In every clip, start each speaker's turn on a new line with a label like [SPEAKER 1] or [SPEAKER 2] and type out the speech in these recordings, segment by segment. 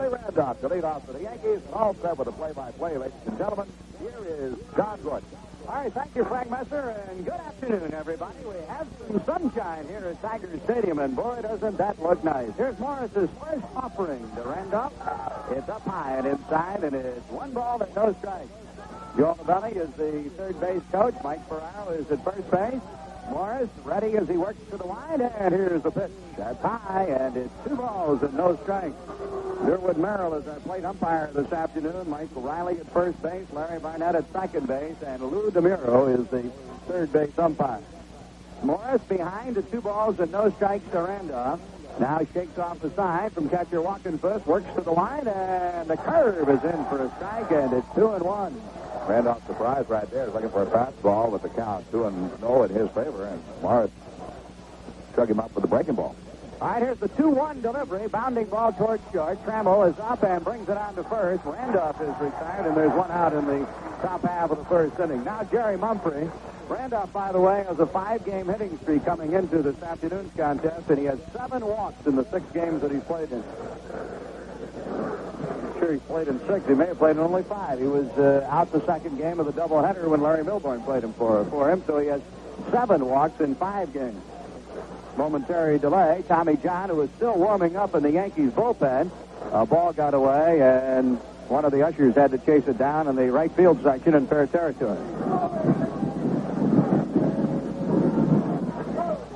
[SPEAKER 1] Billy Randolph to lead off for the Yankees. All set with a play-by-play, ladies and gentlemen. Here is John Gordon.
[SPEAKER 2] All right, thank you, Frank Messer, and good afternoon, everybody. We have some sunshine here at Tiger Stadium, and boy, doesn't that look nice. Here's Morris's first offering to Randolph. It's up high and inside, and it's 1 ball and no strikes. Joe Novelli is the third base coach. Mike Ferraro is at first base. Morris ready as he works to the line, and here's the pitch. That's high, and it's 2 balls and no strikes. Durwood Merrill is our plate umpire this afternoon. Michael Riley at first base, Larry Barnett at second base, and Lou DeMuro is the third base umpire. Morris behind at 2 balls and no strikes to Randolph. Now shakes off the side from catcher Walkenfuss, works to the line, and the curve is in for a strike, and it's 2-1.
[SPEAKER 1] Randolph surprised right there. He's looking for a fastball with the count 2-0 in his favor, and Morris struck him up with the breaking ball.
[SPEAKER 2] All right, here's the 2-1 delivery. Bounding ball towards short. Trammell is up and brings it on to first. Randolph is retired, and there's 1 out in the top half of the first inning. Now Jerry Mumphrey. Randolph, by the way, has a 5-game hitting streak coming into this afternoon's contest, and he has 7 walks in the 6 games that he's played in. Sure, he's played in 6. He may have played in only 5. He was out the second game of the doubleheader when Larry Milbourne played him for him, so he has 7 walks in 5 games. Momentary delay. Tommy John, who was still warming up in the Yankees bullpen. A ball got away, and one of the ushers had to chase it down in the right field section in fair territory.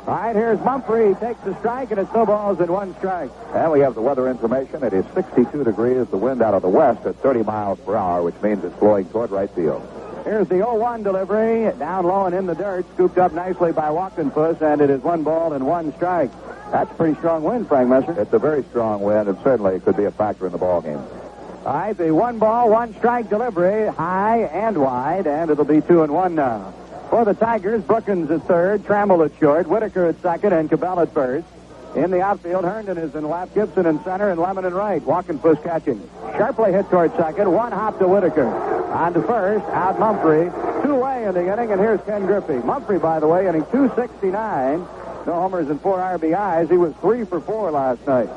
[SPEAKER 2] All right, here's Mumphrey. He takes the strike, and it's 2 balls and 1 strike.
[SPEAKER 1] And we have the weather information. It is 62 degrees. The wind out of the west at 30 miles per hour, which means it's blowing toward right field.
[SPEAKER 2] Here's the 0-1 delivery. Down low and in the dirt. Scooped up nicely by Walkenfuss, and it is 1 ball and 1 strike. That's a pretty strong wind, Frank Messer.
[SPEAKER 1] It's a very strong wind, and certainly it could be a factor in the ball game.
[SPEAKER 2] All right, the 1 ball, 1 strike delivery. High and wide, and it'll be 2-1 now. For the Tigers, Brookins at third, Trammell at short, Whitaker at second, and Cabell at first. In the outfield, Herndon is in left, Gibson in center, and Lemon in right. Walkenfuss catching. Sharply hit toward second, 1 hop to Whitaker. On to first, out Mumphrey. 2-away in the inning, and here's Ken Griffey. Mumphrey, by the way, inning 269. No homers and 4 RBIs. He was 3 for 4 last night.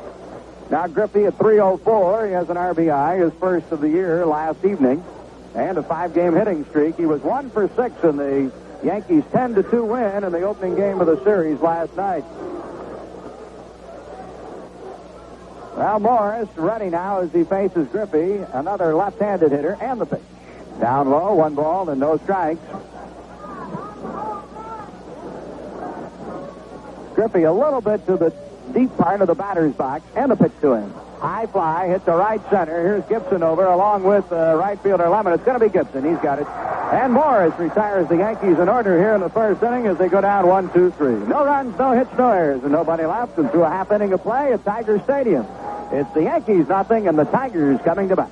[SPEAKER 2] Now Griffey at 304. He has an RBI, his first of the year last evening, and a 5-game hitting streak. He was 1 for 6 in the Yankees' 10-2 win in the opening game of the series last night. Well, Morris ready now as he faces Griffey, another left-handed hitter, and the pitch. Down low, 1 ball and no strikes. Griffey a little bit to the deep part of the batter's box, and the pitch to him. High fly, hit the right center. Here's Gibson over, along with right fielder Lemon. It's going to be Gibson. He's got it. And Morris retires the Yankees in order here in the first inning as they go down 1-2-3. No runs, no hits, no errors, and nobody left. And through a half inning of play at Tiger Stadium, it's the Yankees nothing, and the Tigers coming to bat.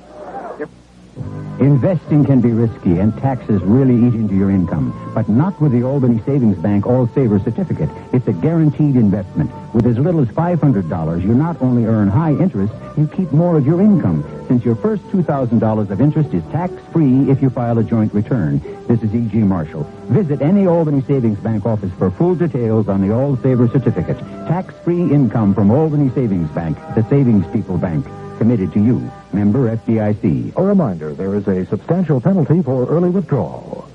[SPEAKER 3] Investing can be risky, and taxes really eat into your income. But not with the Albany Savings Bank All Saver Certificate. It's a guaranteed investment. With as little as $500, you not only earn high interest, you keep more of your income, since your first $2,000 of interest is tax-free if you file a joint return. This is E.G. Marshall. Visit any Albany Savings Bank office for full details on the All Saver Certificate. Tax-free income from Albany Savings Bank, the Savings People Bank. Committed to you. Member FDIC.
[SPEAKER 4] A reminder, there is a substantial penalty for early withdrawal.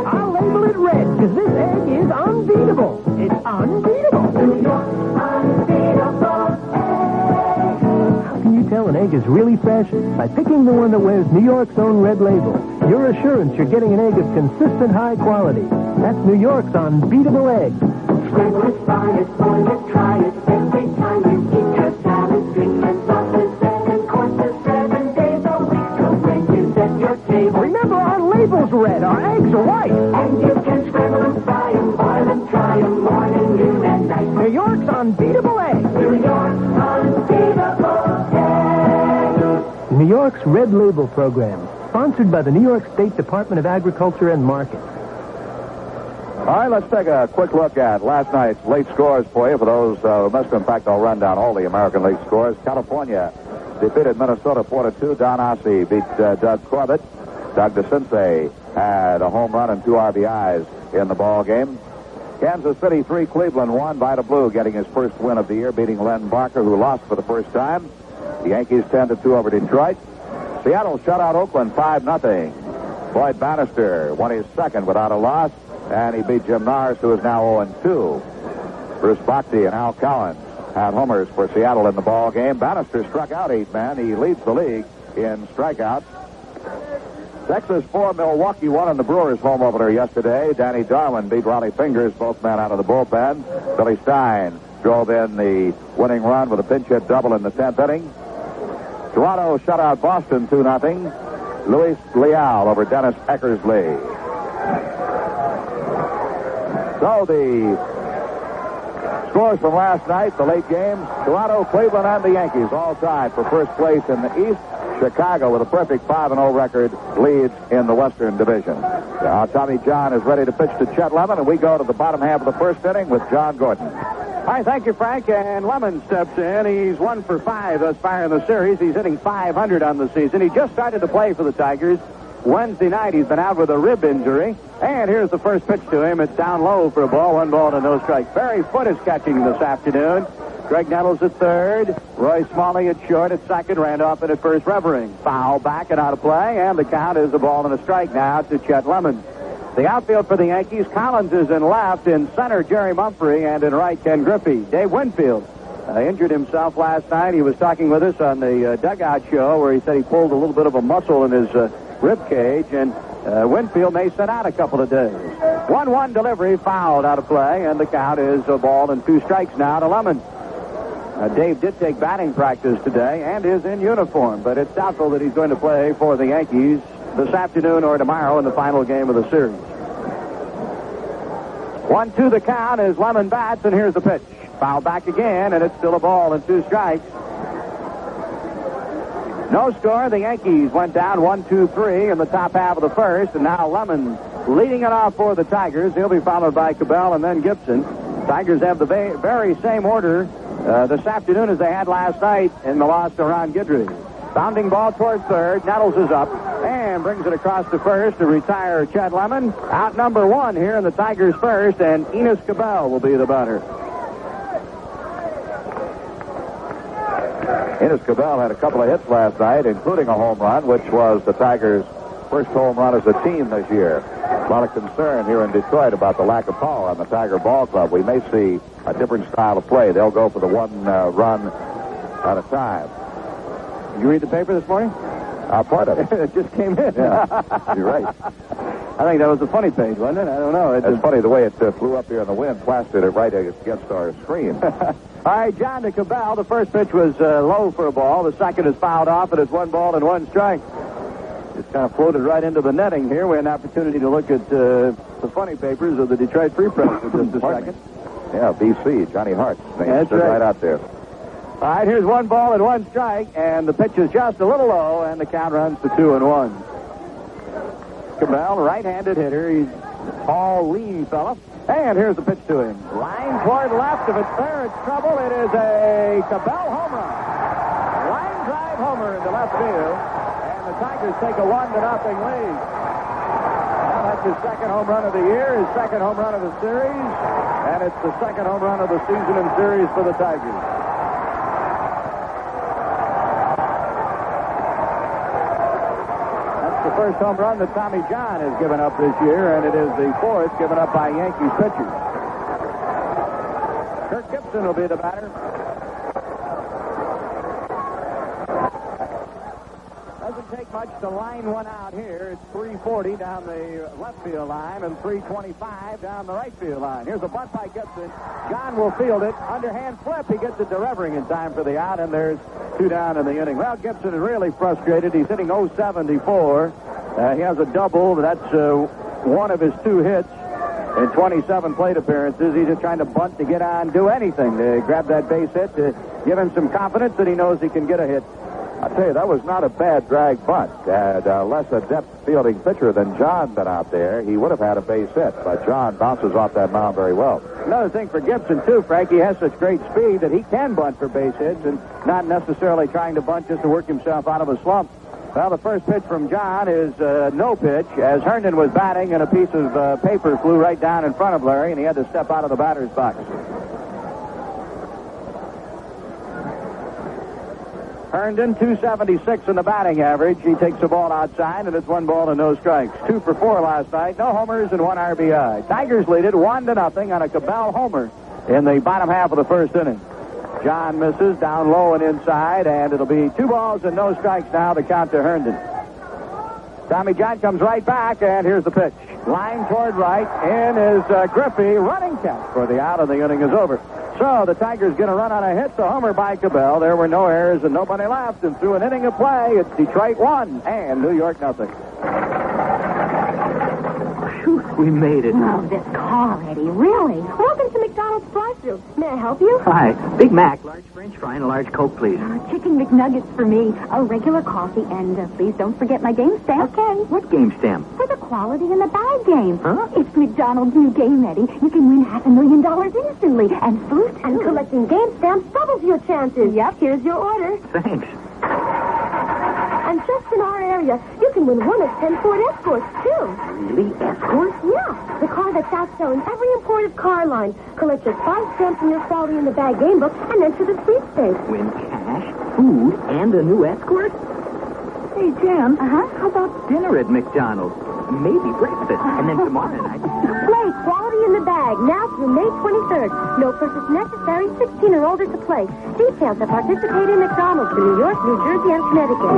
[SPEAKER 5] I'll label it red, because this egg is unbeatable. It's unbeatable. New York, unbeatable. Tell an egg is really fresh by picking the one that wears New York's own red label. Your assurance you're getting an egg of consistent high quality. That's New York's unbeatable egg.
[SPEAKER 6] Scrambled finest, boy, let's try it. Every time you eat your salad, drink and sauces, 7 courses, 7 days a week. So when you set your table,
[SPEAKER 5] remember our label's red, our eggs are white.
[SPEAKER 6] And you can scramble and fry them, boil and try them, morning, noon, and night.
[SPEAKER 5] New York's unbeatable egg.
[SPEAKER 6] New York's unbeatable egg.
[SPEAKER 5] New York's Red Label Program, sponsored by the New York State Department of Agriculture and Markets.
[SPEAKER 1] All right, let's take a quick look at last night's late scores for you. For those who missed, in fact, I'll run down all the American League scores. California defeated Minnesota 4-2. Don Ossie beat Doug Corbett. Doug DeCinces had a home run and 2 RBIs in the ball game. Kansas City 3, Cleveland 1. Vida Blue getting his first win of the year, beating Len Barker, who lost for the first time. The Yankees 10-2 over Detroit. Seattle shut out Oakland 5-0. Floyd Bannister won his second without a loss, and he beat Jim Norris, who is now 0-2. Bruce Bochy and Al Cowan had homers for Seattle in the ball game. Bannister struck out 8 men. He leads the league in strikeouts. Texas 4, Milwaukee 1 in the Brewers home opener yesterday. Danny Darwin beat Raleigh Fingers, both men out of the bullpen. Billy Stein drove in the winning run with a pinch hit double in the 10th inning. Toronto shut out Boston 2-0. Luis Leal over Dennis Eckersley. So the scores from last night, the late games: Toronto, Cleveland, and the Yankees all tied for first place in the East. Chicago, with a perfect 5-0 record, leads in the Western Division. Now Tommy John is ready to pitch to Chet Lemon, and we go to the bottom half of the first inning with John Gordon.
[SPEAKER 2] All right, thank you, Frank. And Lemon steps in. He's 1 for 5 thus far in the series. He's hitting .500 on the season. He just started to play for the Tigers Wednesday night. He's been out with a rib injury. And here's the first pitch to him. It's down low for a ball, 1 ball and no strike. Barry Foote is catching this afternoon. Greg Nettles at third. Roy Smalley at short. At second, Randolph at first. Revering foul back and out of play. And the count is a ball and a strike now to Chet Lemon. The outfield for the Yankees: Collins is in left, in center Jerry Mumphrey, and in right Ken Griffey. Dave Winfield injured himself last night. He was talking with us on the dugout show where he said he pulled a little bit of a muscle in his rib cage, and Winfield may sit out a couple of days. 1-1 delivery, fouled out of play, and the count is a ball and 2 strikes now to Lemon. Dave did take batting practice today and is in uniform, but it's doubtful that he's going to play for the Yankees this afternoon or tomorrow in the final game of the series. 1-2 the count as Lemon bats, and here's the pitch. Foul back again, and it's still a ball and 2 strikes. No score. The Yankees went down 1-2-3 in the top half of the first, and now Lemon leading it off for the Tigers. He'll be followed by Cabell and then Gibson. Tigers have the very same order this afternoon as they had last night in the loss to Ron Guidry. Bounding ball towards third. Nettles is up and brings it across to first to retire Chet Lemon. Out number 1 here in the Tigers' first, and Enos Cabell will be the batter.
[SPEAKER 1] Enos Cabell had a couple of hits last night, including a home run, which was the Tigers' first home run as a team this year. A lot of concern here in Detroit about the lack of power on the Tiger Ball Club. We may see a different style of play. They'll go for the 1 run at a time.
[SPEAKER 2] Did you read the paper this morning?
[SPEAKER 1] Part of it.
[SPEAKER 2] It just came in.
[SPEAKER 1] Yeah, you're right.
[SPEAKER 2] I think that was the funny page, wasn't it? I don't know.
[SPEAKER 1] It's funny the way it flew up here in the wind, plastered it right against our screen.
[SPEAKER 2] All right, John to Cabell. The first pitch was low for a ball. The second is fouled off, and it's 1 ball and 1 strike. Just kind of floated right into the netting here. We had an opportunity to look at the funny papers of the Detroit Free Press for just a second.
[SPEAKER 1] Yeah, BC, Johnny Hart's name.
[SPEAKER 2] That's right
[SPEAKER 1] out there.
[SPEAKER 2] All right, here's 1 ball and 1 strike, and the pitch is just a little low, and the count runs to 2-1. Cabell, right-handed hitter. He's a tall, lean fella. And here's the pitch to him. Line toward left. If it's there, it's trouble. It is a Cabell home run. Line drive homer into left field. And the Tigers take a 1-0 lead. Now that's his second home run of the year, his second home run of the series, and it's the second home run of the season and series for the Tigers. The first home run that Tommy John has given up this year, and it is the 4th given up by Yankees pitchers. Kirk Gibson will be the batter. Doesn't take much to line one out here. It's 340 down the left field line and 325 down the right field line. Here's a bunt by Gibson. John will field it. Underhand flip. He gets it to Revering in time for the out, and there's 2 down in the inning. Well, Gibson is really frustrated. He's hitting .074. He has a double. That's one of his 2 hits in 27 plate appearances. He's just trying to bunt to get on, do anything to grab that base hit, to give him some confidence that he knows he can get a hit.
[SPEAKER 1] I tell you, that was not a bad drag bunt. Had less adept fielding pitcher than John been out there, he would have had a base hit. But John bounces off that mound very well.
[SPEAKER 2] Another thing for Gibson, too, Frank, he has such great speed that he can bunt for base hits and not necessarily trying to bunt just to work himself out of a slump. Well, the first pitch from John is no pitch, as Herndon was batting and a piece of paper flew right down in front of Larry, and he had to step out of the batter's box. Herndon, 276 in the batting average. He takes the ball outside, and it's 1 ball and no strikes. 2 for 4 last night. No homers and 1 RBI. Tigers lead it 1-0 on a Cabell homer in the bottom half of the first inning. John misses down low and inside, and it'll be 2 balls and no strikes now to count to Herndon. Tommy John comes right back, and here's the pitch. Line toward right. In is Griffey. Running catch for the out, and the inning is over. So the Tigers get a run on a hit, the homer by Cabell. There were no errors and nobody left. And through an inning of play, it's Detroit 1 and New York 0.
[SPEAKER 7] Phew, we made it.
[SPEAKER 8] Oh, this car, Eddie, really? Welcome to McDonald's drive-thru. May I help you?
[SPEAKER 7] Hi. Big Mac, large French fry, and a large Coke, please.
[SPEAKER 8] Chicken McNuggets for me, a regular coffee, and please don't forget my game stamp. Okay.
[SPEAKER 7] What game stamp?
[SPEAKER 8] For the quality in the bag game.
[SPEAKER 7] Huh?
[SPEAKER 8] It's McDonald's new game, Eddie. You can win $500,000 instantly. And fruit and collecting game stamps doubles your chances. Yep, here's your order.
[SPEAKER 7] Thanks.
[SPEAKER 8] And just in our area, you can win one of 10 Ford Escorts, too.
[SPEAKER 7] Really? Escort?
[SPEAKER 8] Yeah, the car that's outselling every imported car line. Collect just 5 stamps in your quality in the bag game book and enter the sweepstakes.
[SPEAKER 7] Win cash, food, and a new Escort? Hey, Jan, how about dinner at McDonald's? Maybe breakfast, and then tomorrow night.
[SPEAKER 8] Play Quality in the Bag now through May 23rd. No purchase necessary, 16 or older to play. Details at participating McDonald's in New York, New Jersey, and Connecticut.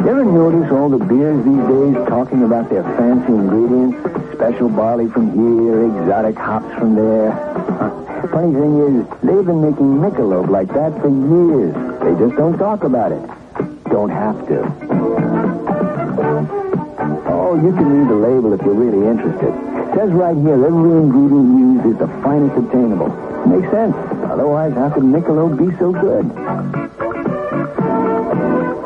[SPEAKER 5] You ever notice all the beers these days talking about their fancy ingredients? Special barley from here, exotic hops from there. Funny thing is, they've been making Michelob like that for years. They just don't talk about it. Don't have to. Oh, you can read the label if you're really interested. It says right here, every ingredient used is the finest obtainable. Makes sense. Otherwise, how could Michelob be so good?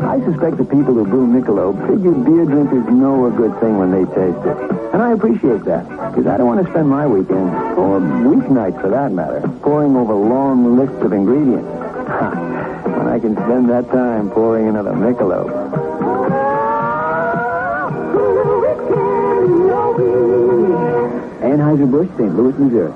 [SPEAKER 5] I suspect the people who brew Michelob figure beer drinkers know a good thing when they taste it. And I appreciate that, because I don't want to spend my weekends, or weeknights for that matter, poring over long lists of ingredients. When I can spend that time pouring another Michelob. Anheuser-Busch, St. Louis, Missouri.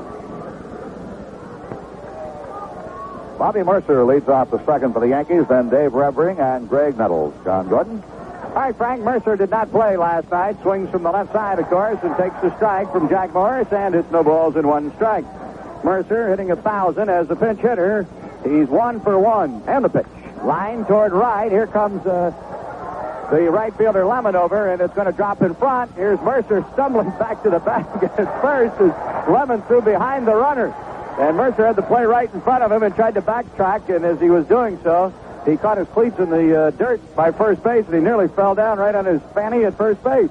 [SPEAKER 1] Bobby Mercer leads off the second for the Yankees, then Dave Revering and Greg Nettles. John Gordon.
[SPEAKER 2] All right, Frank, Mercer did not play last night. Swings from the left side, of course, and takes the strike from Jack Morris, and it's no balls and 1 strike. Mercer hitting 1,000 as a pinch hitter. He's 1 for 1. And the pitch. Line toward right. Here comes the right fielder Lemon over, and it's going to drop in front. Here's Mercer stumbling back to the bag at first as Lemon threw behind the runner. And Mercer had to play right in front of him and tried to backtrack, and as he was doing so, he caught his cleats in the dirt by first base, and he nearly fell down right on his fanny at first base.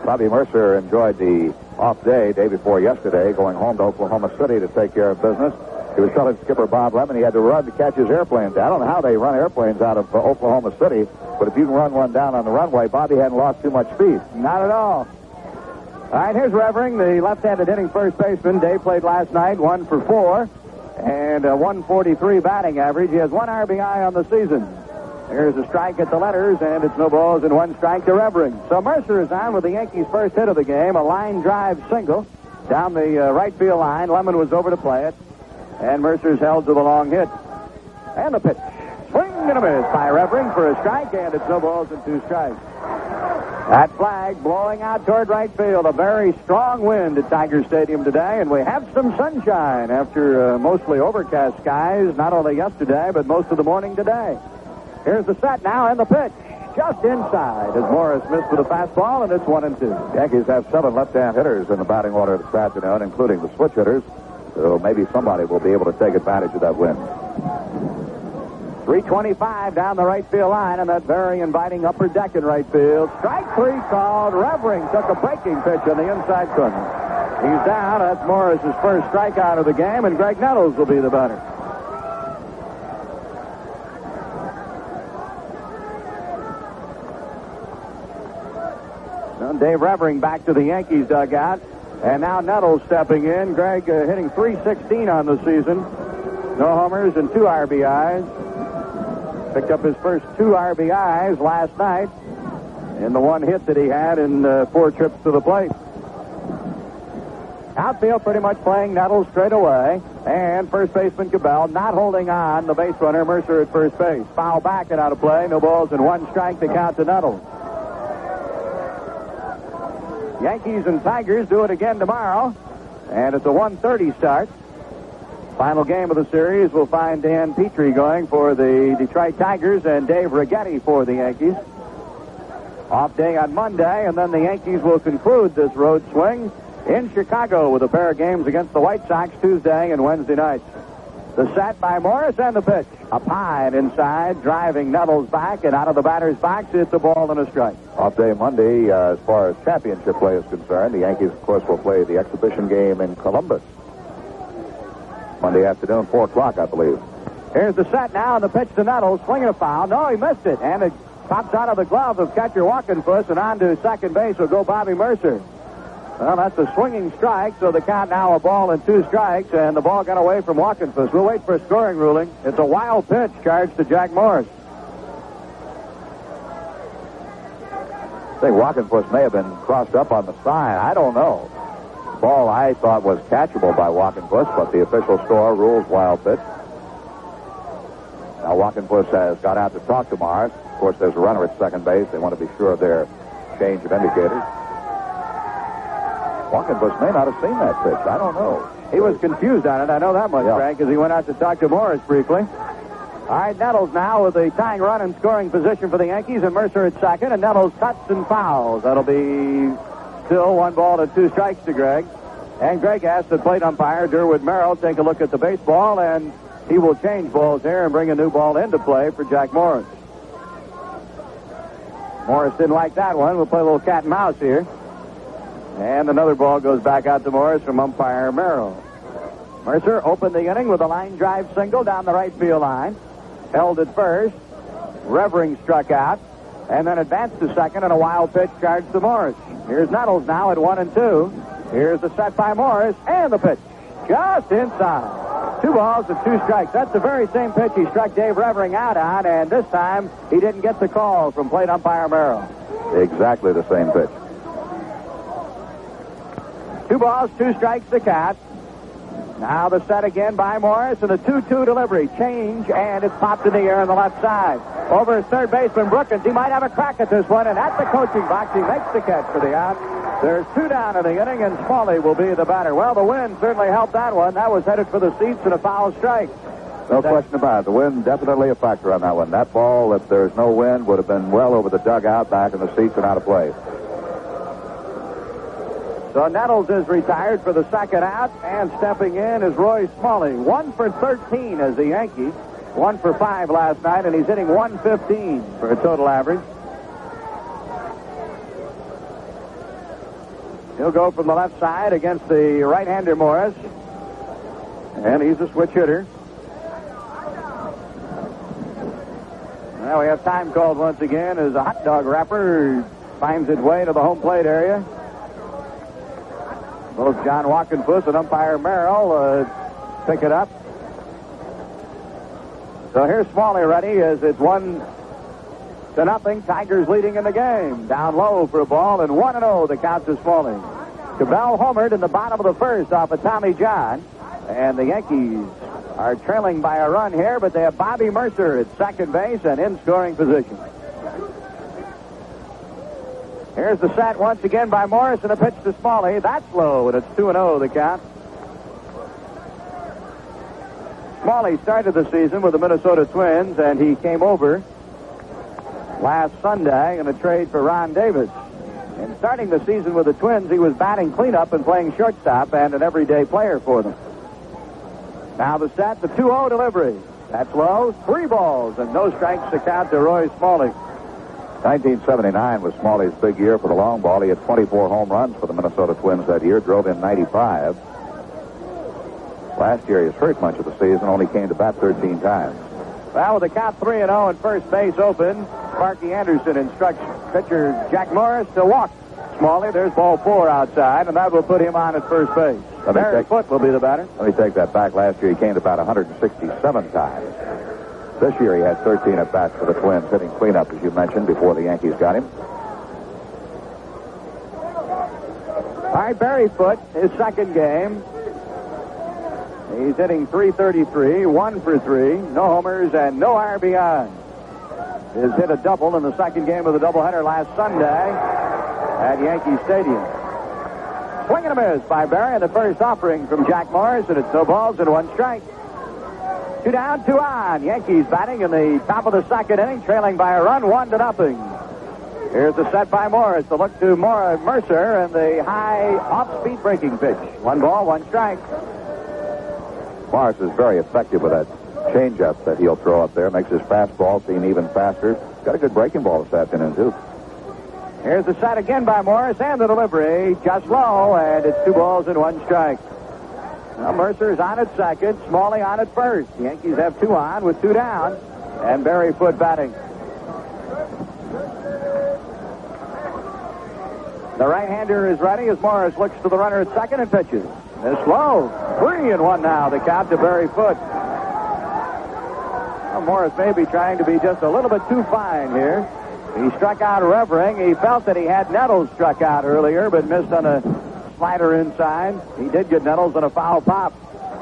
[SPEAKER 1] Bobby Mercer enjoyed the off day before yesterday, going home to Oklahoma City to take care of business. He was telling skipper Bob Lemon he had to run to catch his airplanes. I don't know how they run airplanes out of Oklahoma City, but if you can run one down on the runway, Bobby hadn't lost too much speed.
[SPEAKER 2] Not at all. All right, here's Revering, the left-handed hitting first baseman. Dave played last night, 1 for 4, and a 143 batting average. He has 1 RBI on the season. Here's a strike at the letters, and it's no balls and 1 strike to Revering. So Mercer is on with the Yankees' first hit of the game, a line drive single down the right field line. Lemon was over to play it, and Mercer's held to the long hit. And the pitch. Swing and a miss by Revering for a strike, and it's no balls and 2 strikes. That flag blowing out toward right field. A very strong wind at Tiger Stadium today, and we have some sunshine after mostly overcast skies, not only yesterday, but most of the morning today. Here's the set now, and the pitch. Just inside as Morris missed with a fastball, and it's 1-2.
[SPEAKER 1] Yankees have 7 left-hand hitters in the batting order this afternoon, including the switch hitters. So maybe somebody will be able to take advantage of that win.
[SPEAKER 2] 325 down the right field line, and that very inviting upper deck in right field. Strike 3 called. Revering took a breaking pitch on the inside corner. He's down. That's Morris's first strikeout of the game, and Greg Nettles will be the batter. Now Dave Revering back to the Yankees dugout, and now Nettles stepping in. Greg hitting .316 on the season. No homers and 2 RBIs. Picked up his first 2 RBIs last night in the 1 hit that he had in 4 trips to the plate. Outfield pretty much playing Nettles straight away. And first baseman Cabell not holding on. The base runner Mercer at first base. Foul back and out of play. No balls and 1 strike to count to Nettles. Yankees and Tigers do it again tomorrow. And it's a 1:30 start. Final game of the series will find Dan Petrie going for the Detroit Tigers and Dave Righetti for the Yankees. Off day on Monday, and then the Yankees will conclude this road swing in Chicago with a pair of games against the White Sox Tuesday and Wednesday nights. The set by Morris and the pitch. Up high and inside, driving Nettles back, and out of the batter's box, it's a ball and a strike.
[SPEAKER 1] Off day Monday, as far as championship play is concerned, the Yankees, of course, will play the exhibition game in Columbus. Monday afternoon, 4 o'clock, I believe.
[SPEAKER 2] Here's the set now, and the pitch to Nettles, swinging a foul. No, he missed it, and it pops out of the glove of catcher Walkenfuss, and on to second base will go Bobby Mercer. Well, that's a swinging strike, so the count now a ball and 2 strikes, and the ball got away from Walkenfuss. We'll wait for a scoring ruling. It's a wild pitch charged to Jack Morris.
[SPEAKER 1] I think Walkenfuss may have been crossed up on the sign. I don't know. Ball I thought was catchable by Walkenfuss, but the official score rules wild pitch. Now Walkenfuss has got out to talk to Morris. Of course, there's a runner at second base. They want to be sure of their change of indicators. Walkenfuss may not have seen that pitch. I don't know.
[SPEAKER 2] He was confused on it. I know that much, Frank, because he went out to talk to Morris briefly. All right, Nettles now with a tying run in scoring position for the Yankees, and Mercer at second, and Nettles cuts and fouls. That'll be still 1 ball and 2 strikes to Greg. And Greg asked the plate umpire, Durwood Merrill, take a look at the baseball, and he will change balls here and bring a new ball into play for Jack Morris. Morris didn't like that one. We'll play a little cat and mouse here. And another ball goes back out to Morris from umpire Merrill. Mercer opened the inning with a line drive single down the right field line. Held at first. Revering struck out. And then advanced to second, and a wild pitch charged to Morris. Here's Nettles now at 1 and 2. Here's the set by Morris, and the pitch. Just inside. 2 balls and 2 strikes. That's the very same pitch he struck Dave Revering out on, and this time he didn't get the call from plate umpire Merrill.
[SPEAKER 1] Exactly the same pitch.
[SPEAKER 2] 2 balls, 2 strikes to Cat. Now the set again by Morris, and a 2-2 delivery. Change, and it's popped in the air on the left side. Over his third baseman, Brookins. He might have a crack at this one, and at the coaching box, he makes the catch for the out. There's 2 down in the inning, and Smalley will be the batter. Well, the wind certainly helped that one. That was headed for the seats and a foul strike.
[SPEAKER 1] No question about it. The wind definitely a factor on that one. That ball, if there's no wind, would have been well over the dugout, back in the seats and out of play.
[SPEAKER 2] So Nettles is retired for the second out, and stepping in is Roy Smalley. 1 for 13 as the Yankee. 1 for 5 last night, and he's hitting .115 for a total average. He'll go from the left side against the right-hander Morris, and he's a switch hitter. Now we have time called once again as a hot dog wrapper finds its way to the home plate area. Both John Walkenfuss and umpire Merrill pick it up. So here's Smalley ready as it's 1-0. Tigers leading in the game. Down low for a ball, and 1-0 the count to Smalley. Cabell homered in the bottom of the first off of Tommy John. And the Yankees are trailing by a run here, but they have Bobby Mercer at second base and in scoring position. Here's the set once again by Morris, and a pitch to Smalley. That's low, and it's 2-0 the count. Smalley started the season with the Minnesota Twins, and he came over last Sunday in a trade for Ron Davis. And starting the season with the Twins, he was batting cleanup and playing shortstop and an everyday player for them. Now the set, the 2-0 delivery. That's low, 3 balls and no strikes to count to Roy Smalley.
[SPEAKER 1] 1979 was Smalley's big year for the long ball. He had 24 home runs for the Minnesota Twins that year, drove in 95. Last year he was hurt much of the season, only came to bat 13 times.
[SPEAKER 2] Well, with the count 3-0 and first base open, Sparky Anderson instructs pitcher Jack Morris to walk Smalley. There's ball 4 outside, and that will put him on at first base. Barry Foote will be the batter.
[SPEAKER 1] Let me take that back. Last year he came to bat 167 times. This year he had 13 at-bats for the Twins, hitting cleanup, as you mentioned, before the Yankees got him.
[SPEAKER 2] All right, Barry Foote, his second game. He's hitting .333, 1 for 3, no homers and no RBIs. He's hit a double in the second game of the doubleheader last Sunday at Yankee Stadium. Swing and a miss by Barry in the first offering from Jack Morris, and it's 2 balls and 1 strike. 2 down, 2 on. Yankees batting in the top of the second inning, trailing by a run, 1-0. Here's the set by Morris. The look to Mercer and the high off-speed breaking pitch. 1 ball, 1 strike.
[SPEAKER 1] Morris is very effective with that changeup that he'll throw up there. Makes his fastball seem even faster. Got a good breaking ball this afternoon, too.
[SPEAKER 2] Here's the set again by Morris, and the delivery just low, and it's 2 balls and 1 strike. Now Mercer's on at second, Smalley on at first. The Yankees have 2 on with 2 down, and Barry Foote batting. The right-hander is ready as Morris looks to the runner at second and pitches. It's low. 3-1 now. The count to Barry Foote. Well, Morris may be trying to be just a little bit too fine here. He struck out Revering. He felt that he had Nettles struck out earlier, but missed on a slider inside. He did get Nettles on a foul pop.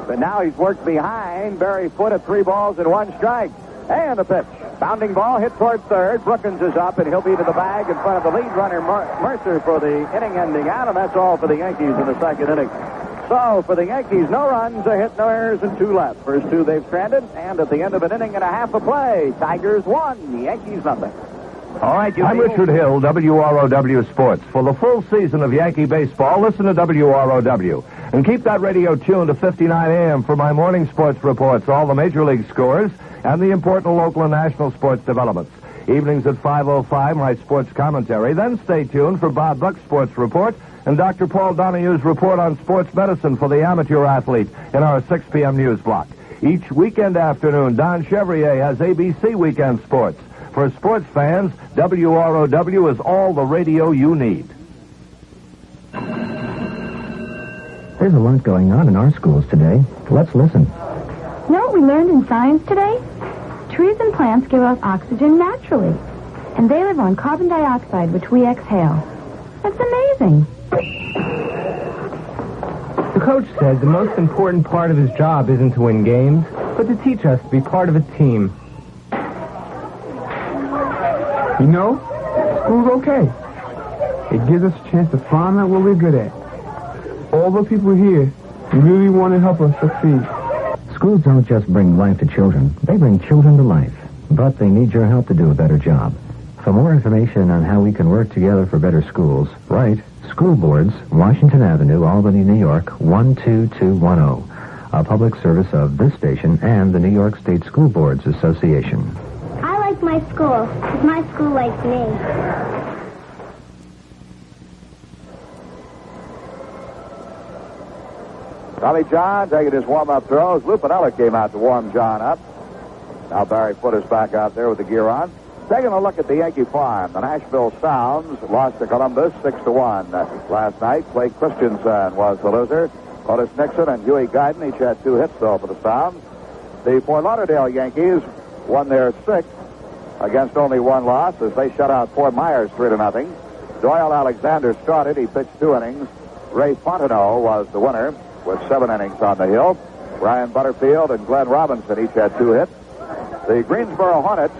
[SPEAKER 2] But now he's worked behind Barry Foote at 3 balls and 1 strike. And the pitch. Bounding ball hit toward third. Brookins is up, and he'll be to the bag in front of the lead runner, Mercer, for the inning ending out, and that's all for the Yankees in the second inning. So, for the Yankees, no runs, a hit, no errors, and 2 left. First 2 they've stranded, and at the end of an inning and a half of play, Tigers 1, the Yankees nothing.
[SPEAKER 9] All right, I'm Richard Hill, WROW Sports. For the full season of Yankee baseball, listen to WROW. And keep that radio tuned to 59 AM for my morning sports reports, all the Major League scores, and the important local and national sports developments. Evenings at 5:05, my sports commentary. Then stay tuned for Bob Buck's sports report and Dr. Paul Donohue's report on sports medicine for the amateur athlete in our 6 p.m. news block. Each weekend afternoon, Don Chevrier has ABC Weekend Sports. For sports fans, WROW is all the radio you need.
[SPEAKER 3] There's a lot going on in our schools today. Let's listen.
[SPEAKER 10] You know what we learned in science today? Trees and plants give us oxygen naturally. And they live on carbon dioxide, which we exhale. That's amazing.
[SPEAKER 11] The coach said the most important part of his job isn't to win games, but to teach us to be part of a team.
[SPEAKER 12] You know, school's okay. It gives us a chance to find out what we're good at. All the people here really want to help us succeed.
[SPEAKER 3] Schools don't just bring life to children. They bring children to life. But they need your help to do a better job. For more information on how we can work together for better schools, write School Boards, Washington Avenue, Albany, New York, 12210. A public service of this station and the New York State School Boards Association.
[SPEAKER 8] I like my school, because my school likes me.
[SPEAKER 1] Tommy John taking his warm-up throws. Lou Piniella came out to warm John up. Now Barry Foote is back out there with the gear on. Taking a look at the Yankee farm. The Nashville Sounds lost to Columbus 6-1 last night. Clay Christensen was the loser. Otis Nixon and Huey Guyton each had 2 hits, though, for the Sounds. The Fort Lauderdale Yankees won their 6th against only 1 loss as they shut out Fort Myers 3-0. Doyle Alexander started. He pitched 2 innings. Ray Fontenot was the winner with 7 innings on the hill. Brian Butterfield and Glenn Robinson each had 2 hits. The Greensboro Hornets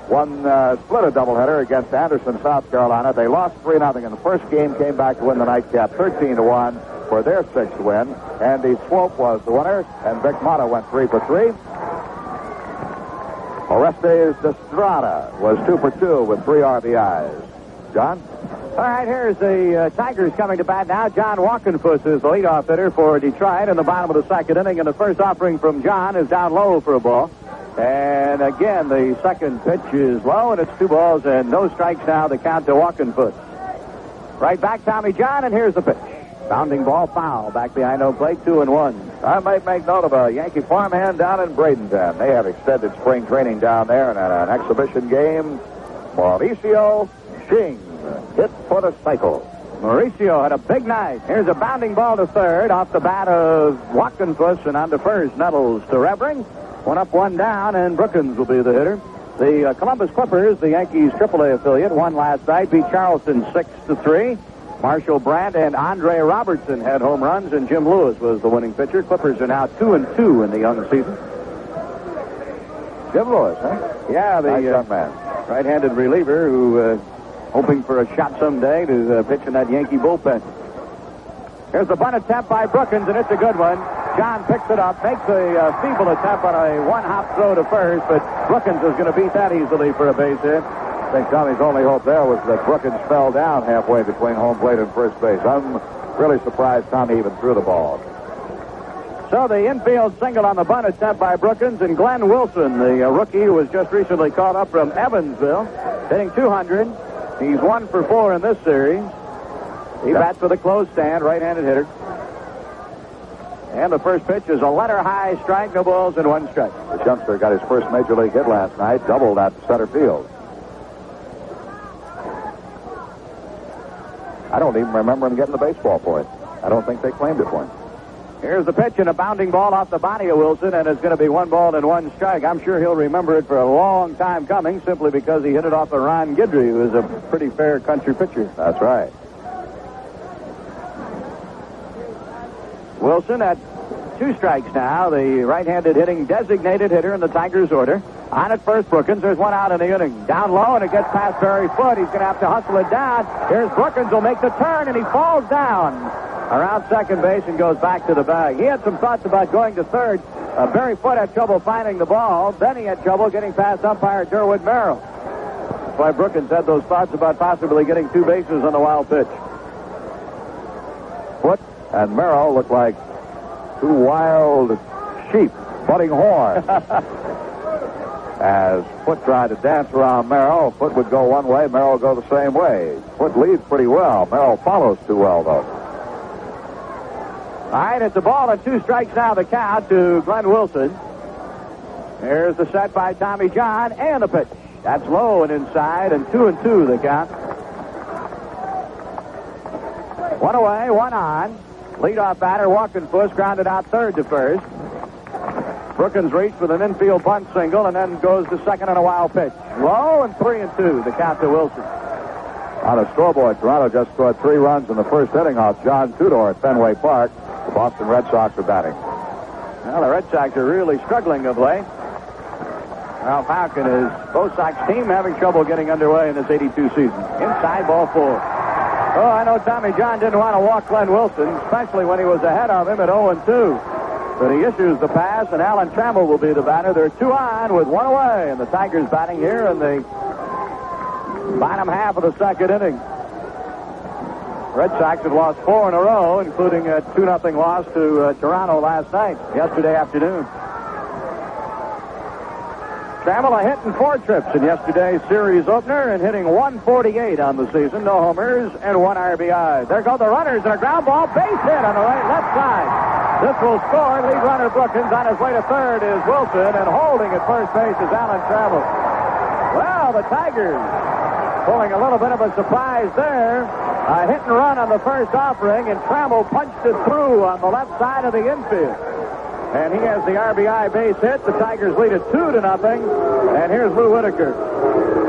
[SPEAKER 1] split a doubleheader against Anderson, South Carolina. They lost 3-0 in the first game, came back to win the nightcap 13-1 for their 6th win. Andy Swope was the winner, and Vic Mata went 3 for 3. Orestes Destrada was 2 for 2 with 3 RBIs. John?
[SPEAKER 2] All right, here's the Tigers coming to bat now. John Walkenfuss is the leadoff hitter for Detroit in the bottom of the second inning, and the first offering from John is down low for a ball. And again, the second pitch is low, and it's 2 balls and no strikes now. The count to Walkenfoot. Right back, Tommy John, and here's the pitch. Bounding ball foul back behind home plate, 2-1.
[SPEAKER 1] I might make note of a Yankee farmhand down in Bradenton. They have extended spring training down there, and at an exhibition game, Mauricio Ching hit for the cycle.
[SPEAKER 2] Mauricio had a big night. Here's a bounding ball to third off the bat of Walkenfuss, and on to first, Nettles to Revering. 1 up, 1 down, and Brookins will be the hitter. The Columbus Clippers, the Yankees AAA affiliate, won last night, beat Charleston 6-3. Marshall Brandt and Andre Robertson had home runs, and Jim Lewis was the winning pitcher. Clippers are now 2-2 in the young season.
[SPEAKER 1] Jim Lewis, huh?
[SPEAKER 2] Yeah, the
[SPEAKER 1] nice young man.
[SPEAKER 2] right-handed reliever who hoping for a shot someday to pitch in that Yankee bullpen. Here's the bunt attempt by Brookins, and it's a good one. John picks it up, makes a feeble attempt on a one-hop throw to first, but Brookins is going to beat that easily for a base hit.
[SPEAKER 1] I think Tommy's only hope there was that Brookins fell down halfway between home plate and first base. I'm really surprised Tommy even threw the ball.
[SPEAKER 2] So the infield single on the bunt attempt by Brookins, and Glenn Wilson, the rookie who was just recently called up from Evansville, hitting 200. He's 1 for 4 in this series. He bats with a closed stand, right-handed hitter. And the first pitch is a letter-high strike, no balls and 1 strike.
[SPEAKER 1] The youngster got his first major league hit last night, doubled at center field. I don't even remember him getting the baseball for it. I don't think they claimed it for him.
[SPEAKER 2] Here's the pitch and a bounding ball off the body of Wilson, and it's going to be 1 ball and 1 strike. I'm sure he'll remember it for a long time coming, simply because he hit it off of Ron Guidry, who is a pretty fair country pitcher.
[SPEAKER 1] That's right.
[SPEAKER 2] Wilson at 2 strikes now, the right-handed hitting designated hitter in the Tigers order. On at first, Brookins. There's 1 out in the inning. Down low, and it gets past Barry Foote. He's going to have to hustle it down. Here's Brookins, will make the turn, and he falls down around second base and goes back to the bag. He had some thoughts about going to third. Barry Foote had trouble finding the ball. Then he had trouble getting past umpire Derwood Merrill. That's why Brookins had those thoughts about possibly getting 2 bases on the wild pitch.
[SPEAKER 1] Foote and Merrill look like 2 wild sheep butting horns. As Foote tried to dance around Merrill, Foote would go one way, Merrill would go the same way. Foote leads pretty well. Merrill follows too well, though.
[SPEAKER 2] All right, it's a ball and 2 strikes now, the count to Glenn Wilson. Here's the set by Tommy John, and the pitch. That's low and inside, and 2-2 the count. 1 away, 1 on. Leadoff batter, Walkenfuss, grounded out third to first. Brookins reached with an infield bunt single and then goes to second on a wild pitch. Low and 3-2, the count to Wilson.
[SPEAKER 1] On a scoreboard, Toronto just scored 3 runs in the first inning off John Tudor at Fenway Park. The Boston Red Sox are batting.
[SPEAKER 2] Well, the Red Sox are really struggling of late. Ralph Falcon is both Sox team having trouble getting underway in this 82 season. Inside, ball 4. Oh, I know Tommy John didn't want to walk Glenn Wilson, especially when he was ahead of him at 0-2. But he issues the pass, and Alan Trammell will be the batter. They're 2 on with 1 away, and the Tigers batting here in the bottom half of the second inning. Red Sox have lost 4 in a row, including a 2-0 loss to Toronto last night, yesterday afternoon. Trammell a hit in 4 trips in yesterday's series opener and hitting 148 on the season. No homers and 1 RBI. There go the runners, and a ground ball base hit on the left side. This will score. Lead runner Brookins. On his way to third is Wilson, and holding at first base is Alan Trammell. Well, the Tigers pulling a little bit of a surprise there. A hit and run on the first offering, and Trammell punched it through on the left side of the infield. And he has the RBI base hit. The Tigers lead it 2-0. And here's Lou Whitaker.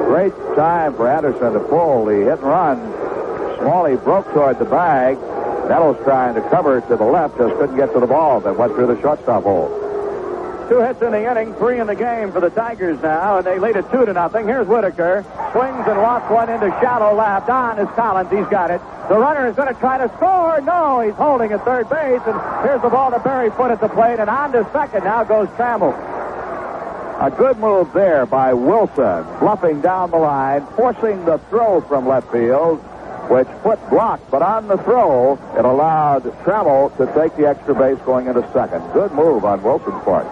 [SPEAKER 1] Great time for Anderson to pull the hit and run. Smalley broke toward the bag. Nettles trying to cover to the left, just couldn't get to the ball. That went through the shortstop hole.
[SPEAKER 2] 2 hits in the inning, 3 in the game for the Tigers now, and they lead it 2-0. Here's Whitaker. Swings and walks one into shallow left. On is Collins. He's got it. The runner is going to try to score. No, he's holding at third base, and here's the ball to Barry Foote at the plate, and on to second. Now goes Trammell.
[SPEAKER 1] A good move there by Wilson, bluffing down the line, forcing the throw from left field, which Foote blocked, but on the throw, it allowed Trammell to take the extra base going into second. Good move on Wilson's part.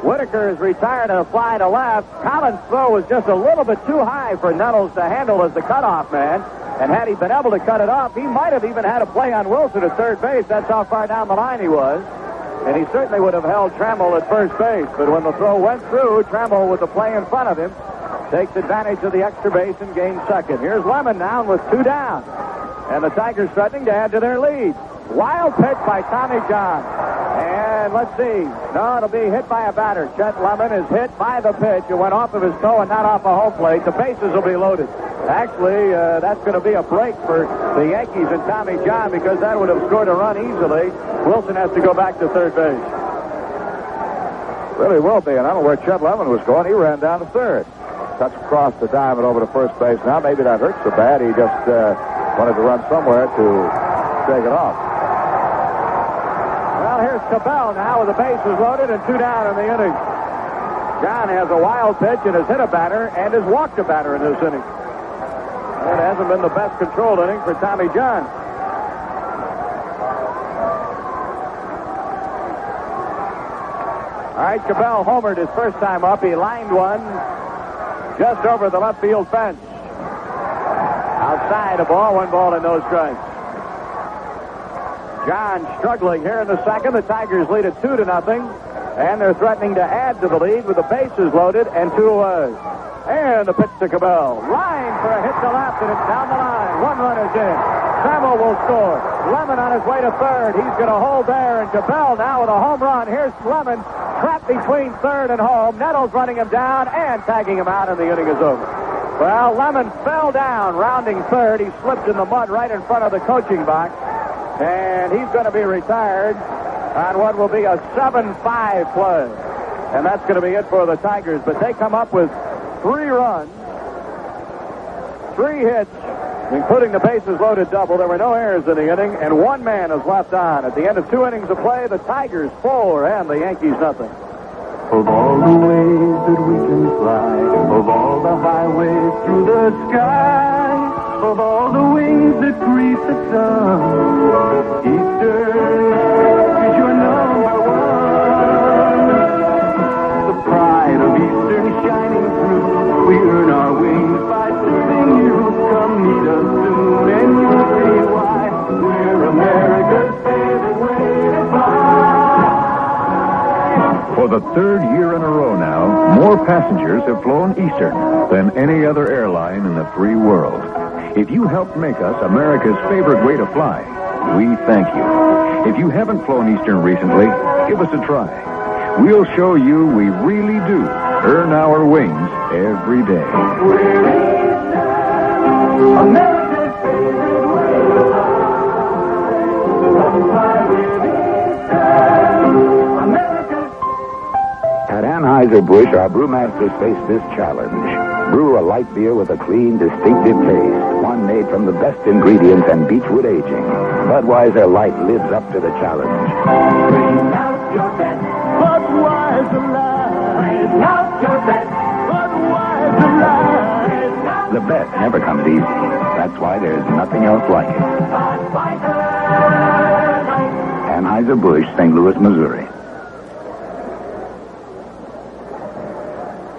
[SPEAKER 2] Whitaker is retired and a fly to left. Collins' throw was just a little bit too high for Nettles to handle as the cutoff man. And had he been able to cut it off, he might have even had a play on Wilson at third base. That's how far down the line he was. And he certainly would have held Trammell at first base. But when the throw went through, Trammell with the play in front of him takes advantage of the extra base and gains second. Here's Lemon down with 2 down. And the Tigers threatening to add to their lead. Wild pitch by Tommy John. And let's see. No, it'll be hit by a batter. Chet Lemon is hit by the pitch. It went off of his toe and not off a home plate. The bases will be loaded. Actually, that's going to be a break for the Yankees and Tommy John because that would have scored a run easily. Wilson has to go back to third base.
[SPEAKER 1] Really will be, and I don't know where Chet Lemon was going. He ran down to third. Cuts across the diamond over to first base. Now maybe that hurts so bad he just wanted to run somewhere to take it off.
[SPEAKER 2] Well, here's Cabell now with the bases loaded and 2 down in the inning. John has a wild pitch and has hit a batter and has walked a batter in this inning. It hasn't been the best controlled inning for Tommy John. All right, Cabell homered his first time up. He lined one just over the left field fence. Outside a ball, 1 ball and no strikes. John struggling here in the second. The Tigers lead it 2-0, and they're threatening to add to the lead with the bases loaded and 2 away. And the pitch to Cabell. Line for a hit to left, and it's down the line. 1 run is in. Trammell will score. Lemon on his way to third. He's going to hold there, and Cabell now with a home run. Here's Lemon trapped between third and home. Nettles running him down and tagging him out, and the inning is over. Well, Lemon fell down, rounding third. He slipped in the mud right in front of the coaching box, and he's going to be retired on what will be a 7-5 play. And that's going to be it for the Tigers. But they come up with 3 runs, 3 hits, including the bases loaded double. There were no errors in the inning, and 1 man is left on. At the end of 2 innings of play, the Tigers 4 and the Yankees nothing.
[SPEAKER 6] Of all the ways that we can fly, of all the highways through the sky, of all the wings that greet the sun, Eastern is your number 1. The pride of Eastern shining through. We earn our wings by serving you. Come meet us soon and you'll see why we're America's favorite way to fly.
[SPEAKER 13] For the 3rd year in a row now, more passengers have flown Eastern than any other airline in the free world. If you helped make us America's favorite way to fly, we thank you. If you haven't flown Eastern recently, give us a try. We'll show you we really do earn our wings every day.
[SPEAKER 6] We're Eastern, America's favorite way to fly. Come fly with Eastern, America's.
[SPEAKER 5] At Anheuser-Busch, our brewmasters face this challenge. Brew a light beer with a clean, distinctive taste. One made from the best ingredients and beechwood aging. Budweiser Light lives up to the challenge.
[SPEAKER 6] Bring out your bet. Budweiser Light. Bring out your bet. Budweiser Light.
[SPEAKER 5] The bet never comes easy. That's why there's nothing else like it.
[SPEAKER 6] Budweiser Light.
[SPEAKER 5] Anheuser-Busch, St. Louis, Missouri.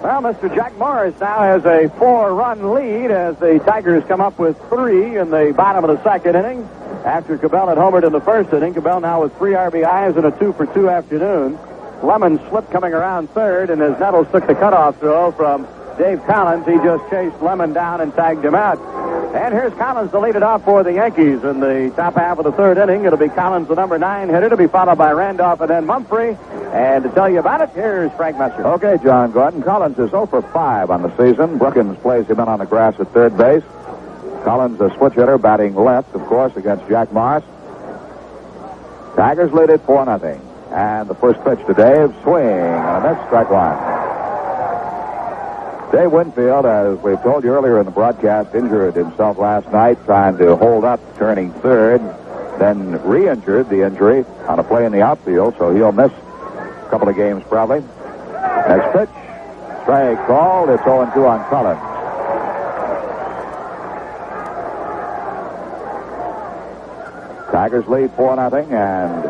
[SPEAKER 2] Well, Mr. Jack Morris now has a 4-run lead as the Tigers come up with 3 in the bottom of the second inning. After Cabell had homered in the first inning, Cabell now with 3 RBIs and a 2-for-2 afternoon. Lemon slipped coming around third, and as Nettles took the cutoff throw from Dave Collins, he just chased Lemon down and tagged him out. And here's Collins to lead it off for the Yankees in the top half of the 3rd inning. It'll be Collins, the number 9 hitter, to be followed by Randolph and then Mumphrey. And to tell you about it, here's Frank Messer.
[SPEAKER 1] Okay, John Gordon. Collins is 0 for 5 on the season. Brookins plays him in on the grass at third base. Collins, a switch hitter, batting left, of course, against Jack Morris. Tigers lead it 4-0. And the first pitch to Dave, swing, and a missed, strike 1. Dave Winfield, as we've told you earlier in the broadcast, injured himself last night trying to hold up, turning third, then re-injured the injury on a play in the outfield, so he'll miss a couple of games probably. Next pitch, strike called. It's 0-2 on Collins. Tigers lead 4-0, and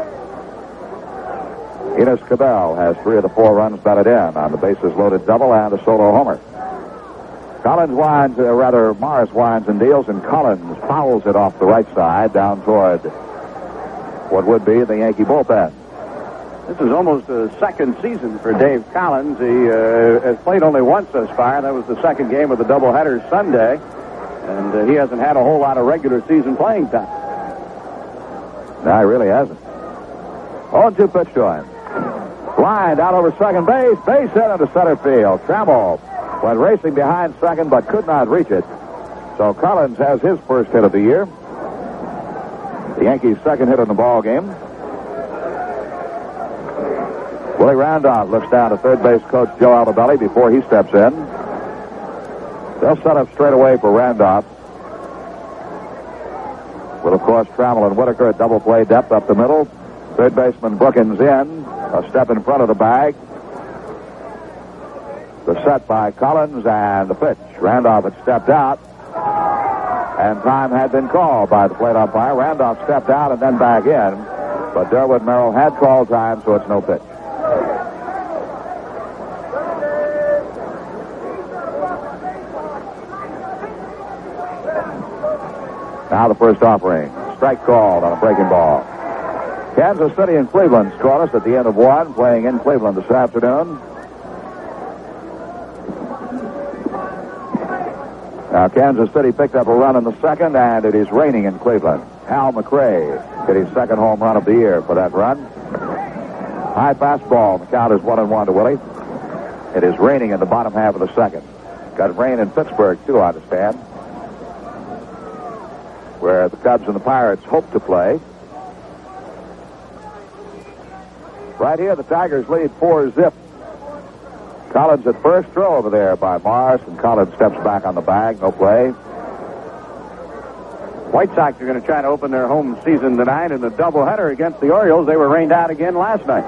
[SPEAKER 1] Enos Cabell has 3 of the 4 runs batted in on the bases loaded double and a solo homer. Morris winds and deals, and Collins fouls it off the right side down toward what would be the Yankee bullpen.
[SPEAKER 2] This is almost a second season for Dave Collins. He has played only once thus far. That was the second game of the doubleheader Sunday, and he hasn't had a whole lot of regular season playing time.
[SPEAKER 1] No, he really hasn't. 0-2 pitch to him. Blind out over second base. Base hit into center field. Trammell went racing behind second but could not reach it. So Collins has his first hit of the year. The Yankees' second hit in the ball game. Willie Randolph looks down to third base coach Joe Altobelli before he steps in. They'll set up straight away for Randolph. With, of course, Trammell and Whitaker at double play depth up the middle. Third baseman Brookins in, a step in front of the bag. The set by Collins and the pitch. Randolph had stepped out, and time had been called by the plate umpire. Randolph stepped out and then back in, but Derwood Merrill had called time, so it's no pitch. Now the first offering. Strike called on a breaking ball. Kansas City and Cleveland scoreless at the end of 1, playing in Cleveland this afternoon. Now Kansas City picked up a run in the second, and it is raining in Cleveland. Hal McRae hit his second home run of the year for that run. High fastball. The count is 1-1 to Willie. It is raining in the bottom half of the second. Got rain in Pittsburgh, too, I understand, where the Cubs and the Pirates hope to play. Right here, the Tigers lead 4-0. Collins at first, throw over there by Morris, and Collins steps back on the bag, no play.
[SPEAKER 2] White Sox are going to try to open their home season tonight in the doubleheader against the Orioles. They were rained out again last night.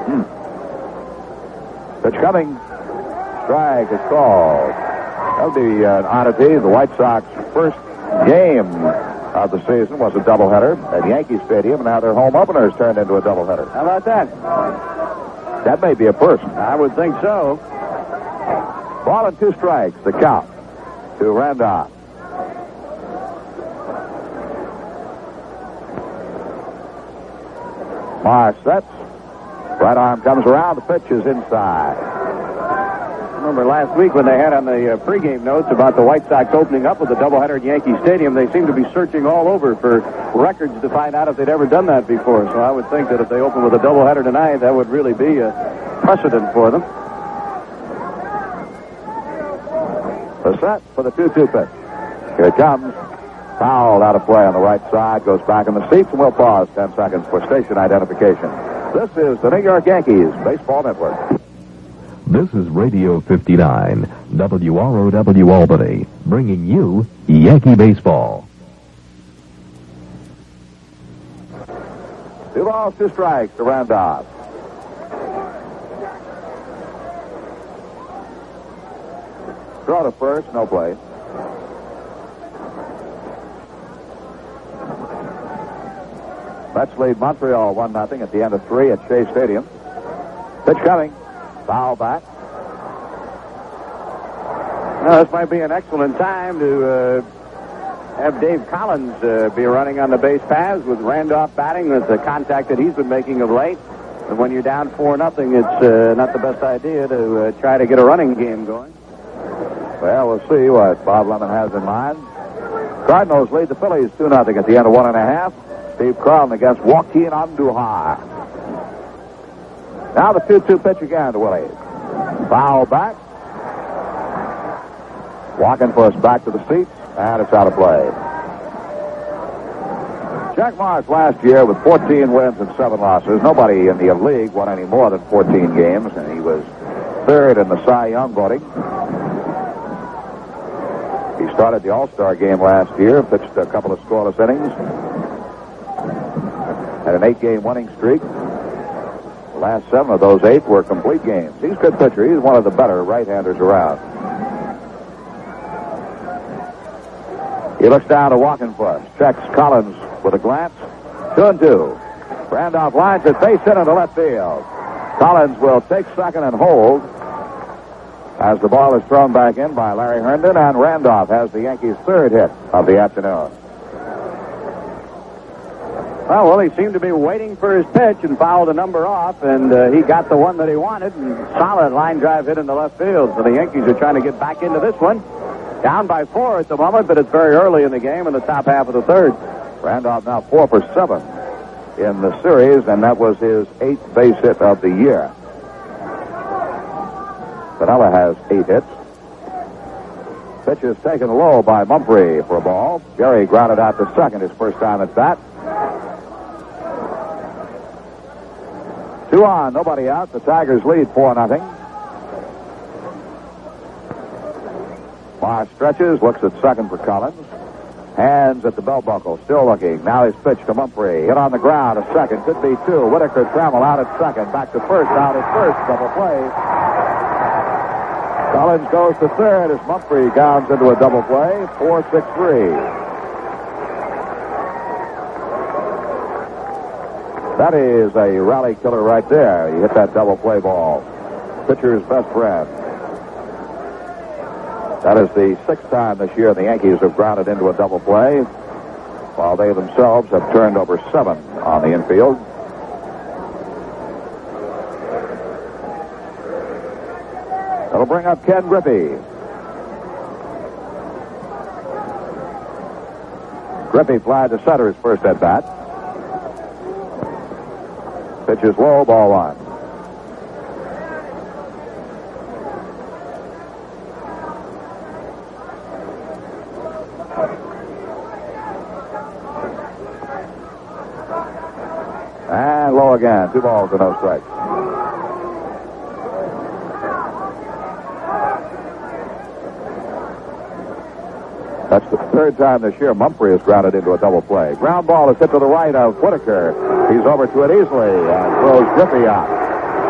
[SPEAKER 1] Pitch coming. Strike is called. That'll be an oddity. The White Sox first game of the season was a doubleheader at Yankee Stadium. Now their home openers turned into a doubleheader.
[SPEAKER 2] How about that?
[SPEAKER 1] That may be a first.
[SPEAKER 2] I would think so.
[SPEAKER 1] Ball and 2 strikes. The count to Randolph. Morris sets. Right arm comes around. The pitch is inside.
[SPEAKER 2] Remember last week when they had on the pregame notes about the White Sox opening up with a doubleheader at Yankee Stadium, they seemed to be searching all over for records to find out if they'd ever done that before. So I would think that if they open with a doubleheader tonight, that would really be a precedent for them.
[SPEAKER 1] The set for the 2-2 pitch. Here it comes. Fouled out of play on the right side. Goes back in the seats, and we'll pause 10 seconds for station identification. This is the New York Yankees Baseball Network.
[SPEAKER 14] This is Radio 59, WROW Albany, bringing you Yankee Baseball.
[SPEAKER 1] 2 balls, 2 strikes to Randolph. Throw to first, no play. Mets lead Montreal 1-0 at the end of 3 at Shea Stadium. Pitch coming. Foul back.
[SPEAKER 2] Well, this might be an excellent time to have Dave Collins be running on the base paths with Randolph batting with the contact that he's been making of late. And when you're down 4-0, it's not the best idea to try to get a running game going.
[SPEAKER 1] Well, we'll see what Bob Lemon has in mind. Cardinals lead the Phillies 2-0 at the end of 1.5. Steve Carlton against Joaquin Andujar. Now the 2-2 pitch again to Willie. Foul back. Walking for us back to the seats, and it's out of play. Jack Morris last year with 14 wins and 7 losses. Nobody in the league won any more than 14 games, and he was third in the Cy Young voting. He started the All-Star game last year, pitched a couple of scoreless innings, had an 8-game winning streak. The last 7 of those 8 were complete games. He's a good pitcher. He's one of the better right-handers around. He looks down to Walkenfuss. Checks Collins with a glance. 2-2. Randolph lines it, base hit into left field. Collins will take second and hold as the ball is thrown back in by Larry Herndon, and Randolph has the Yankees' third hit of the afternoon.
[SPEAKER 2] Well, he seemed to be waiting for his pitch and fouled a number off, and he got the one that he wanted, and solid line drive hit into left field. So the Yankees are trying to get back into this one. Down by 4 at the moment, but it's very early in the game in the top half of the third.
[SPEAKER 1] Randolph now 4 for 7 in the series, and that was his 8th base hit of the year. Piniella has 8 hits. Pitch is taken low by Mumphrey for a ball. Jerry grounded out to second his first time at bat. 2 on, nobody out. The Tigers lead 4-0. Marsh stretches, looks at second for Collins. Hands at the belt buckle, still looking. Now his pitch to Mumphrey. Hit on the ground, a second, could be 2. Whitaker Trammell out at second, back to first, out at first, double play. Collins goes to third as Mumphrey gowns into a double play, 4-6-3. That is a rally killer right there. You hit that double play ball. Pitcher's best friend. That is the 6th time this year the Yankees have grounded into a double play, while they themselves have turned over 7 on the infield. That'll bring up Ken Griffey. Griffey flied to center his first at bat. Pitch is low, ball 1. And low again. 2 balls and no strikes. That's the 3rd time this year Mumphrey has grounded into a double play. Ground ball is hit to the right of Whitaker. He's over to it easily and throws Griffey out.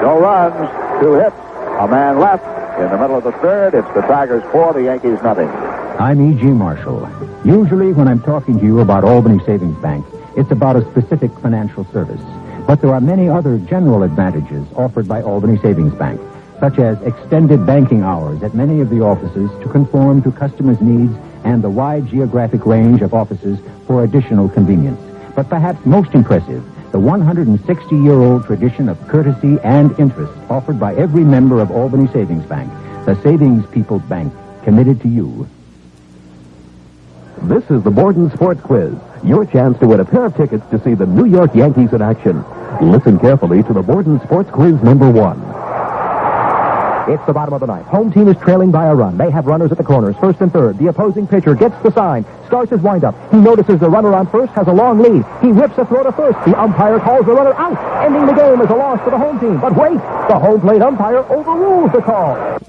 [SPEAKER 1] No runs, 2 hits, a man left. In the middle of the third, it's the Tigers 4, the Yankees nothing.
[SPEAKER 3] I'm E.G. Marshall. Usually when I'm talking to you about Albany Savings Bank, it's about a specific financial service. But there are many other general advantages offered by Albany Savings Bank, such as extended banking hours at many of the offices to conform to customers' needs and the wide geographic range of offices for additional convenience. But perhaps most impressive, the 160-year-old tradition of courtesy and interest offered by every member of Albany Savings Bank, the Savings People's Bank, committed to you.
[SPEAKER 14] This is the Borden Sports Quiz, your chance to win a pair of tickets to see the New York Yankees in action. Listen carefully to the Borden Sports Quiz number 1.
[SPEAKER 15] It's the bottom of the ninth. Home team is trailing by a run. They have runners at the corners, first and third. The opposing pitcher gets the sign, starts his windup. He notices the runner on first has a long lead. He whips a throw to first. The umpire calls the runner out, ending the game as a loss for the home team. But wait, the home plate umpire overrules the call.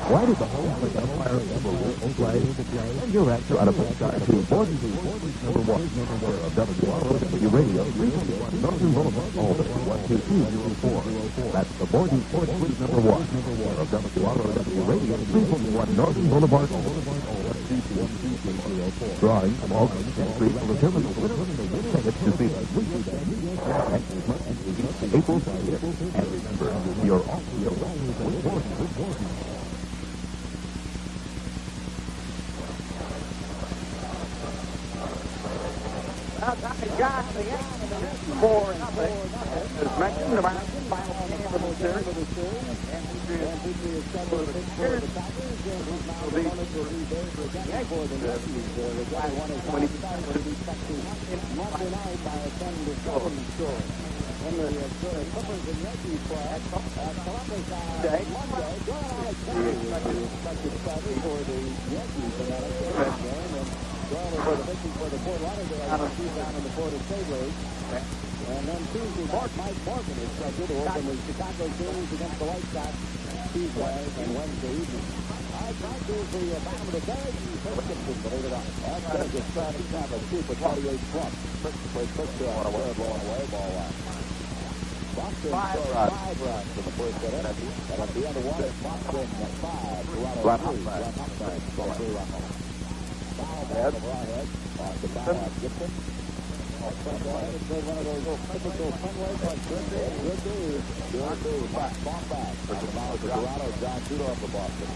[SPEAKER 14] Why did the home plate umpire overrule the play? And your answer on a postcard to Borden number 1 of WROW Radio, 341 Northern Boulevard, Albany, 12204. That's the Borden Sports Quiz number 1 of WROW Radio, 341 Northern Boulevard, Albany, 12204. Drawing from Albany Street will determine the winner of the tickets to see the April 5th. And remember, you're off your with Borden.
[SPEAKER 2] John, the Yankees 4-6. As mentioned, the final game of the series. And Patriots for the Tigers. Will be the Yankees.
[SPEAKER 16] And then Tuesday, Mike Morgan is scheduled to open the Chicago series against the White Sox Tuesday and Wednesday evening. All right, Mike, here's the bottom of the third. First Gibson, believe it or not. That's just Travis Travis, 2 for 28 plus. First on a third long away ball line. Boston 5 runs in the first inning. And at the end of one, Boston 5, Toronto 3. Foul ball of Rawhead. Off the foul of Gibson. one of those little typical Fenway, but good news. Good news. Ball back. For Toronto, John Tudor for Boston.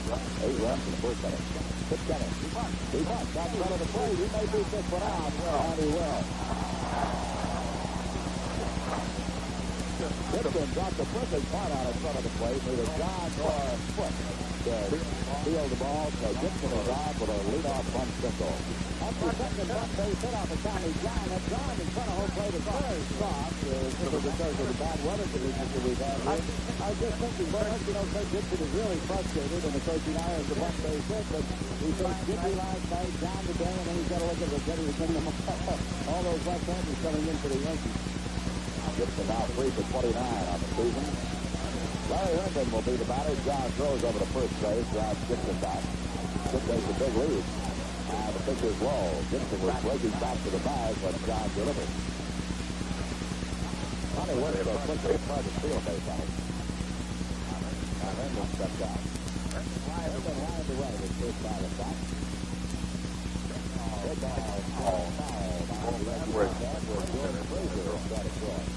[SPEAKER 16] 8 runs in the first inning. Pitch Kenny. He bunts. That's front of the plate. He may beat this one out. And he will. Gibson dropped the perfect punt out in front of the plate. Neither John nor Foot to field the ball. So Gibson is out with a leadoff bunt single. After second bunt base hit off of Tommy John. That John in front of home plate is very soft. Simply because of the bad weather conditions that we've had here. I was just thinking, boy, Coach Gibson is really frustrated, and the coaching eye is the bunt base hit, but he faced Jimmy last night, John today, and then he's got to look at the Getty all those left-handers coming in for the Yankees. Gibson now 3 for 29 on the season. Larry Herndon will be the batter. John throws over to first base. Drives Gibson back. Gibson takes a big lead. The pitch is low. Gibson was breaking back to the bag when John delivered. Johnny West quickly applied the field base on it. Herndon stepped down. Herndon lined to right at first by the top. Good ball. Foul. That's where George Frazier started throwing.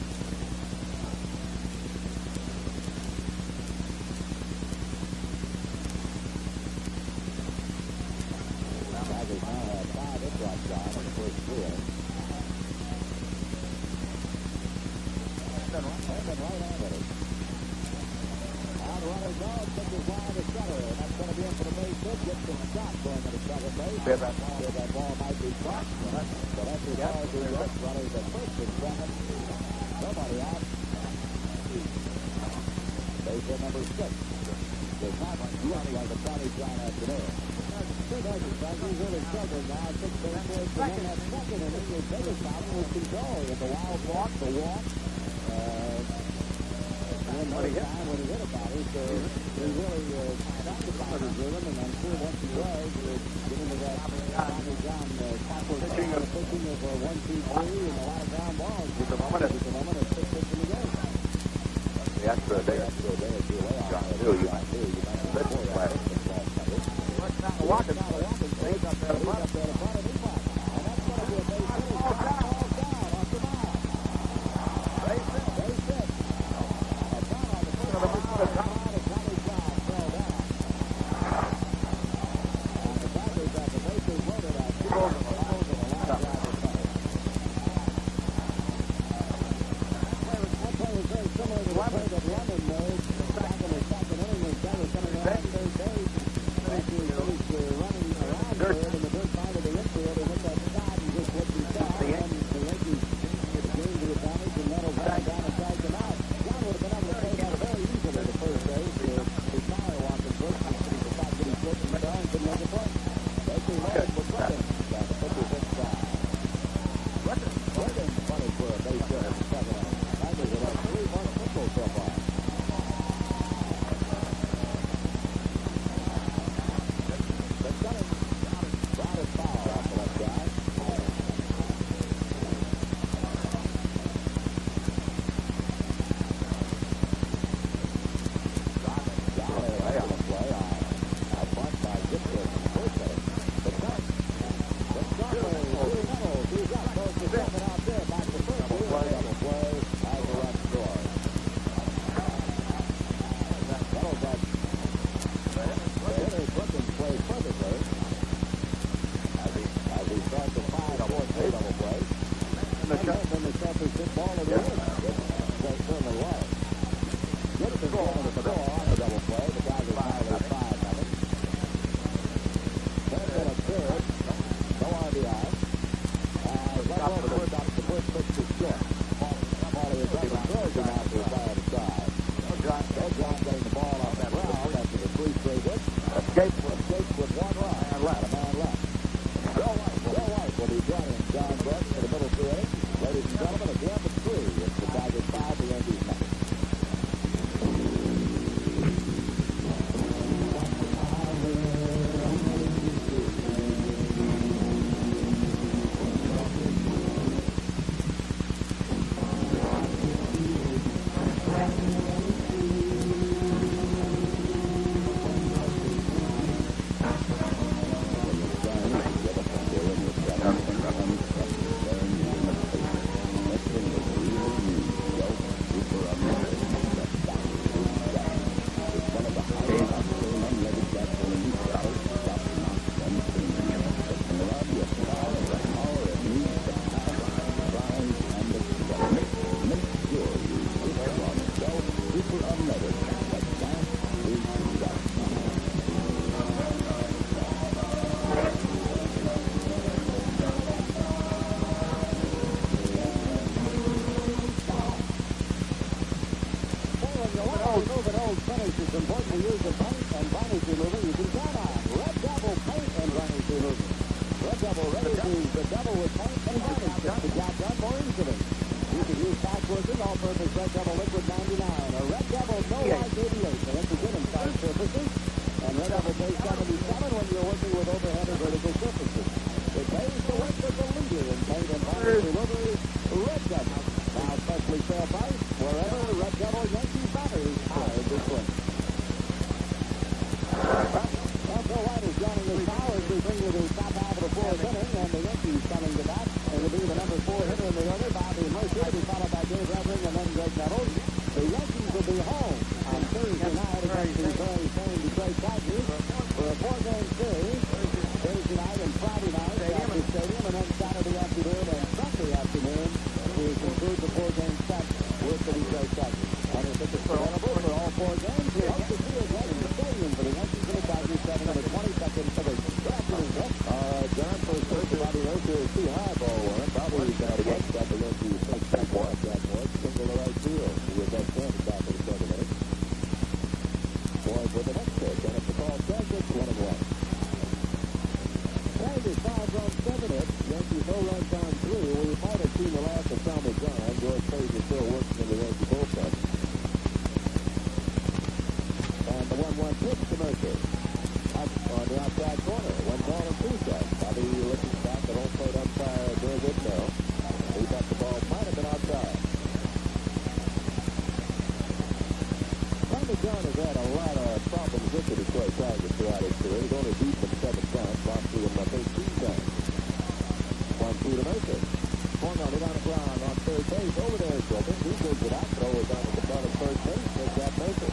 [SPEAKER 16] Tigers now have 5 hit drops down in the first 3 innings. Herndon right-handed it. Out runner goes, pitches line to center, and that's going to be in for the base hit. Gibson shot going into second base. That ball might be caught. So that's the ball to the left. Runners at first and second. Nobody out. Base hit number 6. There's not much running like a Tommy John afternoon. Good exercise. He's really struggling now. 6 base hits. And then that second inning, his biggest problem was control. With the wild walk, the walk. And when he hit a body, so he really stopped the body rhythm, and I'm sure once he was, getting to that Tommy John pitching of 1, 2, 3, and a lot of ground balls. At the moment, it's 6 pitches in the game.
[SPEAKER 1] The extra day or two away. John, you might do. You might have been last night. Walking down the walking stage up there in front of him. And that's going to be a base hit. Falls down off the mound. Base hit.
[SPEAKER 16] it's important to use the paint and varnish remover you can count on. Red Devil paint and varnish remover. Red Devil reduces the devil with paint and varnish. Gets the job done more easily. You can use fast-working all-purpose Red Devil Liquid 99 or Red Devil No White 88 to enter good inside surfaces. And Red Devil pays 77 when you're working with overhead or vertical surfaces. It pays to work with the leader in paint and varnish remover, Red Devil. Now specially sale price wherever Red Devil Yankee batters are displayed. Phil White is joining us now as we bring you the top half of the fourth inning, and the Yankees coming to bat. It'll be the number 4 hitter in the order, Bobby Mercer, to be followed by Dave Reverend and then Greg Nettles. The Yankees will be home on Thursday night against the very same Detroit Tigers for a 4-game series. Thursday night and Friday night at the stadium, and then Saturday afternoon and Sunday afternoon to conclude the 4-game set with the Detroit Tigers. And if it's available for all 4 games, we hope to see you again in the stadium for the Yankees and the Tigers, 7 of the 22nd of the afternoon. John, first coach Bobby Mercer is too high ball one. Bobby's got to watch that the Yankees first step one. That was single to right field. He was up front back in the 7 minutes. Boys with the next pitch, and if the call says it's 1-1. Tigers 5 runs, 7 hits. Yankees no runs on 3. We might have seen the last of Tommy John. George Page is still working in the Yankee bullpen. And the 1-1 pitch to Mercer. Up on the outside corner. 1 ball and 2 strikes. Bobby looking back at home plate umpire David Bell. He thought the ball might have been outside. Tommy John has had a lot of problems with the Detroit Tigers throughout his career. He's only beat them 7 times, lost to them 13 times. 1-2 to Mercer. Swung on it on the ground on third base. Over there, Gilbert. He digs it out. Throw it down to the front of first base. Takes that Mercer.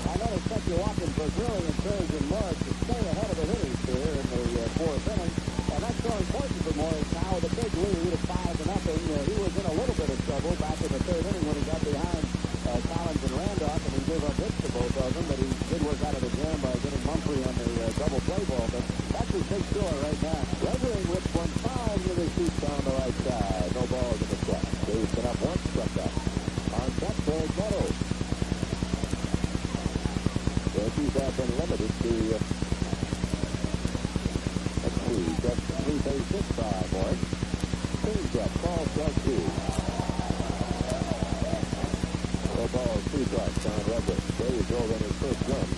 [SPEAKER 16] I noticed Becky Watkins was really encouraging Morris to stay ahead of the hitters here in the 4th inning. And that's so important for Morris now with a big lead of 5-0. He was in a little bit of trouble back in the 3rd inning when he got behind Collins and Randolph, and he gave up hits to both of them, but he did work out of the jam by getting Mumphrey on the double play ball. But that's his big score right now. Weathering with 1-5 with his feet down the right side. No balls in the strike. Dave's been up 1, struck out. On set, Greg Nettles. Yankees have been limited to, let's see, just 3 base hits by Morris. Change up, ball, strike 2. No balls, 2 strikes on Redwood. Dave drove in his first run.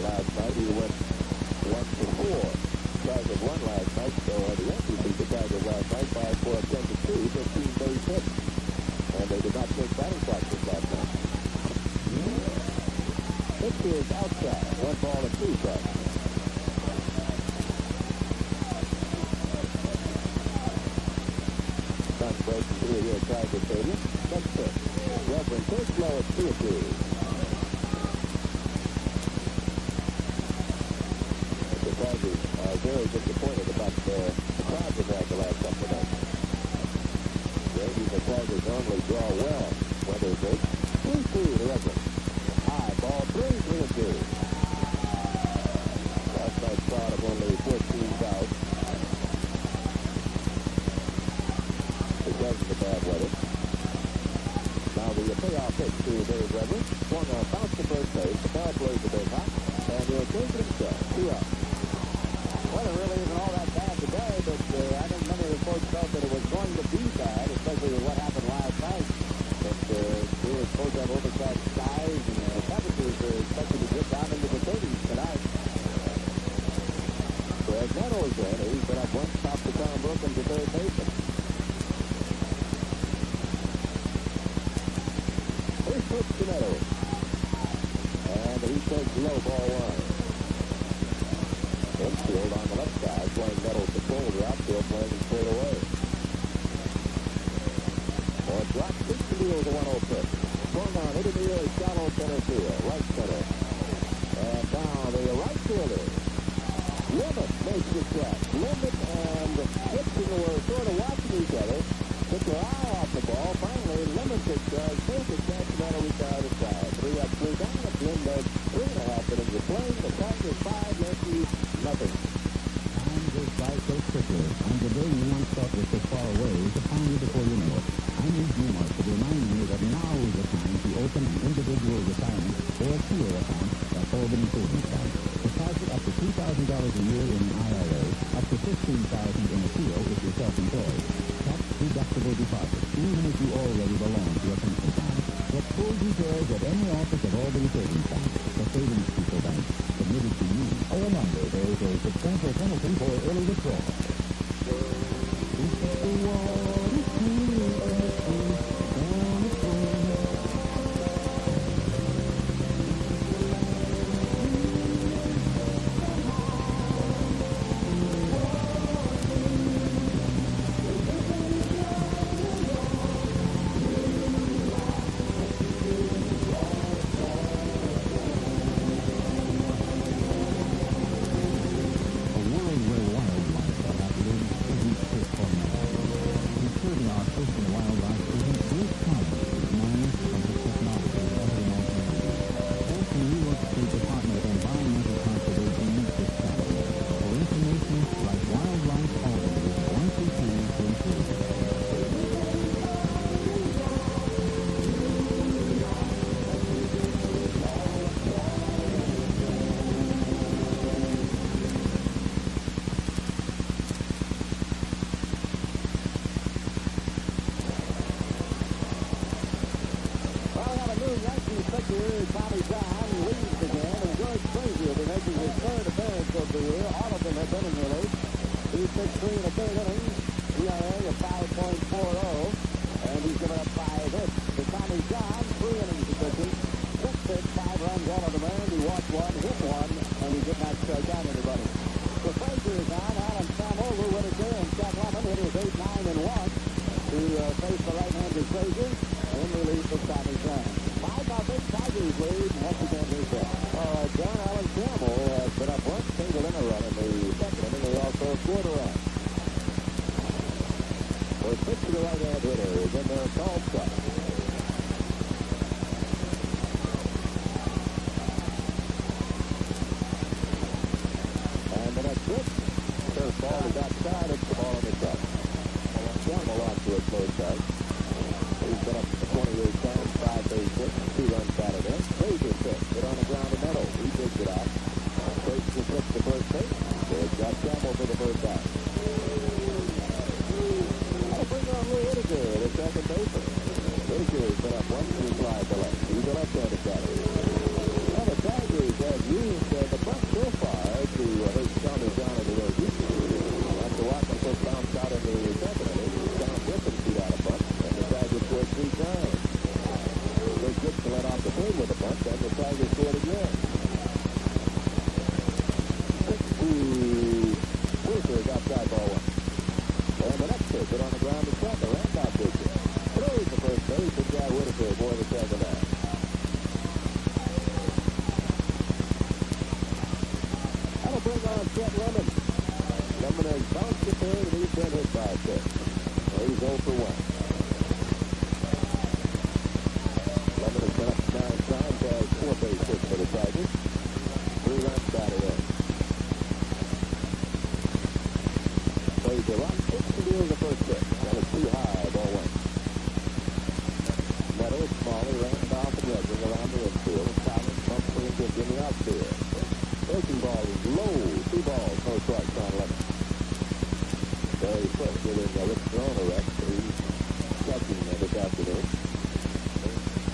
[SPEAKER 16] Last night he went 1-for-4. Tigers won last night, so the Yankees beat the Tigers last night by 4-10-2, 15 base hits. And they did not take batting practice last night. Pitch is outside, 1 ball and 2 strikes. Sun breaks through here at Tiger Stadium. Next pitch. Reverend first low at 2-2. The Tigers are very disappointed about the crowd they've had the last couple of nights. The Tigers normally draw well when they're big. 2-2 to Reverend. High ball, 3-2. Last night's crowd of only 14,000. Because of the bad weather. Now the payoff pitch to Dave Reverend. Swung on, bounced to first base. The ball plays a big hop. And he'll take it himself. 2 out. Well, it really isn't all that bad today, but I think many of the folks felt that it was going to be bad, especially with what happened last night. But we were supposed to have oversized skies, and the temperatures are expected to get down into the 30s tonight. Greg Nettles in. He's been up 1 stop to Tom Brookins, the third baseman. First pitch to Nettles. And he takes low, ball 1. Infield on the left side, playing Nettles to shoulder, outfield playing him straight away. Or drop 6 to deal with a 1-0 pitch. Swung on, hit in the air, shallow center field, right center. And down the right fielder. Limit makes the catch. Limit and Gibson were sort of watching each other. Took their eye off the ball. Finally, Limit makes the catch, and that'll retire the side. 3 up, 3 down at the end of 3.5 innings of play. The Tigers 5, Yankees nothing.
[SPEAKER 3] Time goes by by so quickly, and the day you once thought was so far away is upon you before you know it. I'm Reed Newmark to remind you that now is the time to open an individual retirement or a TIO account at Albany Savings Bank. Deposit up to $2,000 a year in an IRA, up to $15,000 in a TIO if you're self-employed. Tax-deductible deposit, even if you already belong to a pension plan. Get full details at any office of Albany Savings Bank, the Savings People Bank, submitted to you. A reminder, there is a substantial penalty for early withdrawal.
[SPEAKER 16] Tommy John leads again, and George Frazier will be making his third appearance of the year. All of them have been in relief. He's pitched 3 in the third inning, ERA of 5.40, and he's given up 5 hits. To Tommy John, 3 innings of pitching, 6 hits, 5 runs, all of them earned. He walked 1, hit 1, and he did not strike out anybody. The Frazier is on. Alan Samoa, Whitaker, and Scott Lemon hit his 8, 9, and 1 to face the right-handed Frazier in relief of Tommy John. 5-0 Tigers lead, and once again he's there. John Allen Campbell has been up one single in a run in the second inning. He also scored a run. Well, pitch to the right-hand hitter is in there, called strike. And the next pitch, first ball is outside, it's the ball on the truck. Campbell on to a close strike. He's been up 28 times, 5 base hits, 2 runs batted in. Frazier pitch, hit on the ground in the middle. He digs it out. Frazier flips the first base. There's got Campbell for the first out. That'll bring on Lou Whitaker, the second baseman. Whitaker has been up 1 slide to left. He's a left-handed batter. Well, the Tigers have used the bunt so far to hurt Tommy John in the Rockies. After watching this bounce out in the second inning, John Griffin beat out a bunt, and the Tigers scored 3 times. Big Gibson let off the plate with a bunt, and the Tigers scored again. 6-2. Whitaker is outside ball 1. And the next pitch, hit on the ground to second. Randolph pitcher throws the first base, and Guy Whitaker for the second out. That'll bring on Chet Lemon. Lemon has bounced the third, and he's been hit by a pitch. He's 0 for 1. Lemon has been up 9 times, has 4 base hits for the Tigers. 3 runs batted in. Plays the rock, pitch to deal the first pitch. That was too high, ball 1. Meadows, Smalley, Randolph, and Redding around the infield. Collins, Humphrey, and Gibbs in the outfield. Breaking ball is low. 2 balls, no strikes on Lemon. Very quick, giving Rick Strona rest. He's catching this afternoon.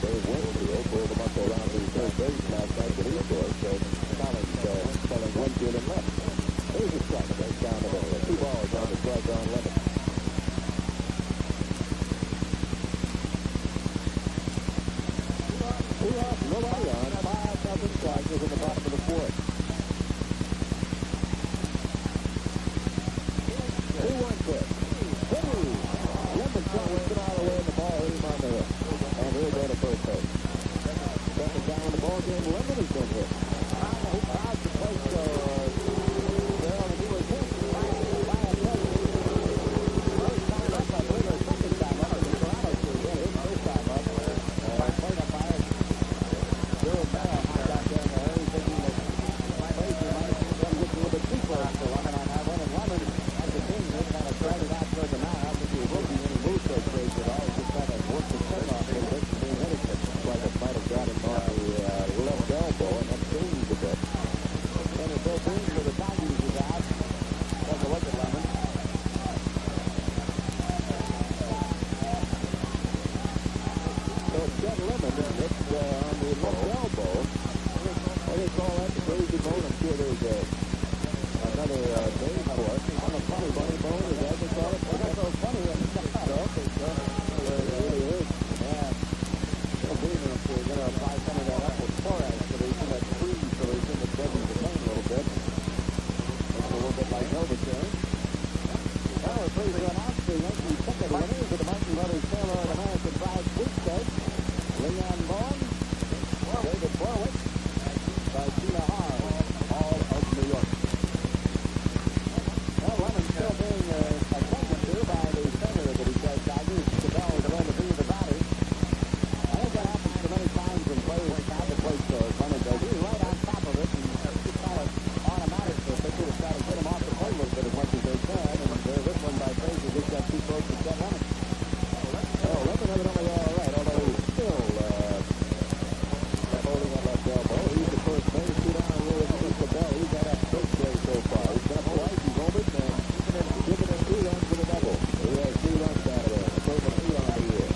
[SPEAKER 16] Dave Winfield pulled the muscle around the third base last night when he scored. So Collins telling Winfield and left. There's a strike. That's down the middle. 2 balls on the strike on Lemon. 2 off, nobody on. 5-0 Tigers in the bottom of the 4th. 2-1 pitch. Lemon throwing it all the way in the ball, hit him on the hit. And he'll go to first base. Second down in the ball game, Lemon has been hit. He crowds the place, and he was hit by a pitch. First time up, I believe, or second time up, and Toronto should get his first time up. Played up by Bill Merrill out there in the hurry, thinking that my base might come just a little bit deeper after Lemon on that one, and Lemon Overture. Well, we're pleased to announce the Yankees' ticket winners of the Martin Brothers Taylor American Prize Sweepstakes. Leon Bowen, David Borwick, by Tina Har, all of New York. Well, Lemon's still being attended to by the center of the Detroit Tigers. Cabell is going to be the batter. I think that happens so many times when players have the plate stores. Leonard does. He's right on top of it, and you call it automatic for a pitcher to try to get him off the plate a little bit as much as they can, and they're this one by Frazier just got too close to set Lemon. Oh, Lemon evidently all right, although he's still holding on that elbow. He's the first base, 2 down, and really against the bell. He's got that first day so far. He's got up twice, he's homered, and given him 2 runs for the double. He has 3 runs out of there. So the 3 on the year.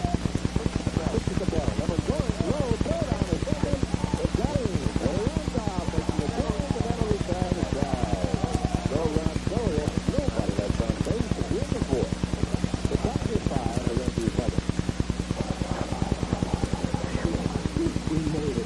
[SPEAKER 16] Pitch at the bell. Lemon going low, throw down the second. It's got him. And he runs off. It's the third, the penalty tag is drive. No run, no hit. Nobody left on base. It's in the 4th. The Tigers 5, the Yankees 7.
[SPEAKER 8] We made it.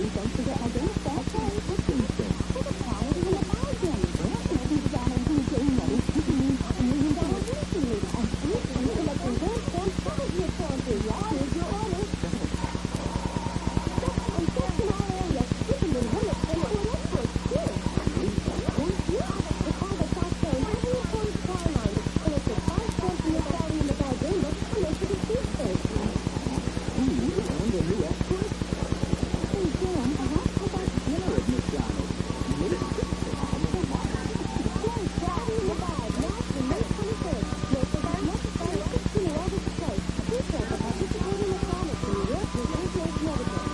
[SPEAKER 8] Don't forget my dinner set. What's in the set? Take a prize in the bargain. Maybe the down and do game money. You can use $1 million easily. And please, I'm collecting gold stamps. What is your phone to? Here's your order. I'm searching all areas. You can be limits and to an expert, too. Thank you. The car that costs saying, how do you afford a car line? And it's a 5 cents in the salary in the bargain. Let's come into the cheapskate.
[SPEAKER 7] And a new expert?
[SPEAKER 8] Hey, Dan, how about
[SPEAKER 7] Dinner at McDonald's.
[SPEAKER 8] Daddy in the bag, now through May 23rd. No cigar necessary, 16 or older to play. Details of participating McDonald's in New York, New Jersey, and Connecticut.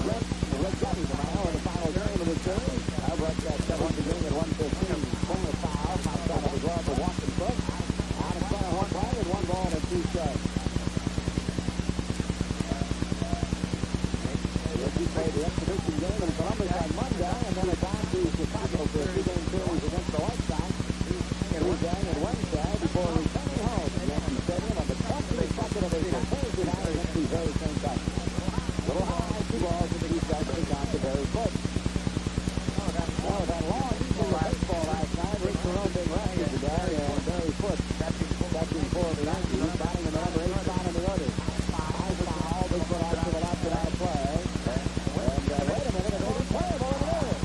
[SPEAKER 16] Rick Getty tomorrow in the final game of the series. Albert seventh the game at 1:15. Swung a foul. Outside of the glove for Washington Cook. Out in front of home plate with 1 ball and 2 strikes. Yankees played the exhibition game in Columbus on Monday, and then it's on to Chicago for a 2-game series against the White Sox. Tuesday and Wednesday before returning home to Yankee Stadium on the 22nd of April, Thursday night against the very same time. Little high, 2 balls to the East Side, down to Barry Foot. Oh, that long evening of baseball last night. Rick Cerone being rested today, and Barry Foot catching for the Yankees, batting in the number 8 spot in the order. High foul, big foot out to the left and out of play. And wait a minute, it may be playable in there.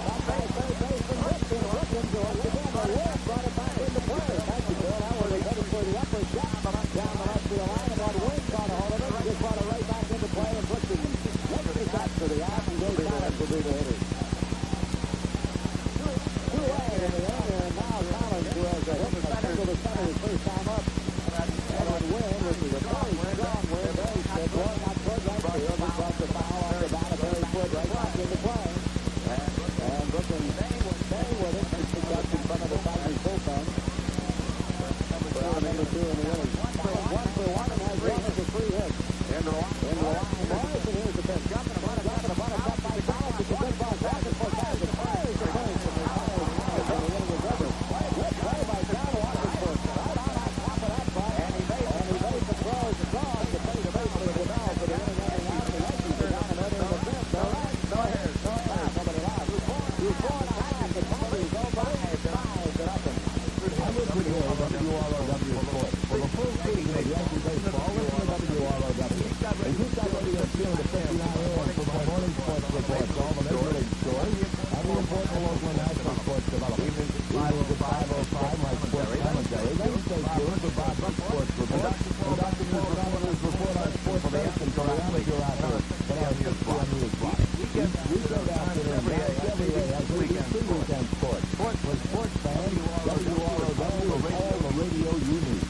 [SPEAKER 16] That base, third baseman Ripken to us again. The Wolf brought it back into play. Thank you, Bill. That one was headed for the upper shot down the left field line, and one Wolf caught a hold of it and just brought it right back into play and put the next shot to the out and goes down to be the hitter. 2-away in the end, and now Collins, who has a hit single to center his first time up, and would win, which is a very strong win. Very good. Going out toward right field, he brought the foul off the bat of Barry Foot right back into play. And Brooklyn staying with it. He picked up in front of the Tigers bullpen. Number 2 in the inning. 1 for 1 and has runners with 3 hits. Into the line, boys, and here's the pitch. Jumping upon it, up by Collins. It's a good ball. Driving for Collins. Fires the first, and the inning is over. Good play by John Washington. Right on top of that ball. And he made the throws across to pay the base for the ball for the inning ending out. The Yankees are down another in the fifth. All right. No errors. Nobody lost. 2-4.5. The Tigers over 5-0.
[SPEAKER 14] I'm with Rick Hill, WROW Sports. For the full season of Yankee baseball, listen to WROW. And keep that radio tuned to 59 AM for my morning sports reports. All the major league scores and the important local and national sports development. Evenings at 5:05, my sports commentary. Then stay tuned for Bob Buck's sports report. And Dr. Paul Brown's report on sports medicine for the amateur outfit. And our news block. Weekend afternoon, every day, as we get to weekend sports. For sports fans, WROW is all the radio you need.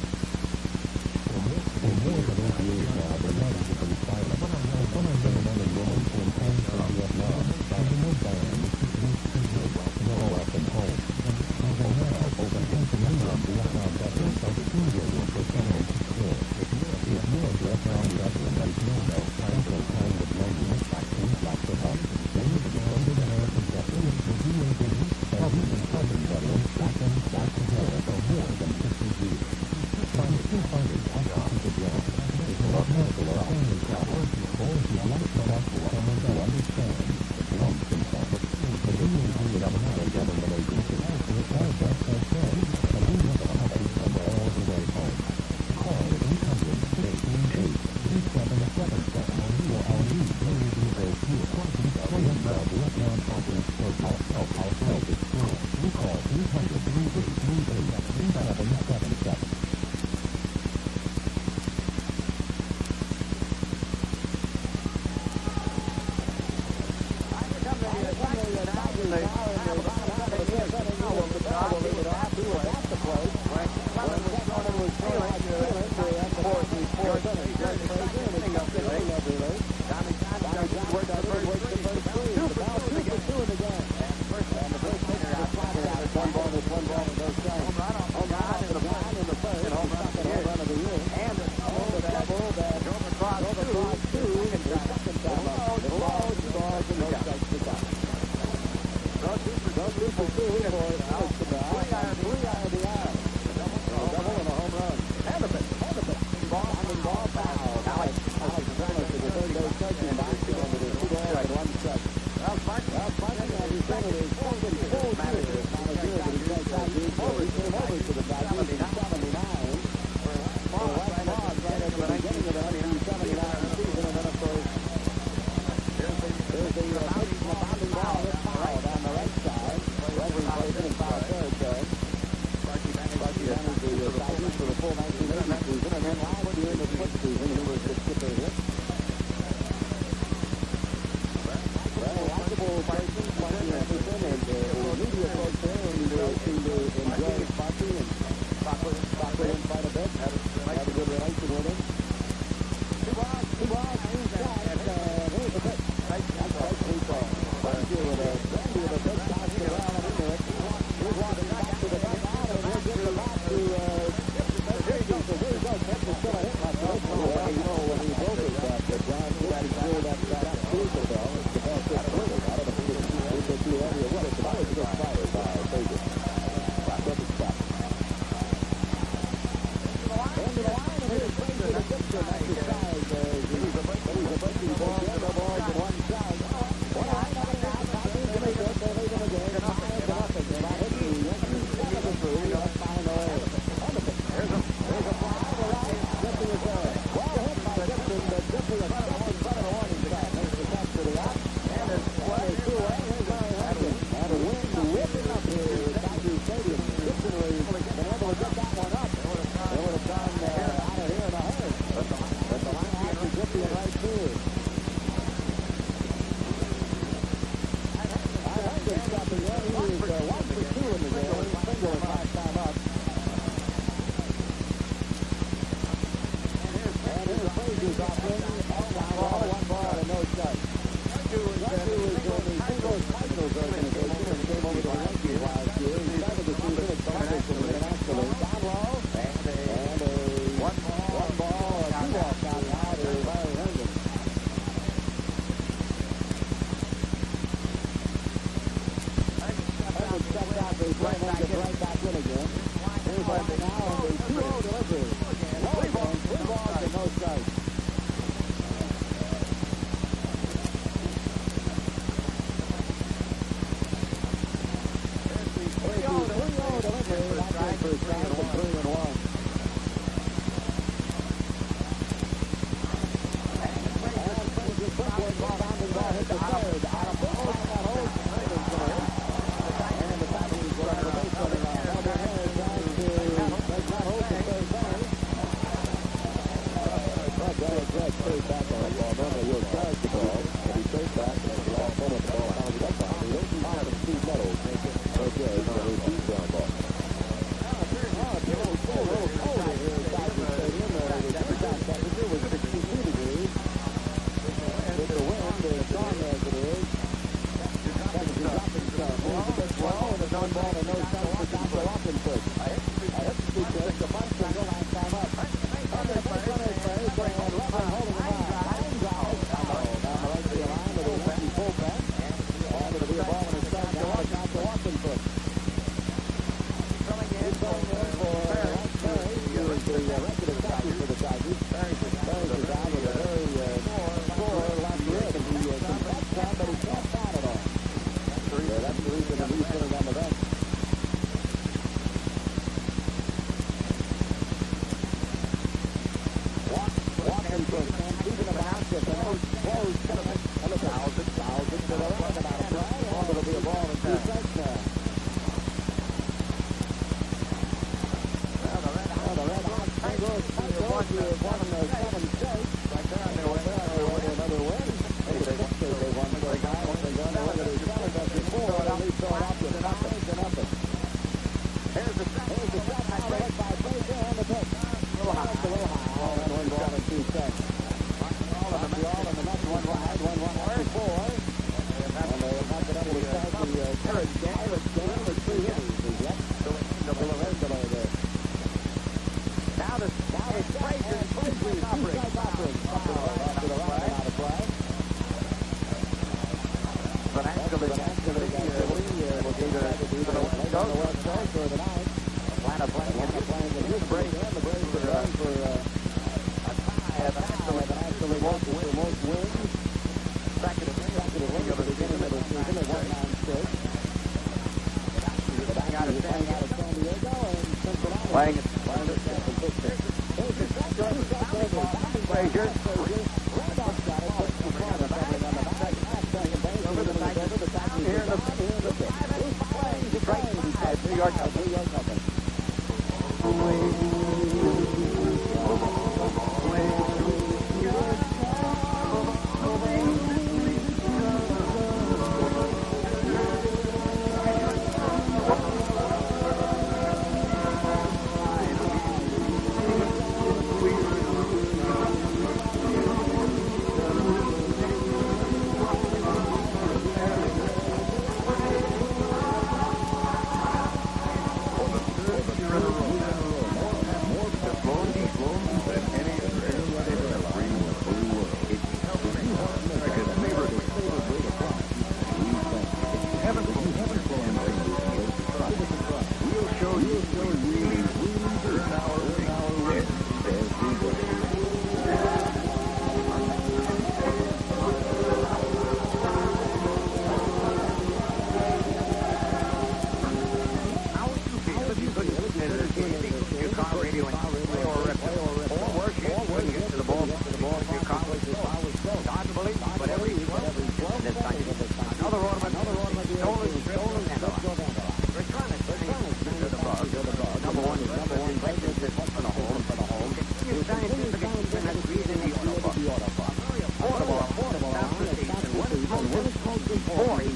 [SPEAKER 2] before you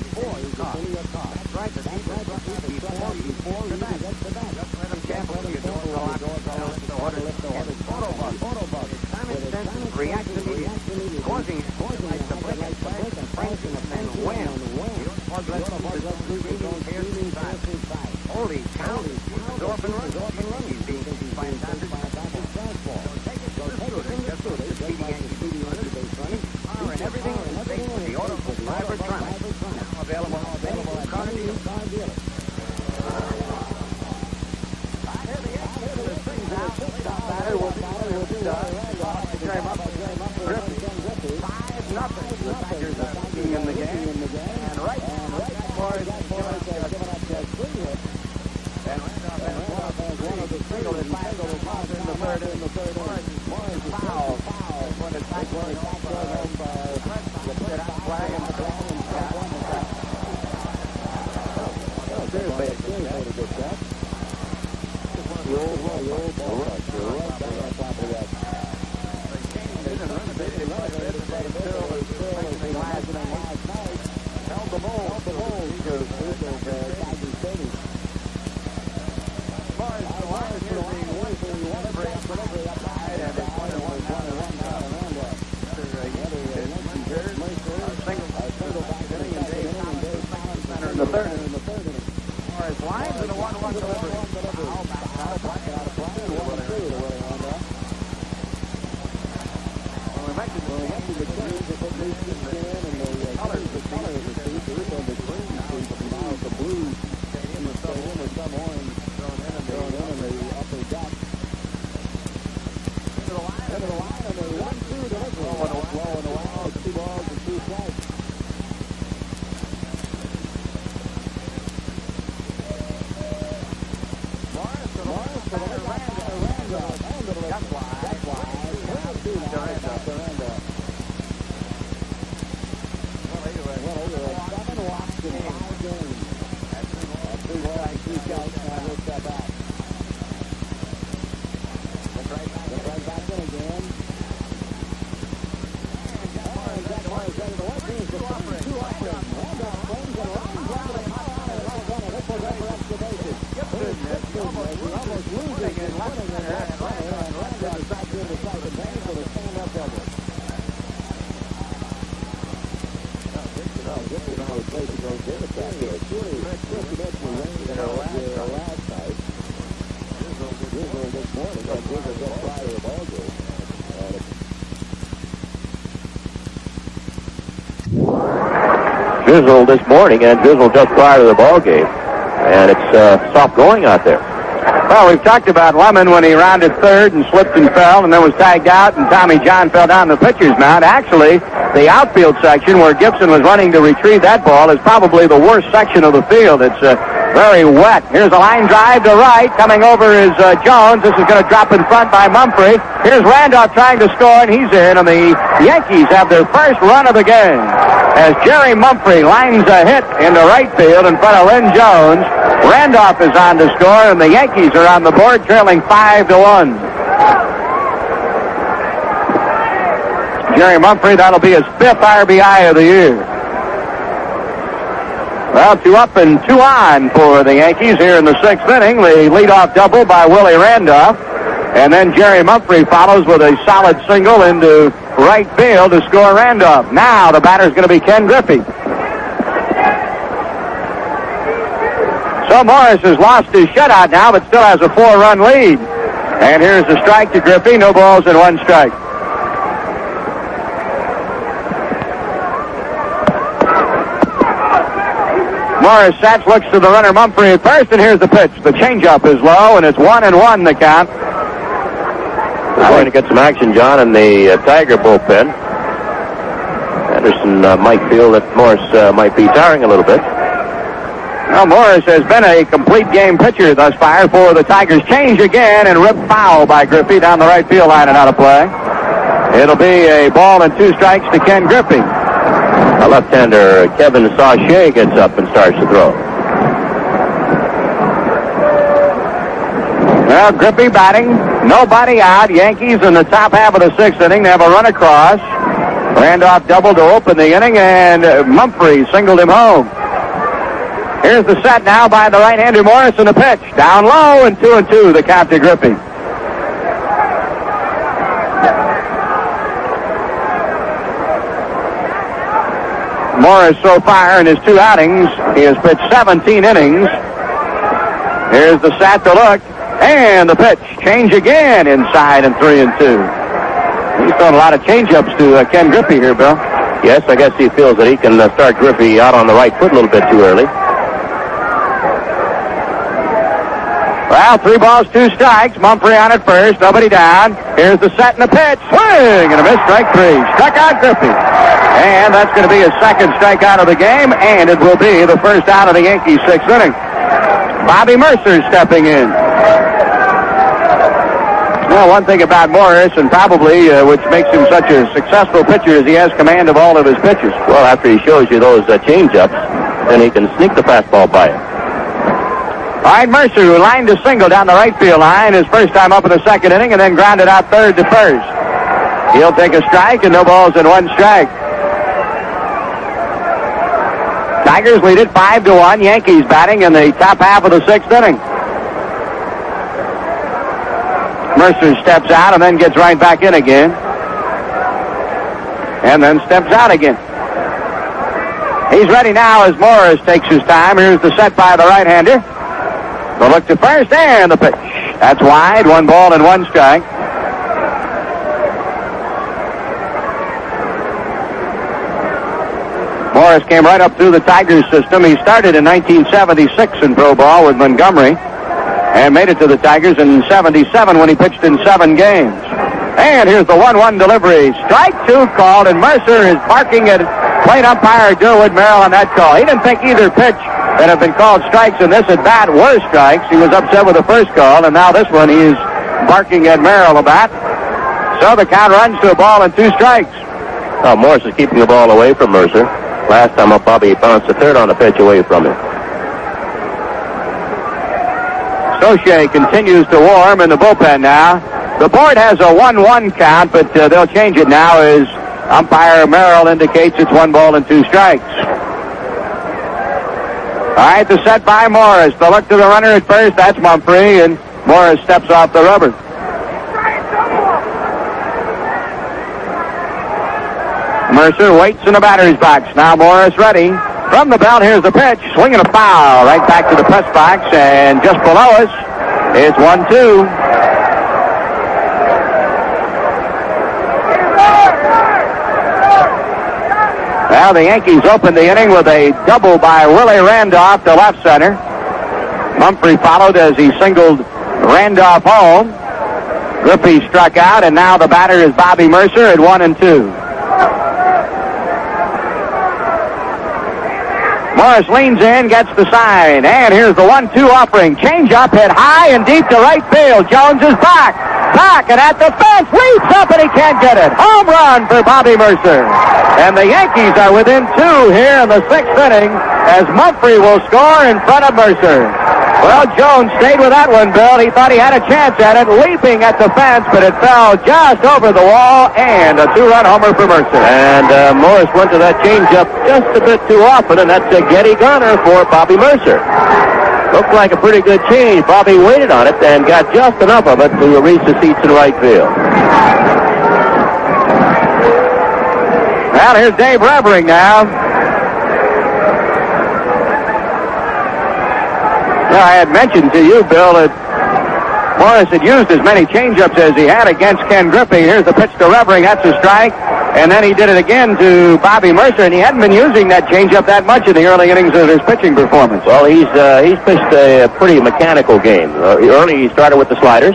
[SPEAKER 2] caught. That's right, the defense before you get the back. Just let them gamble to your door, go out, the order, photo bug. Common sense reacts immediately, causing it to break and springs and win. Holy cow, the door open runs. He's being fine transport. So take it to the student, just so the speedy Yankees are and everything is safe with the auto Fibertronic. Now available on many car dealers. I hear the Yankees with things out. Batter was Griffey. 5-0. The Tigers are leading in the game. And right now, that boys just 3 hits. And Randolph has one of the single in the third. Morris foul. When it's back going off the flag and the ground. Seriously, a good shot. The old ball. Right down on top of that. Held the ball. In the third inning. Morris lines and a 1-1 delivery. Well, we mentioned the Yankees would use the colors of the green now the blue stadium with some orange thrown in the upper deck. Into the line and they 1-2 delivery. Low and wild, 2 balls and 2 strikes.
[SPEAKER 1] Drizzle this morning and drizzle just prior to the ball game, and it's soft going out there.
[SPEAKER 2] Well, we've talked about Lemon when he rounded third and slipped and fell and then was tagged out, and Tommy John fell down the pitcher's mound. Actually, the outfield section where Gibson was running to retrieve that ball is probably the worst section of the field. It's very wet. Here's a line drive to right. Coming over is Jones. This is going to drop in front by Mumphrey. Here's Randolph trying to score, and he's in. And the Yankees have their first run of the game as Jerry Mumphrey lines a hit into right field in front of Lynn Jones. Randolph is on to score, and the Yankees are on the board, trailing 5-1. Jerry Mumphrey, that'll be his 5th RBI of the year. Well, 2 up and 2 on for the Yankees here in the 6th inning. The leadoff double by Willie Randolph. And then Jerry Mumphrey follows with a solid single into right field to score Randolph. Now the batter's going to be Ken Griffey. So Morris has lost his shutout now, but still has a 4-run lead. And here's the strike to Griffey. No balls and 1 strike. Morris sats, looks to the runner Mumphrey at first, and here's the pitch. The changeup is low, and it's 1-1 the count.
[SPEAKER 1] We're going to get some action, John, in the Tiger bullpen. Anderson might feel that Morris might be tiring a little bit.
[SPEAKER 2] Well, Morris has been a complete game pitcher thus far for the Tigers. Change again, and ripped foul by Griffey down the right field line and out of play. It'll be a ball and 2 strikes to Ken Griffey.
[SPEAKER 1] The left-hander, Kevin Sauché, gets up and starts to throw.
[SPEAKER 2] Well, Griffey batting, nobody out. Yankees in the top half of the 6th inning. They have a run across. Randolph doubled to open the inning, and Mumphrey singled him home. Here's the set now by the right-hander Morris, and the pitch. Down low, and 2-2, the count to Griffey. Morris so far in his 2 outings, he has pitched 17 innings. Here's the set to look, and the pitch. Change again inside, and 3-2. He's throwing a lot of change-ups to Ken Griffey here, Bill.
[SPEAKER 17] Yes, I guess he feels that he can start Griffey out on the right foot a little bit too early.
[SPEAKER 2] Well, 3 balls, 2 strikes. Mumphrey on at first, nobody down. Here's the set and the pitch. Swing and a miss, strike 3. Struck out Griffey. And that's going to be his second strikeout of the game, and it will be the first out of the Yankees' 6th inning. Bobby Mercer stepping in. Well, one thing about Morris, and probably which makes him such a successful pitcher, is he has command of all of his pitches.
[SPEAKER 17] Well, after he shows you those change-ups, then he can sneak the fastball by you.
[SPEAKER 2] All right, Mercer, who lined a single down the right field line, his first time up in the 2nd inning, and then grounded out 3rd to 1st. He'll take a strike, and no balls and 1 strike. Tigers lead it 5-1. Yankees batting in the top half of the 6th inning. Mercer steps out and then gets right back in again. And then steps out again. He's ready now as Morris takes his time. Here's the set by the right-hander. The look to first, and the pitch. That's wide, 1 ball and 1 strike. Morris came right up through the Tigers system. He started in 1976 in pro ball with Montgomery and made it to the Tigers in 77 when he pitched in 7 games. And here's the 1-1 delivery. Strike 2 called, and Mercer is barking at plate umpire Durwood Merrill on that call. He didn't think either pitch that have been called strikes in this at bat were strikes. He was upset with the first call, and now this one he's barking at Merrill about. So the count runs to a ball and 2 strikes.
[SPEAKER 17] Oh, Morris is keeping the ball away from Mercer. Last time up, Bobby bounced the 3rd on the pitch away from him.
[SPEAKER 2] Soche continues to warm in the bullpen now. The board has a 1-1 count, but they'll change it now as umpire Merrill indicates it's 1 ball and 2 strikes. All right, the set by Morris. The look to the runner at first. That's Mumphrey, and Morris steps off the rubber. Mercer waits in the batter's box. Now Morris ready. From the belt, here's the pitch. Swinging a foul right back to the press box, and just below us, it's 1-2. Well, the Yankees opened the inning with a double by Willie Randolph to left center. Mumphrey followed as he singled Randolph home. Griffey struck out, and now the batter is Bobby Mercer at 1-2. Morris leans in, gets the sign, and here's the 1-2 offering. Change up, hit high and deep to right field. Jones is back, and at the fence, leaps up, and he can't get it. Home run for Bobby Mercer. And the Yankees are within 2 here in the 6th inning as Mumphrey will score in front of Mercer. Well, Jones stayed with that one, Bill. He thought he had a chance at it, leaping at the fence, but it fell just over the wall, and a 2-run homer for Mercer.
[SPEAKER 17] And Morris went to that changeup just a bit too often, and that's a Getty gunner for Bobby Mercer. Looked like a pretty good change. Bobby waited on it and got just enough of it to reach the seats in right field.
[SPEAKER 2] Well, here's Dave Revering now. Well, I had mentioned to you, Bill, that Morris had used as many changeups as he had against Ken Griffey. Here's the pitch to Revering. That's a strike. And then he did it again to Bobby Mercer, and he hadn't been using that changeup that much in the early innings of his pitching performance.
[SPEAKER 17] Well, he's pitched a pretty mechanical game. Early he started with the sliders.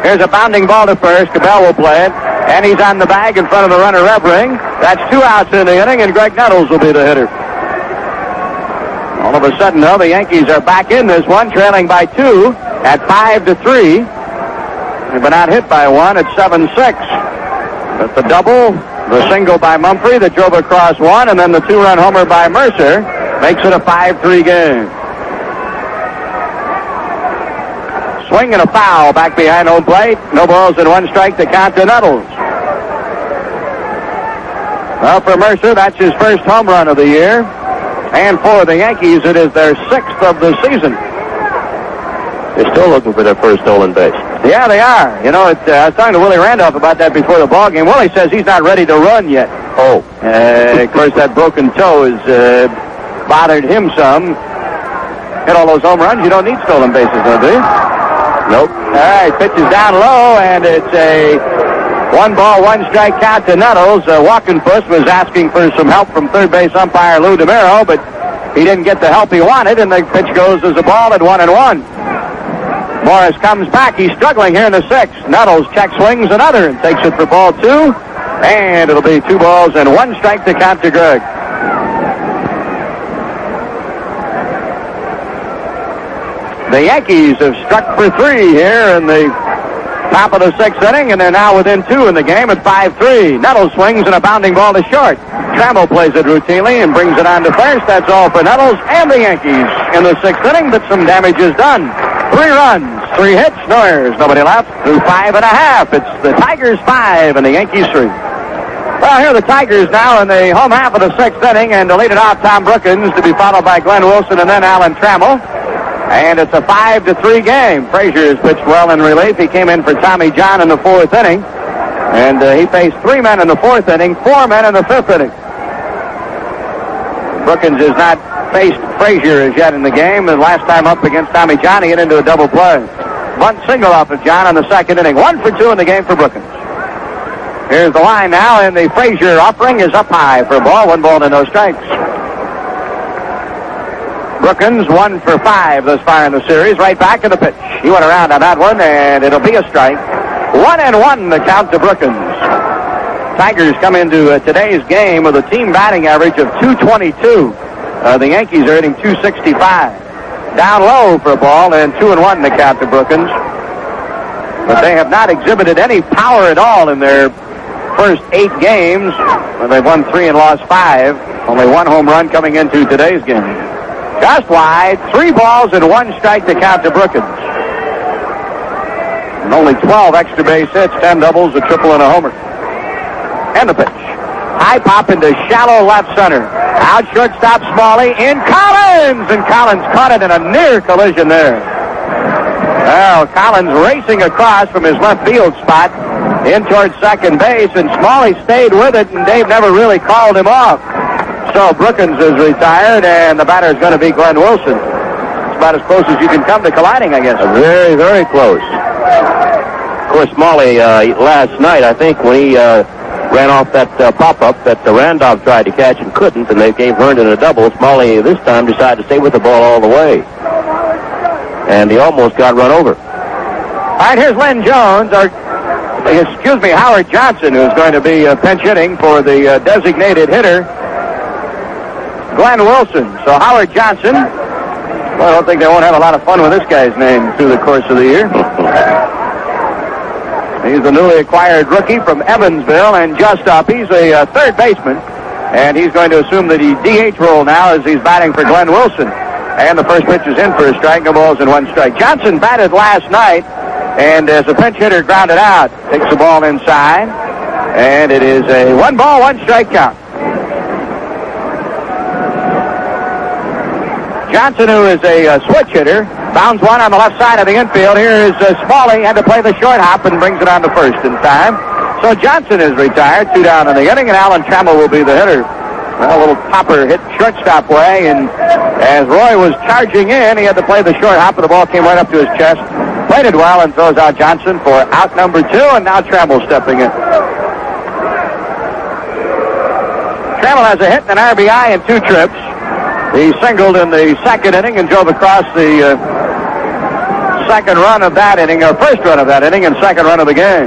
[SPEAKER 2] Here's a bounding ball to first. Cabell will play it, and he's on the bag in front of the runner Revering. That's 2 outs in the inning, and Greg Nettles will be the hitter. All of a sudden, though, the Yankees are back in this one, trailing by 2 at 5-3. They've been out hit by 1 at 7-6. But the double, the single by Mumphrey that drove across 1, and then the 2-run homer by Mercer makes it a 5-3 game. Swing and a foul back behind home plate. No balls and 1 strike to count to Nettles.
[SPEAKER 17] Well, for Mercer, that's his first home run of the year. And for the Yankees, it is their 6th of the season.
[SPEAKER 18] They're still looking for their first stolen base.
[SPEAKER 17] Yeah, they are. You know, I was talking to Willie Randolph about that before the ball game. Willie says he's not ready to run yet.
[SPEAKER 18] Oh.
[SPEAKER 17] Of course, that broken toe has bothered him some. Hit all those home runs. You don't need stolen bases, do you?
[SPEAKER 18] Nope.
[SPEAKER 17] All right, pitch is down low, and it's a 1-ball, 1-strike count to Nettles. Walking Puss was asking for some help from third base umpire Lou DeMiro, but he didn't get the help he wanted, and the pitch goes as a ball at 1-1. Morris comes back. He's struggling here in the 6th. Nettles check swings another and takes it for ball 2, and it'll be 2 balls and 1 strike to count to Greg. The Yankees have struck for 3 here in the top of the 6th inning, and they're now within 2 in the game at 5-3. Nettles swings and a bounding ball to short. Trammell plays it routinely and brings it on to first. That's all for Nettles and the Yankees in the 6th inning, but some damage is done. 3 runs, 3 hits, no errors, nobody left through 5.5. It's the Tigers 5 and the Yankees 3. Well, here are the Tigers now in the home half of the 6th inning, and to lead it off, Tom Brookins, to be followed by Glenn Wilson and then Alan Trammell. And it's a 5-3 game. Frazier has pitched well in relief. He came in for Tommy John in the 4th inning. And he faced 3 men in the 4th inning, 4 men in the 5th inning. Brookins has not faced Frazier as yet in the game. And last time up against Tommy John, he hit into a double play. Bunt single off of John in the 2nd inning. 1 for 2 in the game for Brookins. Here's the line now, and the Frazier offering is up high for a ball. 1 ball and no strikes. Brookins 1 for 5 thus far in the series. Right back in the pitch. He went around on that one, and it'll be a strike. 1-1 the count to Brookins. Tigers come into today's game with a team batting average of .222. The Yankees are hitting .265. Down low for a ball, and 2-1 the count to Brookins. But they have not exhibited any power at all in their first 8 games. They've won 3 and lost 5. Only 1 home run coming into today's game. Just wide, 3 balls and 1 strike to count to Brookins. And only 12 extra base hits, 10 doubles, a triple, and a homer. And the pitch. High pop into shallow left center. Out shortstop Smalley, in Collins! And Collins caught it in a near collision there. Well, Collins racing across from his left field spot in towards second base, and Smalley stayed with it, and Dave never really called him off. So Brookins is retired, and the batter is going to be Glenn Wilson. It's about as close as you can come to colliding, I guess.
[SPEAKER 18] Very, very close. Of course, Smalley, last night, I think, when he ran off that pop-up that Randolph tried to catch and couldn't, and they gave Herndon a double, Smalley this time decided to stay with the ball all the way. And he almost got run over.
[SPEAKER 17] All right, here's Lynn Jones, Howard Johnson, who's going to be pinch hitting for the designated hitter, Glenn Wilson. So Howard Johnson, well, I don't think they won't have a lot of fun with this guy's name through the course of the year. He's the newly acquired rookie from Evansville and just up. He's a third baseman, and he's going to assume the DH role now as he's batting for Glenn Wilson. And the first pitch is in for a strike, no balls and 1 strike. Johnson batted last night, and as a pinch hitter grounded out, takes the ball inside, and it is a 1 ball, 1 strike count. Johnson, who is a switch hitter, bounds one on the left side of the infield. Here is Smalley, had to play the short hop and brings it on to first in time. So Johnson is retired, 2 down in the inning, and Alan Trammell will be the hitter. Well, a little popper hit shortstop way, and as Roy was charging in, he had to play the short hop, and the ball came right up to his chest. Played it well and throws out Johnson for out number 2, and now Trammell stepping in. Trammell has a hit and an RBI in 2 trips. He singled in the 2nd inning and drove across the second run of that inning, or first run of that inning, and 2nd run of the game.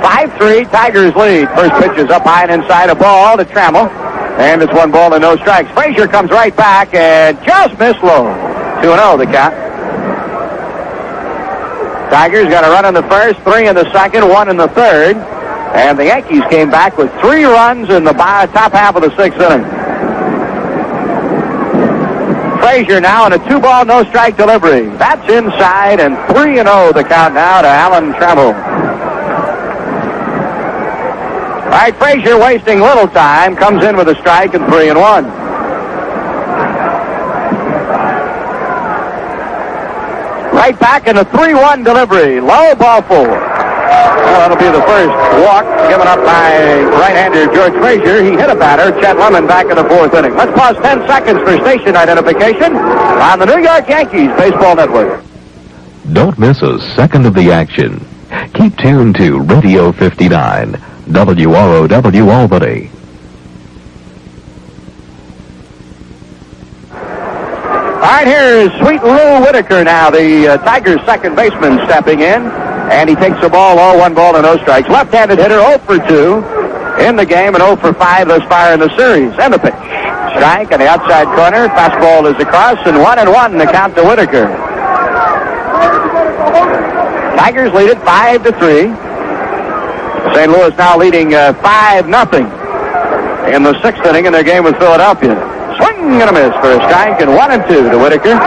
[SPEAKER 17] 5-3, Tigers lead. First pitch is up high and inside, a ball to Trammell, and it's 1 ball and no strikes. Frazier comes right back and just missed low. 2-0 the count. Tigers got a run in the first, 3 in the second, 1 in the third, and the Yankees came back with 3 runs in the top half of the 6th inning. Frazier now in a 2 ball, no strike delivery. That's inside, and 3-0 the count now to Alan Trammell. All
[SPEAKER 2] right, Frazier, wasting little time, comes in with a strike and 3-1. Right back in a 3-1 delivery. Low, ball 4. Well, that'll be the first walk given up by right-hander George Frazier. He hit a batter, Chet Lemon, back in the 4th inning. Let's pause 10 seconds for station identification on the New York Yankees Baseball Network.
[SPEAKER 14] Don't miss a second of the action. Keep tuned to Radio 59, WROW Albany.
[SPEAKER 2] All right, here is Sweet Lou Whitaker now, the Tigers' second baseman, stepping in. And he takes the ball, 1 ball and no strikes. Left-handed hitter, 0 for 2 in the game and 0 for 5 thus far in the series. And the pitch. Strike on the outside corner. Fastball is across, and 1-1 the count to Whitaker. Tigers lead it 5-3. St. Louis now leading 5-0 in the 6th inning in their game with Philadelphia. Swing and a miss for a strike, and 1-2 to Whitaker.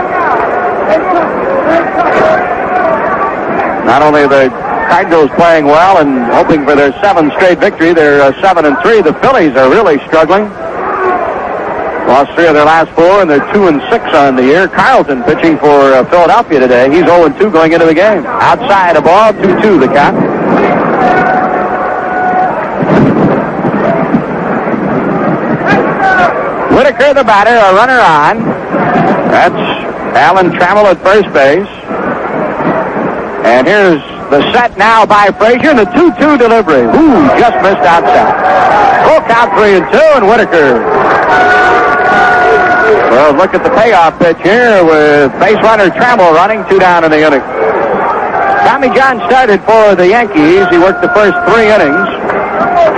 [SPEAKER 2] Not only the Cardinals playing well and hoping for their 7th straight victory, they're 7-3. The Phillies are really struggling. Lost 3 of their last 4, and they're 2-6 on the year. Carlton pitching for Philadelphia today. He's 0-2 going into the game. Outside a ball, 2-2 the count. Whitaker, the batter, a runner on. That's Alan Trammell at first base. And here's the set now by Frazier, and the 2-2 delivery. Ooh, just missed outside. Full count 3-2, and Whitaker. Well, look at the payoff pitch here with base runner Trammell running, 2 down in the inning. Tommy John started for the Yankees. He worked the first 3 innings.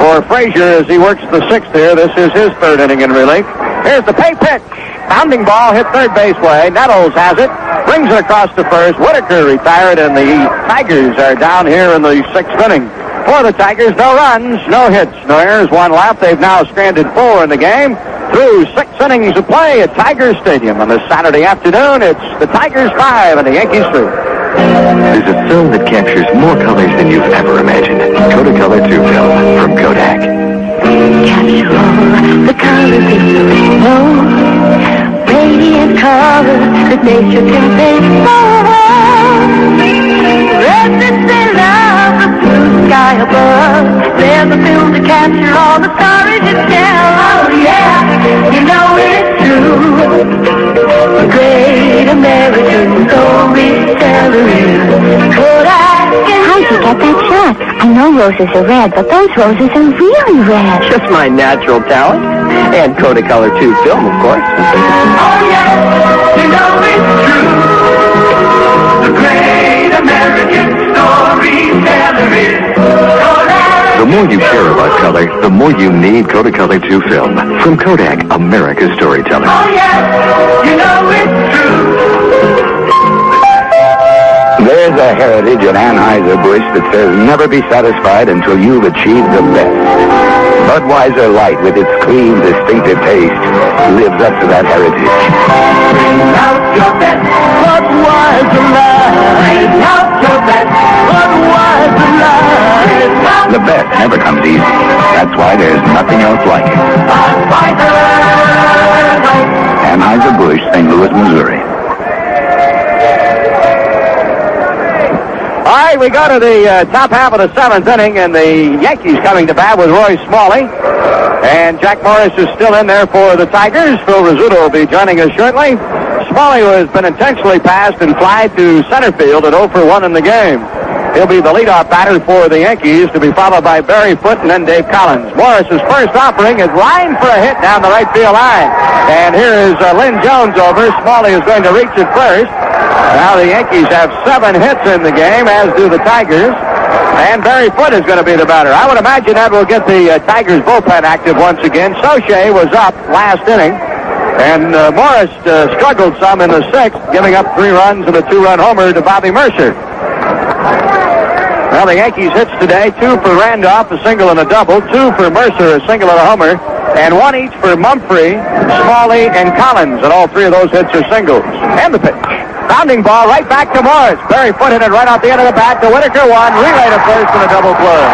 [SPEAKER 2] For Frazier as he works the 6th here. This is his 3rd inning in relief. Here's the pay pitch. Bounding ball hit third base way. Nettles has it. Brings it across to first. Whitaker retired, and the Tigers are down here in the 6th inning. For the Tigers, no runs, no hits, no errors, 1 left. They've now stranded 4 in the game through 6 innings of play at Tiger Stadium. On this Saturday afternoon, it's the Tigers 5 and the Yankees 3.
[SPEAKER 19] There's a film that captures more colors than you've ever imagined. Kodacolor 2 film from Kodak.
[SPEAKER 20] Capture all the colors in the rainbow. Radiant colors that nature can paint for. Red that they love, the blue sky above. There's a film to capture all the stories it tells. Oh yeah, you know it's true. The great American storyteller is Kodak.
[SPEAKER 8] How'd you get that shot? I know roses are red, but those roses are really red.
[SPEAKER 7] Just my natural talent. And Kodacolor 2 film, of course.
[SPEAKER 20] Oh yeah, you know it's true. The great American storyteller is Kodak.
[SPEAKER 19] The more you care about color, the more you need Kodacolor 2 film. From Kodak, America's storyteller.
[SPEAKER 20] Oh yeah, you know it's true.
[SPEAKER 21] There's a heritage in Anheuser-Busch that says never be satisfied until you've achieved the best. Budweiser Light, with its clean, distinctive taste, lives up to that heritage.
[SPEAKER 20] Bring out your best Budweiser Light. Bring out your best Budweiser Light.
[SPEAKER 21] The best never comes easy. That's why there's nothing else like it.
[SPEAKER 20] Budweiser Light.
[SPEAKER 21] Anheuser-Busch, St. Louis, Missouri.
[SPEAKER 2] All right, we go to the top half of the 7th inning, and the Yankees coming to bat with Roy Smalley. And Jack Morris is still in there for the Tigers. Phil Rizzuto will be joining us shortly. Smalley has been intentionally passed and fly to center field at 0 for 1 in the game. He'll be the leadoff batter for the Yankees, to be followed by Barry Foote and then Dave Collins. Morris's first offering is lined for a hit down the right field line. And here is Lynn Jones over. Smalley is going to reach at first. Now the Yankees have 7 hits in the game, as do the Tigers. And Barry Foote is going to be the batter. I would imagine that will get the Tigers bullpen active once again. Soche was up last inning. And Morris struggled some in the 6th, giving up 3 runs and a 2-run homer to Bobby Mercer. Well, the Yankees hits today, 2 for Randolph, a single and a double, 2 for Mercer, a single and a homer, and 1 each for Mumphrey, Smalley, and Collins, and all 3 of those hits are singles. And the pitch. Bounding ball right back to Morris. Barry Foote hit it right off the end of the bat to Whitaker. 1, relay to first, and a double play.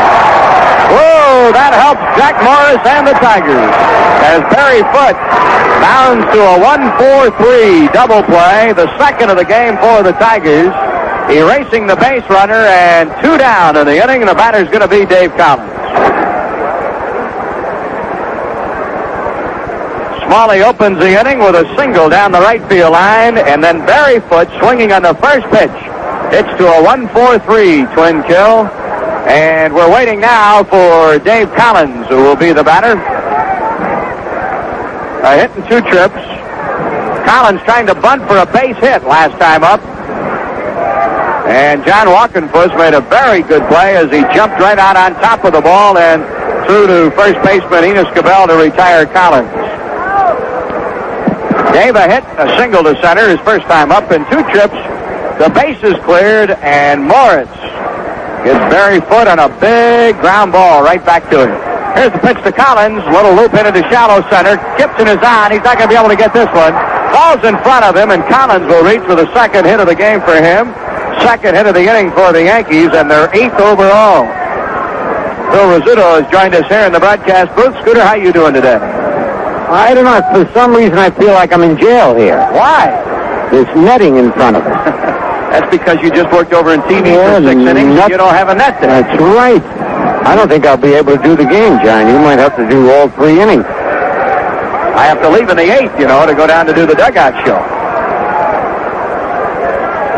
[SPEAKER 2] Whoa, that helps Jack Morris and the Tigers. As Barry Foote bounds to a 1-4-3 double play, the second of the game for the Tigers, erasing the base runner, and 2 down in the inning, and the batter's going to be Dave Collins. Smalley opens the inning with a single down the right field line, and then Barry Foote swinging on the first pitch. It's to a 1-4-3 twin kill, and we're waiting now for Dave Collins, who will be the batter. A hit and 2 trips. Collins trying to bunt for a base hit last time up. And John Walkenfuss made a very good play as he jumped right out on top of the ball and threw to first baseman Enos Cabell to retire Collins. Dave a hit, a single to center his first time up, in 2 trips. The base is cleared, and Moritz gets Barry Foote on a big ground ball right back to him. Here's the pitch to Collins. Little loop into the shallow center. Gibson is on. He's not going to be able to get this one. Ball's in front of him, and Collins will reach for the second hit of the game for him. Second hit of the inning for the Yankees, and they're 8th overall. Phil Rizzuto has joined us here in the broadcast booth. Scooter, how you doing today?
[SPEAKER 4] I don't know. For some reason, I feel like I'm in jail here.
[SPEAKER 2] Why?
[SPEAKER 4] There's netting in front of us.
[SPEAKER 2] That's because you just worked over in TV for 6 innings and you don't have a net there.
[SPEAKER 4] That's right. I don't think I'll be able to do the game, John. You might have to do all 3 innings.
[SPEAKER 2] I have to leave in the 8th, to go down to do the dugout show.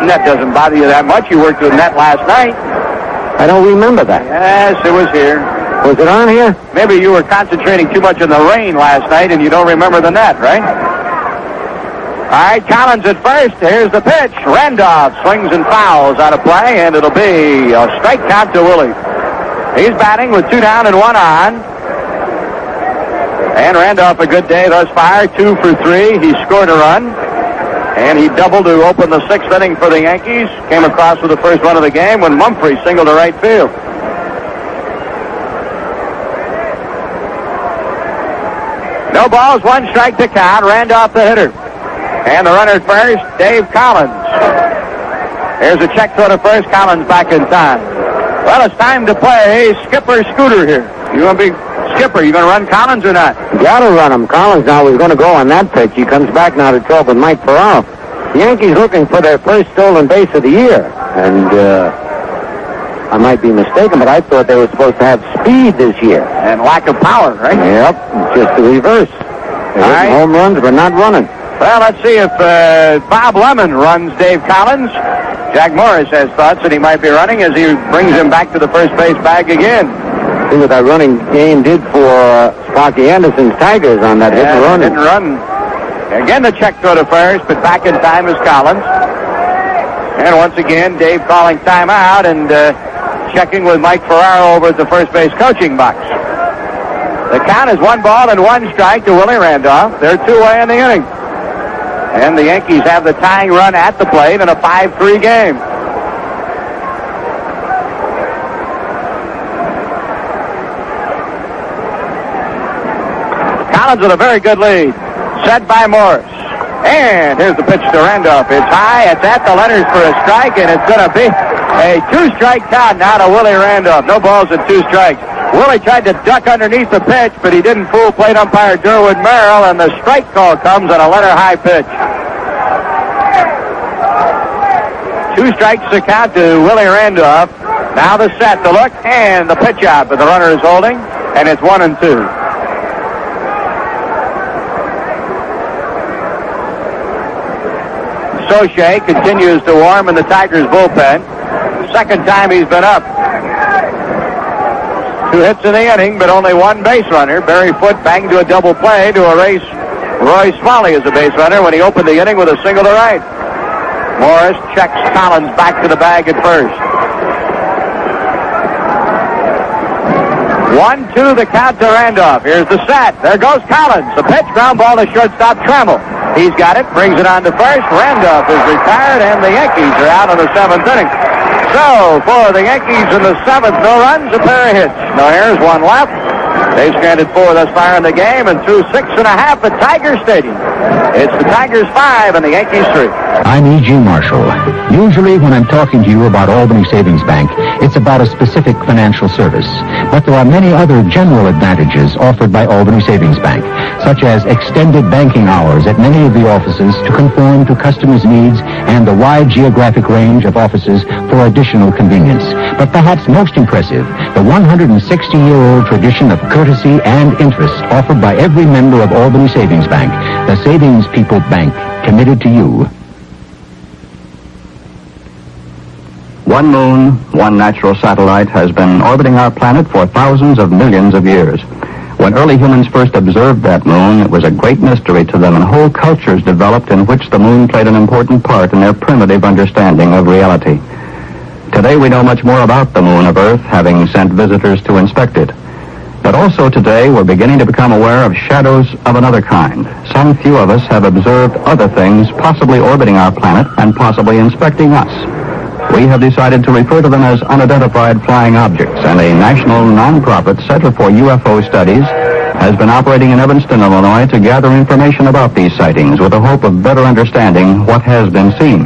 [SPEAKER 2] Net doesn't bother you that much. You worked with net last night.
[SPEAKER 4] I don't remember that.
[SPEAKER 2] Yes, it was here.
[SPEAKER 4] Was it on here?
[SPEAKER 2] Maybe you were concentrating too much on the rain last night and you don't remember the net, right? All right, Collins at first. Here's the pitch. Randolph swings and fouls out of play, and it'll be a strike count to Willie. He's batting with 2 down and 1 on. And Randolph a good day thus far. 2 for 3. He scored a run. And he doubled to open the 6th inning for the Yankees. Came across with the first run of the game when Mumphrey singled to right field. No balls, 1 strike to count. Randolph the hitter. And the runner at first, Dave Collins. Here's a check throw to first. Collins back in time. Well, it's time to play Skipper Scooter here. You want to be Skipper? You going to run Collins or not?
[SPEAKER 4] Got to run him. Collins now is going to go on that pitch. He comes back now to talk with Mike Ferraro. The Yankees looking for their first stolen base of the year. And I might be mistaken, but I thought they were supposed to have speed this year.
[SPEAKER 2] And lack of power, right?
[SPEAKER 4] Yep, it's just the reverse. They're hitting home runs, but not running.
[SPEAKER 2] Well, let's see if Bob Lemon runs Dave Collins. Jack Morris has thoughts that he might be running as he brings him back to the first base bag again.
[SPEAKER 4] See what that running game did for Sparky Anderson's Tigers on that hit and run.
[SPEAKER 2] Hit and run. Again, the check throw to first, but back in time is Collins. And once again, Dave calling timeout and checking with Mike Ferraro over at the first base coaching box. The count is 1 ball and 1 strike to Willie Randolph. They're 2 away in the inning. And the Yankees have the tying run at the plate in a 5-3 game. Collins with a very good lead. Set by Morris. And here's the pitch to Randolph. It's high. It's at the letters for a strike, and it's going to be a 2-strike count now to Willie Randolph. No balls and 2 strikes. Willie tried to duck underneath the pitch, but he didn't fool plate umpire Durwood Merrill, and the strike call comes on a letter-high pitch. 2 strikes to count to Willie Randolph. Now the set, the look, and the pitch out, but the runner is holding, and it's 1-2. Soche continues to warm in the Tigers bullpen. Second time he's been up. 2 hits in the inning, but only 1 base runner. Barry Foote banged to a double play to erase Roy Smalley as a base runner when he opened the inning with a single to right. Morris checks Collins back to the bag at first. 1-2 the count to Randolph. Here's the set. There goes Collins. The pitch, ground ball to shortstop Trammell. He's got it, brings it on to first. Randolph is retired, and the Yankees are out in the 7th inning. So, for the Yankees in the 7th, no runs, a pair of hits. No errors, 1 left. They've stranded 4 thus far in the game and threw 6.5 at Tiger Stadium. It's the Tigers 5 and the Yankees 3.
[SPEAKER 3] I'm E.G. Marshall. Usually when I'm talking to you about Albany Savings Bank, It's about a specific financial service. But there are many other general advantages offered by Albany Savings Bank, such as extended banking hours at many of the offices to conform to customers' needs and the wide geographic range of offices for additional convenience. But perhaps most impressive, the 160-year-old tradition of courtesy and interest offered by every member of Albany Savings Bank, the Savings People Bank, committed to you.
[SPEAKER 9] One moon, one natural satellite has been orbiting our planet for thousands of millions of years. When early humans first observed that moon, it was a great mystery to them, and whole cultures developed in which the moon played an important part in their primitive understanding of reality. Today we know much more about the moon of Earth, having sent visitors to inspect it. But also today we're beginning to become aware of shadows of another kind. Some few of us have observed other things possibly orbiting our planet and possibly inspecting us. We have decided to refer to them as unidentified flying objects, and a national non-profit Center for UFO Studies has been operating in Evanston, Illinois, to gather information about these sightings with the hope of better understanding what has been seen.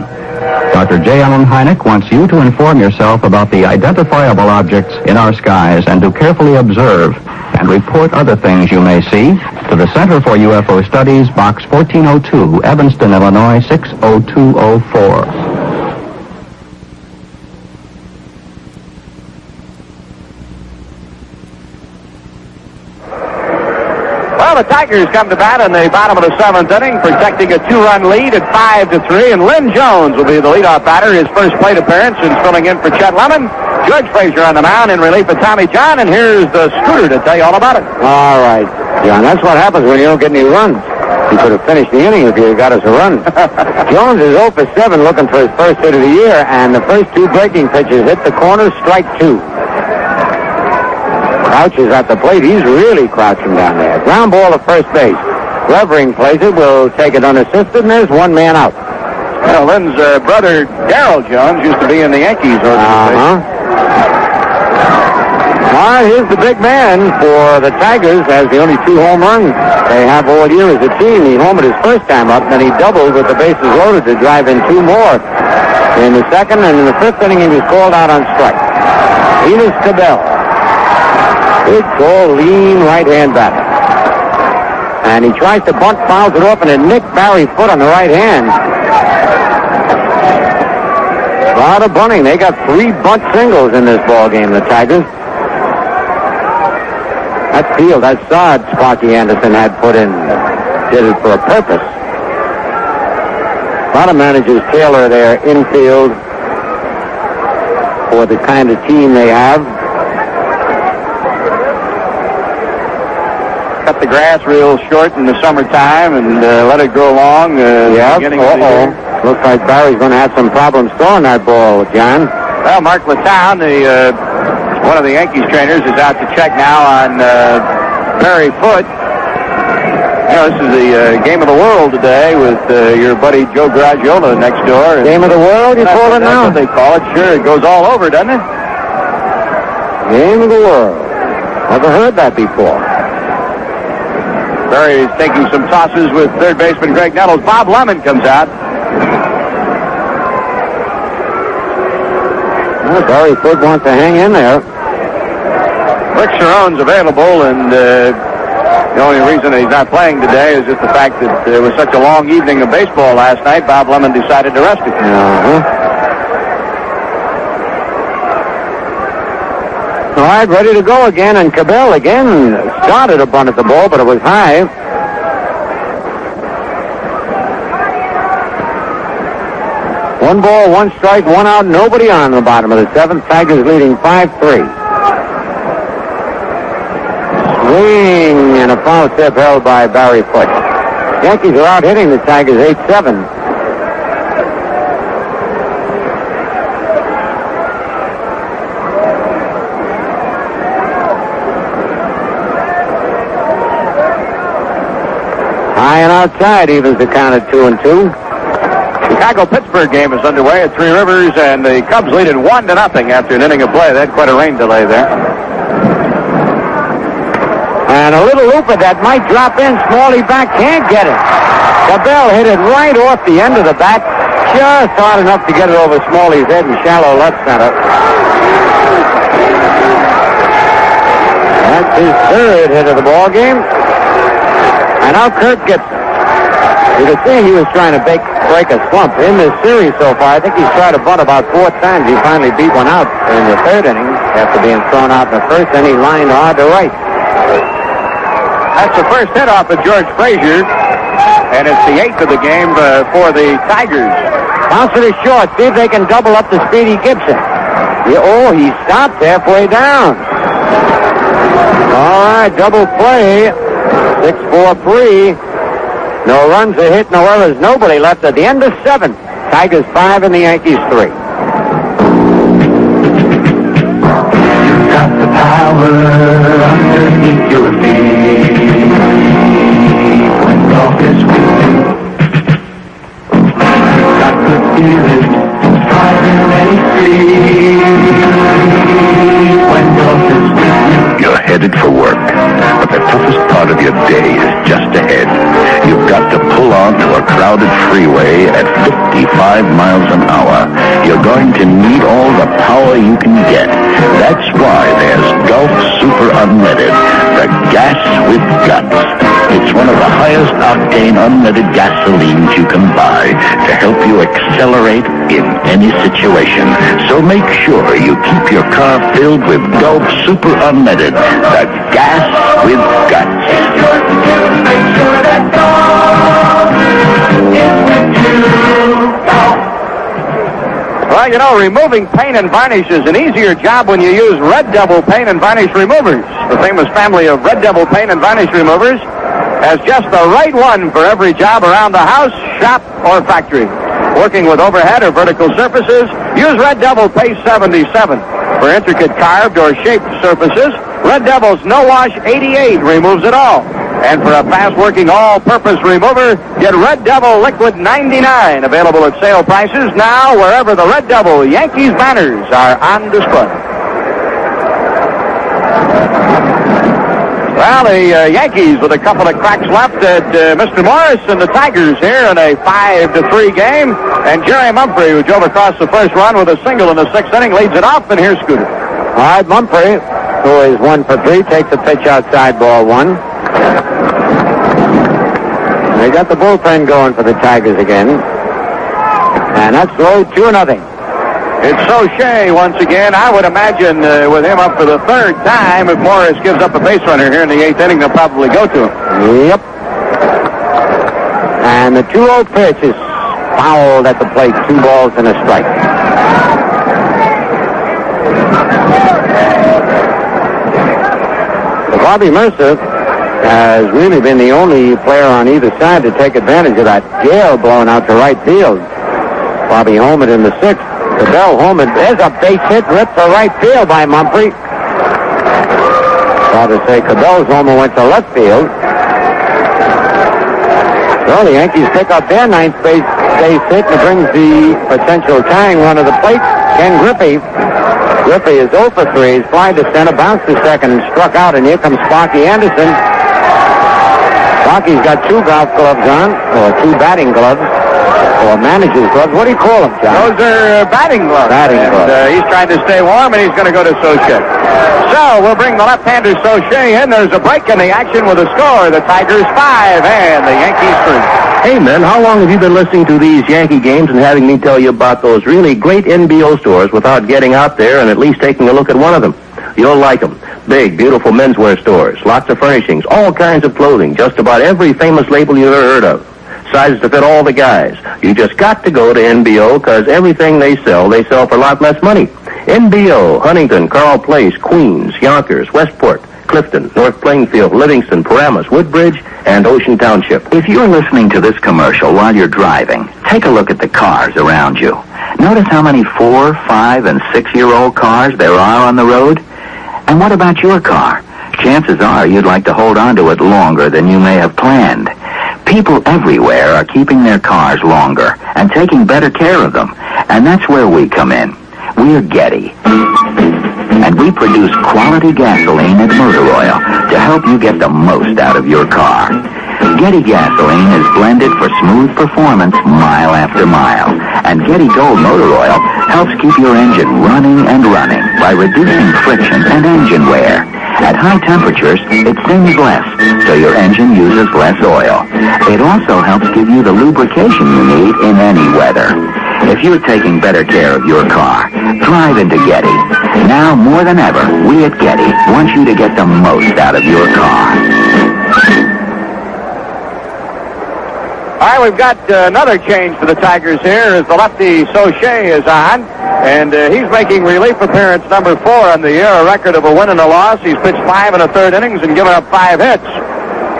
[SPEAKER 9] Dr. J. Allen Hynek wants you to inform yourself about the identifiable objects in our skies and to carefully observe and report other things you may see to the Center for UFO Studies, Box 1402, Evanston, Illinois, 60204.
[SPEAKER 2] Well, the Tigers come to bat in the bottom of the seventh inning, protecting a two-run lead at 5-3, and Lynn Jones will be the leadoff batter, his first plate appearance, and filling in for Chet Lemon. George Frazier on the mound in relief of Tommy John, and here's the Scooter to tell you all about it.
[SPEAKER 4] All right, John, that's what happens when you don't get any runs. You could have finished the inning if you had got us a run. Jones is 0 for 7 looking for his first hit of the year, and the first two breaking pitches hit the corner, strike two. Crouch is at the plate. He's really crouching down there. Ground ball to first base. Levering plays it. Will take it unassisted, and there's one man out.
[SPEAKER 2] Well, Lynn's brother, Darrell Jones, used to be in the Yankees organization.
[SPEAKER 4] All right, here's the big man for the Tigers. Has the only 2 home runs they have all year as a team. He homered his first time up, then he doubled with the bases loaded to drive in 2 more. In the second and in the 5th inning, he was called out on strike. Enos Cabell. Big, tall, lean right-hand batter. And he tries to bunt, fouls it off, and it nicked Barry Foote on the right hand. A lot of bunting. They got 3 bunt singles in this ball game, the Tigers. That field, that sod Sparky Anderson had put in, did it for a purpose. A lot of managers tailor their infield for the kind of team they have.
[SPEAKER 2] Cut the grass real short in the summertime and let it grow long. Beginning of the year.
[SPEAKER 4] Looks like Barry's going to have some problems throwing that ball, John.
[SPEAKER 2] Well, Mark Latown, one of the Yankees trainers, is out to check now on Barry Foote. You know, this is the game of the world today with your buddy Joe Garagiola next door.
[SPEAKER 4] Game of the world, you call it now?
[SPEAKER 2] That's what they call it. Sure, it goes all over, doesn't it?
[SPEAKER 4] Game of the world. Never heard that before.
[SPEAKER 2] Barry is taking some tosses with third baseman Greg Nettles. Bob Lemon comes out.
[SPEAKER 4] Well, Barry Foote wants to hang in there.
[SPEAKER 2] Rick Cerrone's available, and the only reason he's not playing today is just the fact that there was such a long evening of baseball last night. Bob Lemon decided to rest him.
[SPEAKER 4] All right, ready to go again, and Cabell again started a bunt at the ball, but it was high. One ball, one strike, one out, nobody on the bottom of the 7th. Tigers leading 5-3. Swing and a foul tip held by Barry Foote. Yankees are out hitting the Tigers 8-7. High and outside, evens the count at 2-2.
[SPEAKER 2] Chicago-Pittsburgh game is underway at Three Rivers, and the Cubs lead it 1-0 after an inning of play. They had quite a rain delay there.
[SPEAKER 4] And a little looper that might drop in. Smalley back, can't get it. Cabell hit it right off the end of the bat, just hard enough to get it over Smalley's head in shallow left center. That's his third hit of the ball game. And now Kirk gets it. You can see he was trying to break a slump. In this series so far, I think he's tried to bunt about 4 times. He finally beat one out in the third inning after being thrown out in the first, then he lined hard to right.
[SPEAKER 17] That's the first hit off of George Frazier, and it's the 8th of the game for the Tigers.
[SPEAKER 4] Bounce it short. See if they can double up the Speedy Gibson. He stopped halfway down. All right, double play. 6-4-3. No runs, a hit, no errors, nobody left at the end of 7. Tigers 5 and the Yankees 3.
[SPEAKER 6] You've got the power underneath your feet. When golf is with you, you've got the feeling, driving any street. When golf is with you,
[SPEAKER 21] You're headed for work, but the toughest part of your day is just ahead. You've got to pull onto a crowded freeway at 55 miles an hour. You're going to need all the power you can get. That's why there's Gulf Super Unleaded, the gas with guts. It's one of the highest octane unleaded gasolines you can buy to help you accelerate in any situation. So make sure you keep your car filled with Gulf Super Unleaded, the gas with guts.
[SPEAKER 6] make sure that golf is with you.
[SPEAKER 17] Well, you know, removing paint and varnish is an easier job when you use Red Devil paint and varnish removers. The famous family of Red Devil paint and varnish removers has just the right one for every job around the house, shop, or factory. Working with overhead or vertical surfaces, use Red Devil Paste 77. For intricate carved or shaped surfaces, Red Devil's No Wash 88 removes it all. And for a fast-working all-purpose remover, get Red Devil Liquid 99, available at sale prices now wherever the Red Devil Yankees banners are on display. Well, the Yankees with a couple of cracks left at Mr. Morris and the Tigers here in a 5-3 game. And Jerry Mumphrey, who drove across the first run with a single in the 6th inning, leads it off, and here's Scooter.
[SPEAKER 4] All right, Mumphrey, who is 1 for 3, takes a pitch outside, ball 1. They got the bullpen going for the Tigers again. And that's low 2-0.
[SPEAKER 17] It's Soche once again. I would imagine with him up for the 3rd time, if Morris gives up a base runner here in the 8th inning, they'll probably go to him.
[SPEAKER 4] Yep. And the 2-0 pitch is fouled at the plate. 2 balls and a strike. So Bobby Mercer has really been the only player on either side to take advantage of that gale blowing out to right field. Bobby homered in the 6th. Cabell homered. There's a base hit ripped to right field by Mumphrey. Proud to say Cabell's homer went to left field. So the Yankees pick up their 9th base hit, and it brings the potential tying run of the plate, Ken Griffey. Griffey is 0 for 3. He's flied to center, bounced to second, and struck out, and here comes Sparky Anderson. Sparky's got 2 golf gloves on, or 2 batting gloves, or manager's gloves. What do you call them, John?
[SPEAKER 17] Those are batting gloves.
[SPEAKER 4] Batting gloves.
[SPEAKER 17] He's trying to stay warm, and he's going to go to Soche. So we'll bring the left-hander Soche in. There's a break in the action with a score. The Tigers 5 and the Yankees 3.
[SPEAKER 18] Hey, men, how long have you been listening to these Yankee games and having me tell you about those really great NBO stores without getting out there and at least taking a look at one of them? You'll like them. Big, beautiful menswear stores, lots of furnishings, all kinds of clothing, just about every famous label you've ever heard of. Sizes to fit all the guys. You just got to go to NBO because everything they sell for a lot less money. NBO, Huntington, Carl Place, Queens, Yonkers, Westport, Clifton, North Plainfield, Livingston, Paramus, Woodbridge, and Ocean Township.
[SPEAKER 21] If you're listening to this commercial while you're driving, take a look at the cars around you. Notice how many 4-, 5-, and 6-year-old cars there are on the road? And what about your car? Chances are you'd like to hold on to it longer than you may have planned. People everywhere are keeping their cars longer and taking better care of them. And that's where we come in. We're Getty. And we produce quality gasoline and motor oil to help you get the most out of your car. Getty gasoline is blended for smooth performance mile after mile. And Getty Gold motor oil helps keep your engine running and running by reducing friction and engine wear. At high temperatures, it sings less, so your engine uses less oil. It also helps give you the lubrication you need in any weather. If you're taking better care of your car, drive into Getty. Now more than ever, we at Getty want you to get the most out of your car.
[SPEAKER 2] All right, we've got another change for the Tigers here as the lefty Sauché is on, and he's making relief appearance number 4 on the year, a record of a win and a loss. He's pitched 5 1/3 innings and given up 5 hits.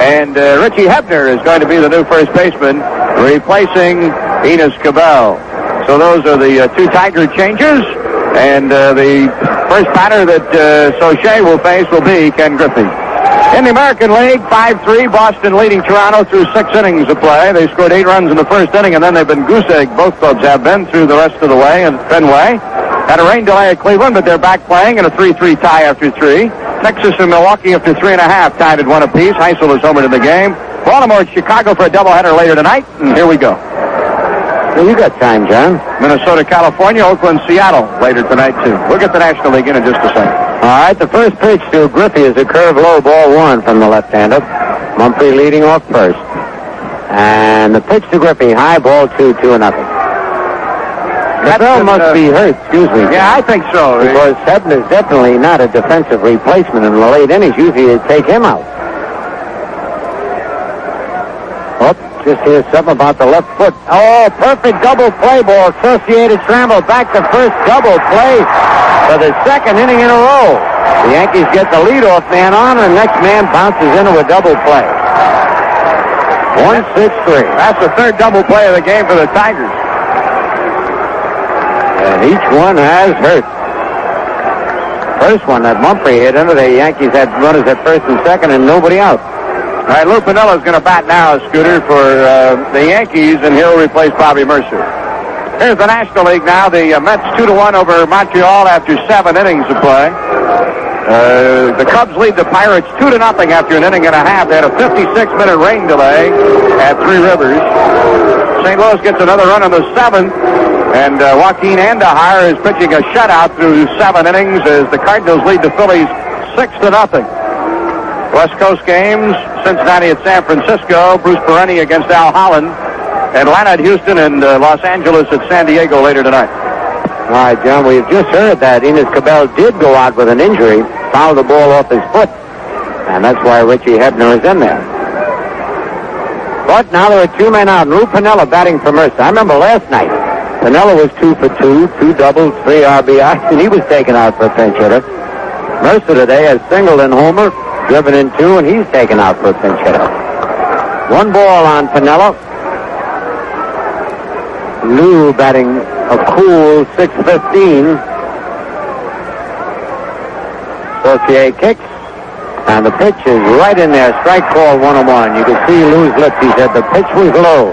[SPEAKER 2] And Richie Hebner is going to be the new first baseman, replacing Enos Cabell. So those are the 2 Tiger changes, and the first batter that Sauché will face will be Ken Griffey. In the American League, 5-3, Boston leading Toronto through 6 innings of play. They scored 8 runs in the first inning, and then they've been goose-egg. Both clubs have been through the rest of the way in Fenway. Had a rain delay at Cleveland, but they're back playing in a 3-3 tie after 3. Texas and Milwaukee after 3.5 tied at 1 apiece. Heisel is homered in the game. Baltimore at Chicago for a doubleheader later tonight, and here we go.
[SPEAKER 4] Well, you got time, John.
[SPEAKER 2] Minnesota, California, Oakland, Seattle later tonight, too. We'll get the National League in just a second.
[SPEAKER 4] All right, the first pitch to Griffey is a curve low, ball 1 from the left-hander. Mumphrey leading off first. And the pitch to Griffey, high, ball 2, 2-0. Cabell must be hurt, excuse me.
[SPEAKER 2] Yeah, I think so.
[SPEAKER 4] Because Hebner's definitely not a defensive replacement in the late innings. Usually they take him out. Oh, just hear something about the left foot. Oh, perfect double play ball. Associated scramble back to first, double play for the second inning in a row. The Yankees get the leadoff man on, and the next man bounces into a double play. 1-6-3.
[SPEAKER 2] That's the third double play of the game for the Tigers.
[SPEAKER 4] And each one has hurt. First one that Mumphrey hit into, the Yankees had runners at first and second and nobody out.
[SPEAKER 2] All right, Lou Piniella is going to bat now, Scooter, for the Yankees, and he'll replace Bobby Mercer. Here's the National League now. The Mets 2-1 over Montreal after 7 innings of play. The Cubs lead the Pirates 2-0 after an inning and a half. They had a 56-minute rain delay at Three Rivers. St. Louis gets another run in the 7th, and Joaquin Andujar is pitching a shutout through 7 innings as the Cardinals lead the Phillies 6-0. West Coast games, Cincinnati at San Francisco, Bruce Perrone against Al Holland, Atlanta at Houston, and Los Angeles at San Diego later tonight.
[SPEAKER 4] All right, John, we've just heard that Enos Cabell did go out with an injury, fouled the ball off his foot, and that's why Richie Hebner is in there. But now there are 2 men out, and Lou Piniella batting for Mercer. I remember last night, Piniella was 2 for 2, 2 doubles, 3 RBIs, and he was taken out for a pinch hitter. Mercer today has singled and homer, driven in 2, and he's taken out for a pinch hitter. 1 ball on Piniella. Lou batting a cool .615. Saucier kicks, and the pitch is right in there. Strike call 1-1. You can see Lou's lips. He said the pitch was low.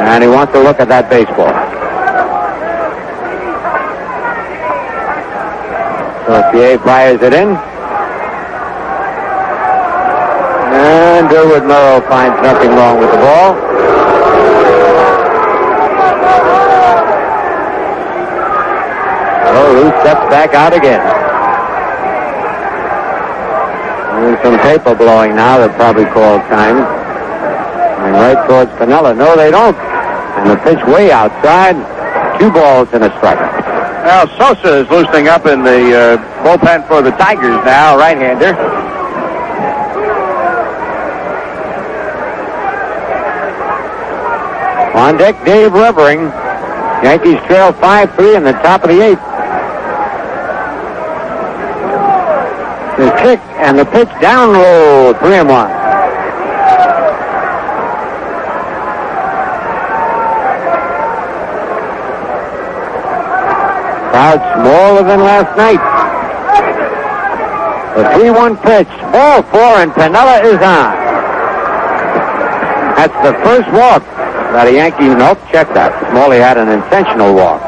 [SPEAKER 4] And he wants to look at that baseball. Saucier fires it in. And Durwood Merrill finds nothing wrong with the ball. Oh, Lou steps back out again. There's some paper blowing now. They'll probably call time. And right towards Piniella. No, they don't. And the pitch way outside. 2 balls and a strike.
[SPEAKER 2] Now, Sosa is loosening up in the bullpen for the Tigers now, right-hander.
[SPEAKER 4] On deck, Dave Revering. Yankees trail 5-3 in the top of the 8th. The kick and the pitch down low, 3-1. Crowd smaller than last night. The 3-1 pitch, ball 4, and Piniella is on. That's the first walk. That a Yankee, nope, check that. Smalley had an intentional walk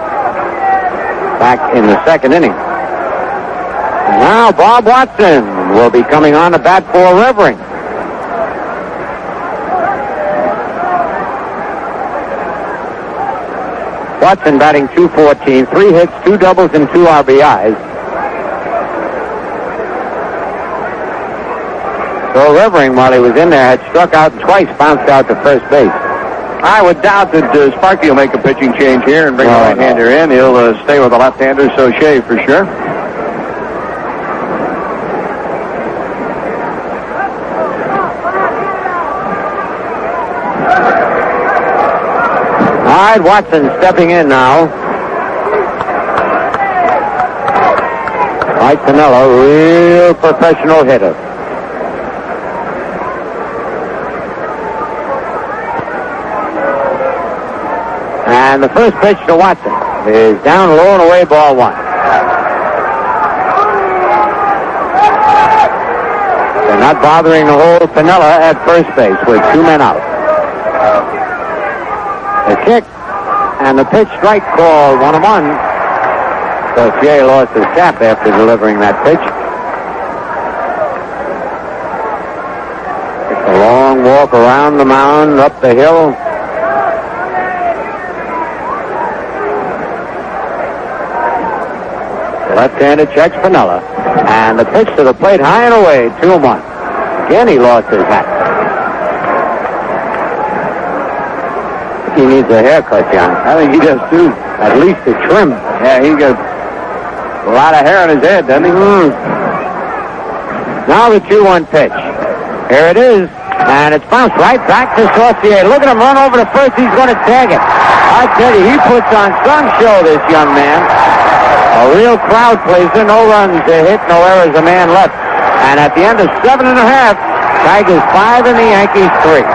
[SPEAKER 4] back in the 2nd inning. And now Bob Watson will be coming on to bat for Revering. Watson batting .214, 3 hits, 2 doubles, and 2 RBIs. So Revering, while he was in there, had struck out and twice bounced out to first base.
[SPEAKER 18] I would doubt that Sparky will make a pitching change here and bring the right-hander in. He'll stay with the left-hander, so Shea for sure.
[SPEAKER 4] All right, Watson stepping in now. Mike Piniella, real professional hitter. And the first pitch to Watson is down low and away, ball 1. They're not bothering to hold Piniella at first base with 2 men out. The kick and the pitch strike call 1-1. So Shea lost his cap after delivering that pitch. It's a long walk around the mound, up the hill. Left-handed checks Piniella. And the pitch to the plate high and away, 2-1. Again, he lost his hat. He needs a haircut, John.
[SPEAKER 18] I think he does, too.
[SPEAKER 4] At least a trim.
[SPEAKER 18] Yeah, he got a lot of hair on his head, doesn't he?
[SPEAKER 4] Now the 2-1 pitch. Here it is. And it's bounced right back to Saucier. Look at him run over to first. He's going to tag it. I tell you, he puts on some show, this young man. A real crowd pleaser. No runs hit, no errors, a man left. And at the end of 7.5, Tigers 5 and the Yankees 3.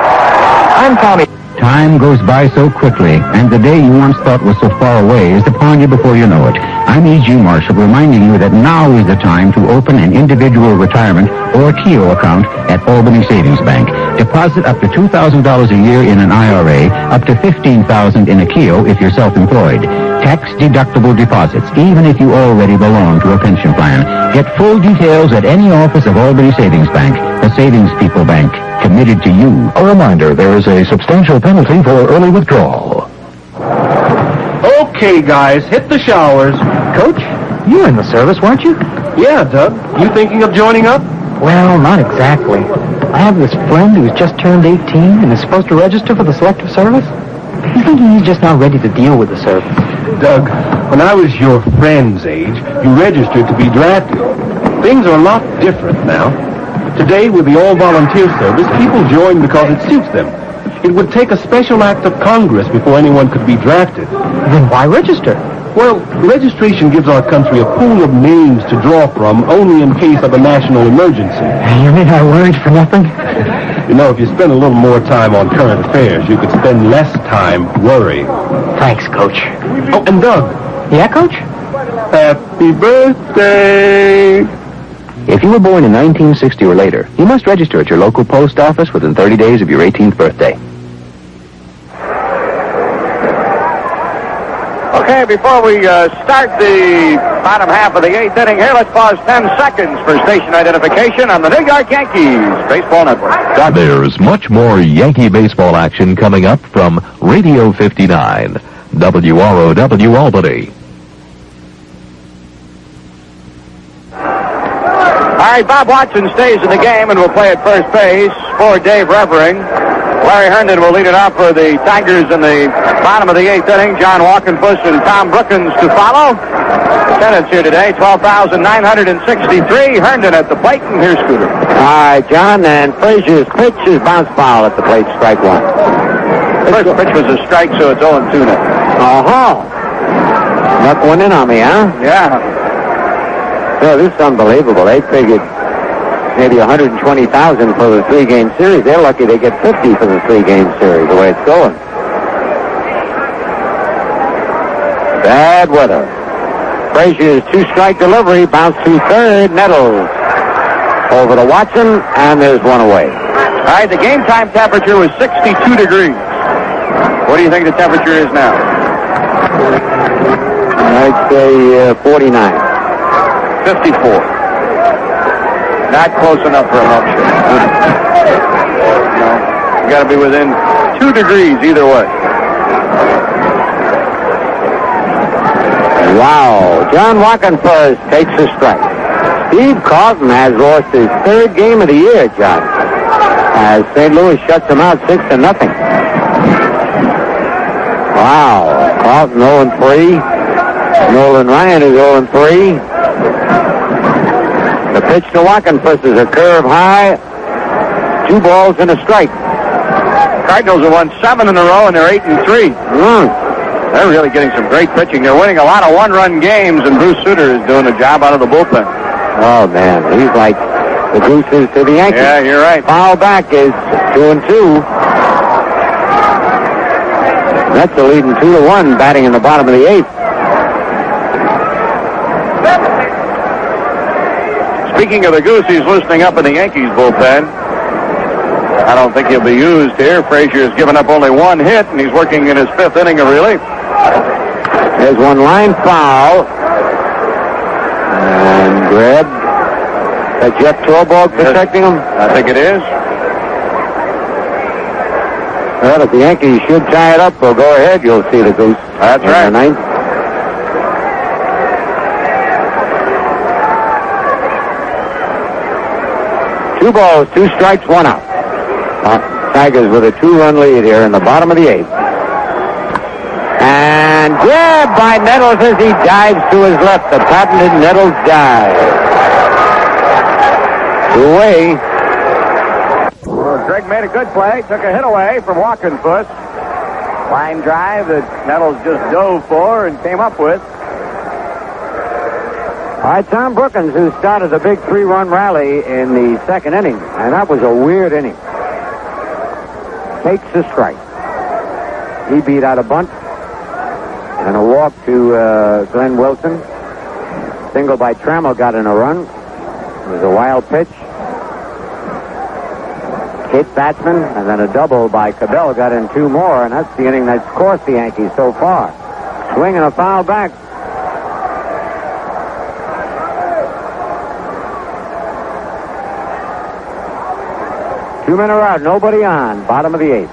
[SPEAKER 3] I'm Tommy. Time goes by so quickly, and the day you once thought was so far away is upon you before you know it. I'm E.G. Marshall, reminding you that now is the time to open an individual retirement or KEO account at Albany Savings Bank. Deposit up to $2,000 a year in an IRA, up to $15,000 in a KEO if you're self-employed. Tax-deductible deposits, even if you already belong to a pension plan. Get full details at any office of Albany Savings Bank, the Savings People Bank, committed to you.
[SPEAKER 14] A reminder, there is a substantial penalty for early withdrawal.
[SPEAKER 10] Okay, guys, hit the showers.
[SPEAKER 15] Coach, you're in the service, weren't you?
[SPEAKER 10] Yeah, Doug. You thinking of joining up?
[SPEAKER 15] Well, not exactly. I have this friend who's just turned 18 and is supposed to register for the selective service. He's thinking he's just not ready to deal with the service.
[SPEAKER 10] Doug, when I was your friend's age, you registered to be drafted. Things are a lot different now. Today, with the all-volunteer service, people join because it suits them. It would take a special act of Congress before anyone could be drafted.
[SPEAKER 15] Then why register?
[SPEAKER 10] Well, registration gives our country a pool of names to draw from only in case of a national emergency.
[SPEAKER 15] You mean I worried for nothing?
[SPEAKER 10] You know, if you spend a little more time on current affairs, you could spend less time worrying.
[SPEAKER 15] Thanks, Coach.
[SPEAKER 10] Oh, and Doug.
[SPEAKER 15] Yeah, Coach?
[SPEAKER 10] Happy birthday!
[SPEAKER 21] If you were born in 1960 or later, you must register at your local post office within 30 days of your 18th birthday.
[SPEAKER 18] Okay, before we start the bottom half of the 8th inning here, let's pause 10 seconds for station identification on the New York Yankees Baseball Network.
[SPEAKER 14] There's much more Yankee baseball action coming up from Radio 59, WROW Albany.
[SPEAKER 18] All right, Bob Watson stays in the game and will play at first base for Dave Revering. Larry Herndon will lead it off for the Tigers in the bottom of the 8th inning. John Walkenfuss and Tom Brookins to follow. Attendance here today, 12,963. Herndon at the plate, and here's Scooter.
[SPEAKER 4] All right, John, and Frazier's pitch is bounce foul at the plate, strike 1.
[SPEAKER 18] First pitch was a strike, so it's 0-2 now.
[SPEAKER 4] Uh-huh. Snuck one in on me, huh?
[SPEAKER 18] Yeah.
[SPEAKER 4] So this is unbelievable. They figured maybe 120,000 for the 3-game series. They're lucky they get 50 for the 3-game series, the way it's going. Bad weather. Frazier's 2-strike delivery, bounce to third, Nettles. Over to Watson, and there's one away.
[SPEAKER 18] All right, the game time temperature was 62 degrees. What do you think the temperature is now?
[SPEAKER 4] I'd say 49.
[SPEAKER 18] 54. Not close enough for a milk shake. No, you got to be within 2 degrees either way.
[SPEAKER 4] Wow. John Wackenfus takes a strike. Steve Carlton has lost his third game of the year, John, as St. Louis shuts him out 6-0. Wow. Carlton 0-3. Nolan Ryan is 0-3. The pitch to Wackenfus is a curve high. 2 balls and a strike.
[SPEAKER 18] Cardinals have won 7 in a row, and they're 8-3. They're really getting some great pitching. They're winning a lot of one-run games, and Bruce Sutter is doing a job out of the bullpen.
[SPEAKER 4] Oh, man. He's like the Gooses to the Yankees.
[SPEAKER 18] Yeah, you're right.
[SPEAKER 4] Foul back is 2-2. Mets are leading 2-1, batting in the bottom of the 8th.
[SPEAKER 18] Speaking of the Goose, he's loosening up in the Yankees bullpen. I don't think he'll be used here. Frazier has given up only 1 hit, and he's working in his 5th inning of relief.
[SPEAKER 4] There's one line foul. And grab. Is that Jeff Torborg protecting him?
[SPEAKER 18] I think it is.
[SPEAKER 4] Well, if the Yankees should tie it up, they'll go ahead. You'll see the Goose.
[SPEAKER 18] That's right.
[SPEAKER 4] The 9th. Two balls, 2 strikes, 1 out. Tigers with a 2-run lead here in the bottom of the 8th. And grabbed by Nettles as he dives to his left. The patented Nettles dive. 2 away.
[SPEAKER 2] Well, Greg made a good play. Took a hit away from Wackenfus. Line drive that Nettles just dove for and came up with.
[SPEAKER 4] All right, Tom Brookins, who started a big 3-run rally in the 2nd inning, and that was a weird inning, takes the strike. He beat out a bunt and a walk to Glenn Wilson. Single by Trammell got in a run. It was a wild pitch. Hit batsman, and then a double by Cabell got in 2 more, and that's the inning that's cost the Yankees so far. Swing and a foul back. Two men are out, nobody on. Bottom of the 8th.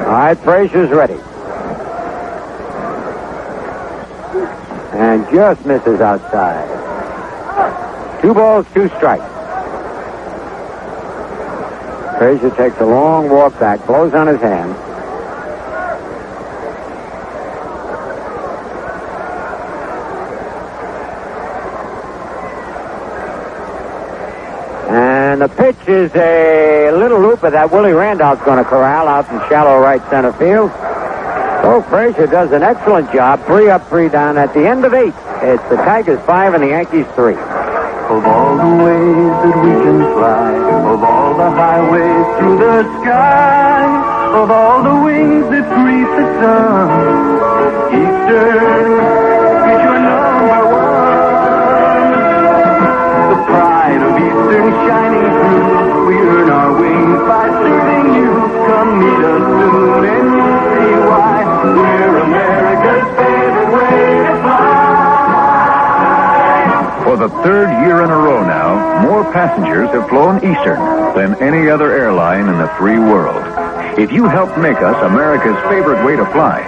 [SPEAKER 4] All right, Frazier's ready. And just misses outside. 2 balls, 2 strikes. Frazier takes a long walk back, blows on his hand. And the pitch is a little looper that Willie Randolph's going to corral out in shallow right center field. So Frazier does an excellent job. 3 up, 3 down at the end of 8. It's the Tigers 5 and the Yankees 3.
[SPEAKER 6] Of all the ways that we can fly, of all the highways through the sky, of all the wings that greet the sun, Eastern is your number 1. The pride of Eastern shining through. We earn our wings by serving you. Come meet us soon and you'll see why. We're America's favorite way to fly.
[SPEAKER 13] For the 3rd year in a row now, more passengers have flown Eastern than any other airline in the free world. If you helped make us America's favorite way to fly,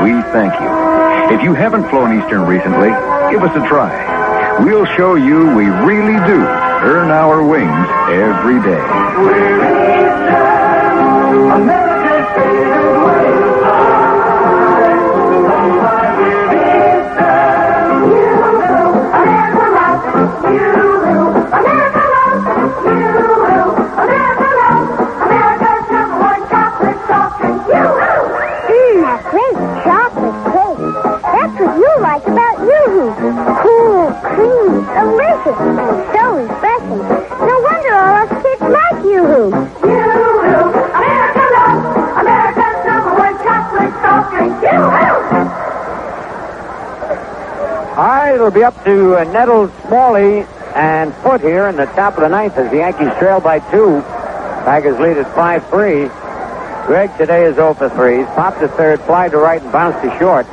[SPEAKER 13] we thank you. If you haven't flown Eastern recently, give us a try. We'll show you we really do earn our wings every day.
[SPEAKER 6] We're Eastern, America's favorite way to fly. Come fly with Eastern. You will, America loves. You will, America loves. You will, America loves. America's number 1 chocolate soft drink. You will.
[SPEAKER 8] That great chocolate cake. That's what you like about Yoo-Hoo. Cool, creamy, delicious, and so refreshing. No wonder all us kids like Yoo-Hoo.
[SPEAKER 6] Yoo-Hoo, America loves. America's number 1 chocolate soft drink. Yoo-Hoo.
[SPEAKER 4] All right, it'll be up to Nettles, Smalley, and Foote here in the top of the 9th as the Yankees trail by 2. Tigers lead at 5-3. Greg today is 0 for 3. He's popped to third, fly to right, and bounced to short.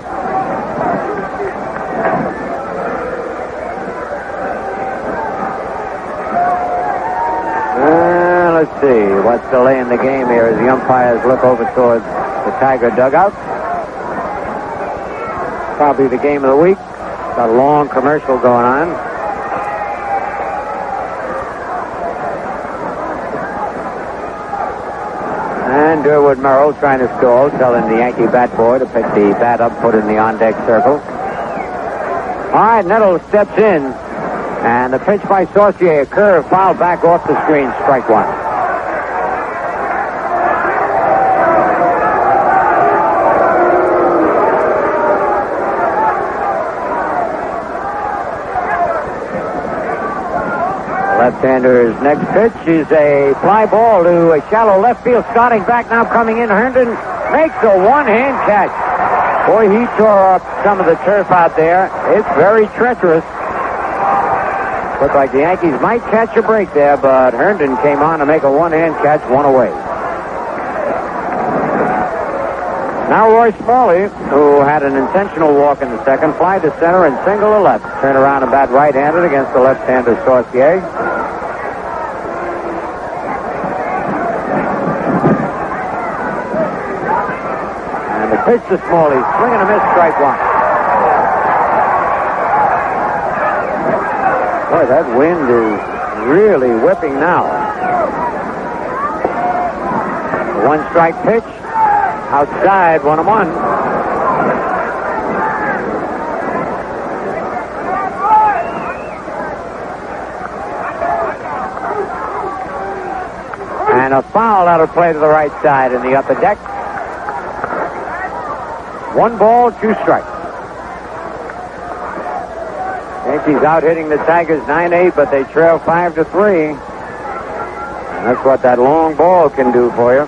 [SPEAKER 4] let's see what's delaying the game here as the umpires look over towards the Tiger dugout. Probably the game of the week. Got a long commercial going on. And Durwood Merrill trying to stall, telling the Yankee bat boy to pick the bat up, put in the on-deck circle. All right, Nettles steps in. And the pitch by Saucier, a curve, foul back off the screen, strike one. Left-hander's next pitch is a fly ball to a shallow left field. Starting back now, coming in. Herndon makes a one-hand catch. Boy, he tore up some of the turf out there. It's very treacherous. Looked like the Yankees might catch a break there, but Herndon came on to make a one-hand catch, one away. Now Roy Smalley, who had an intentional walk in the second, fly to center and single to left. Turn around and bat right-handed against the left-hander Saucier. And the pitch to Smalley, swing and a miss, strike one. Boy, that wind is really whipping now. The one-strike pitch, outside, 1-1. And a foul out of play to the right side in the upper deck. 1 ball, 2 strikes. Yankees out hitting the Tigers 9-8, but they trail 5-3. And that's what that long ball can do for you.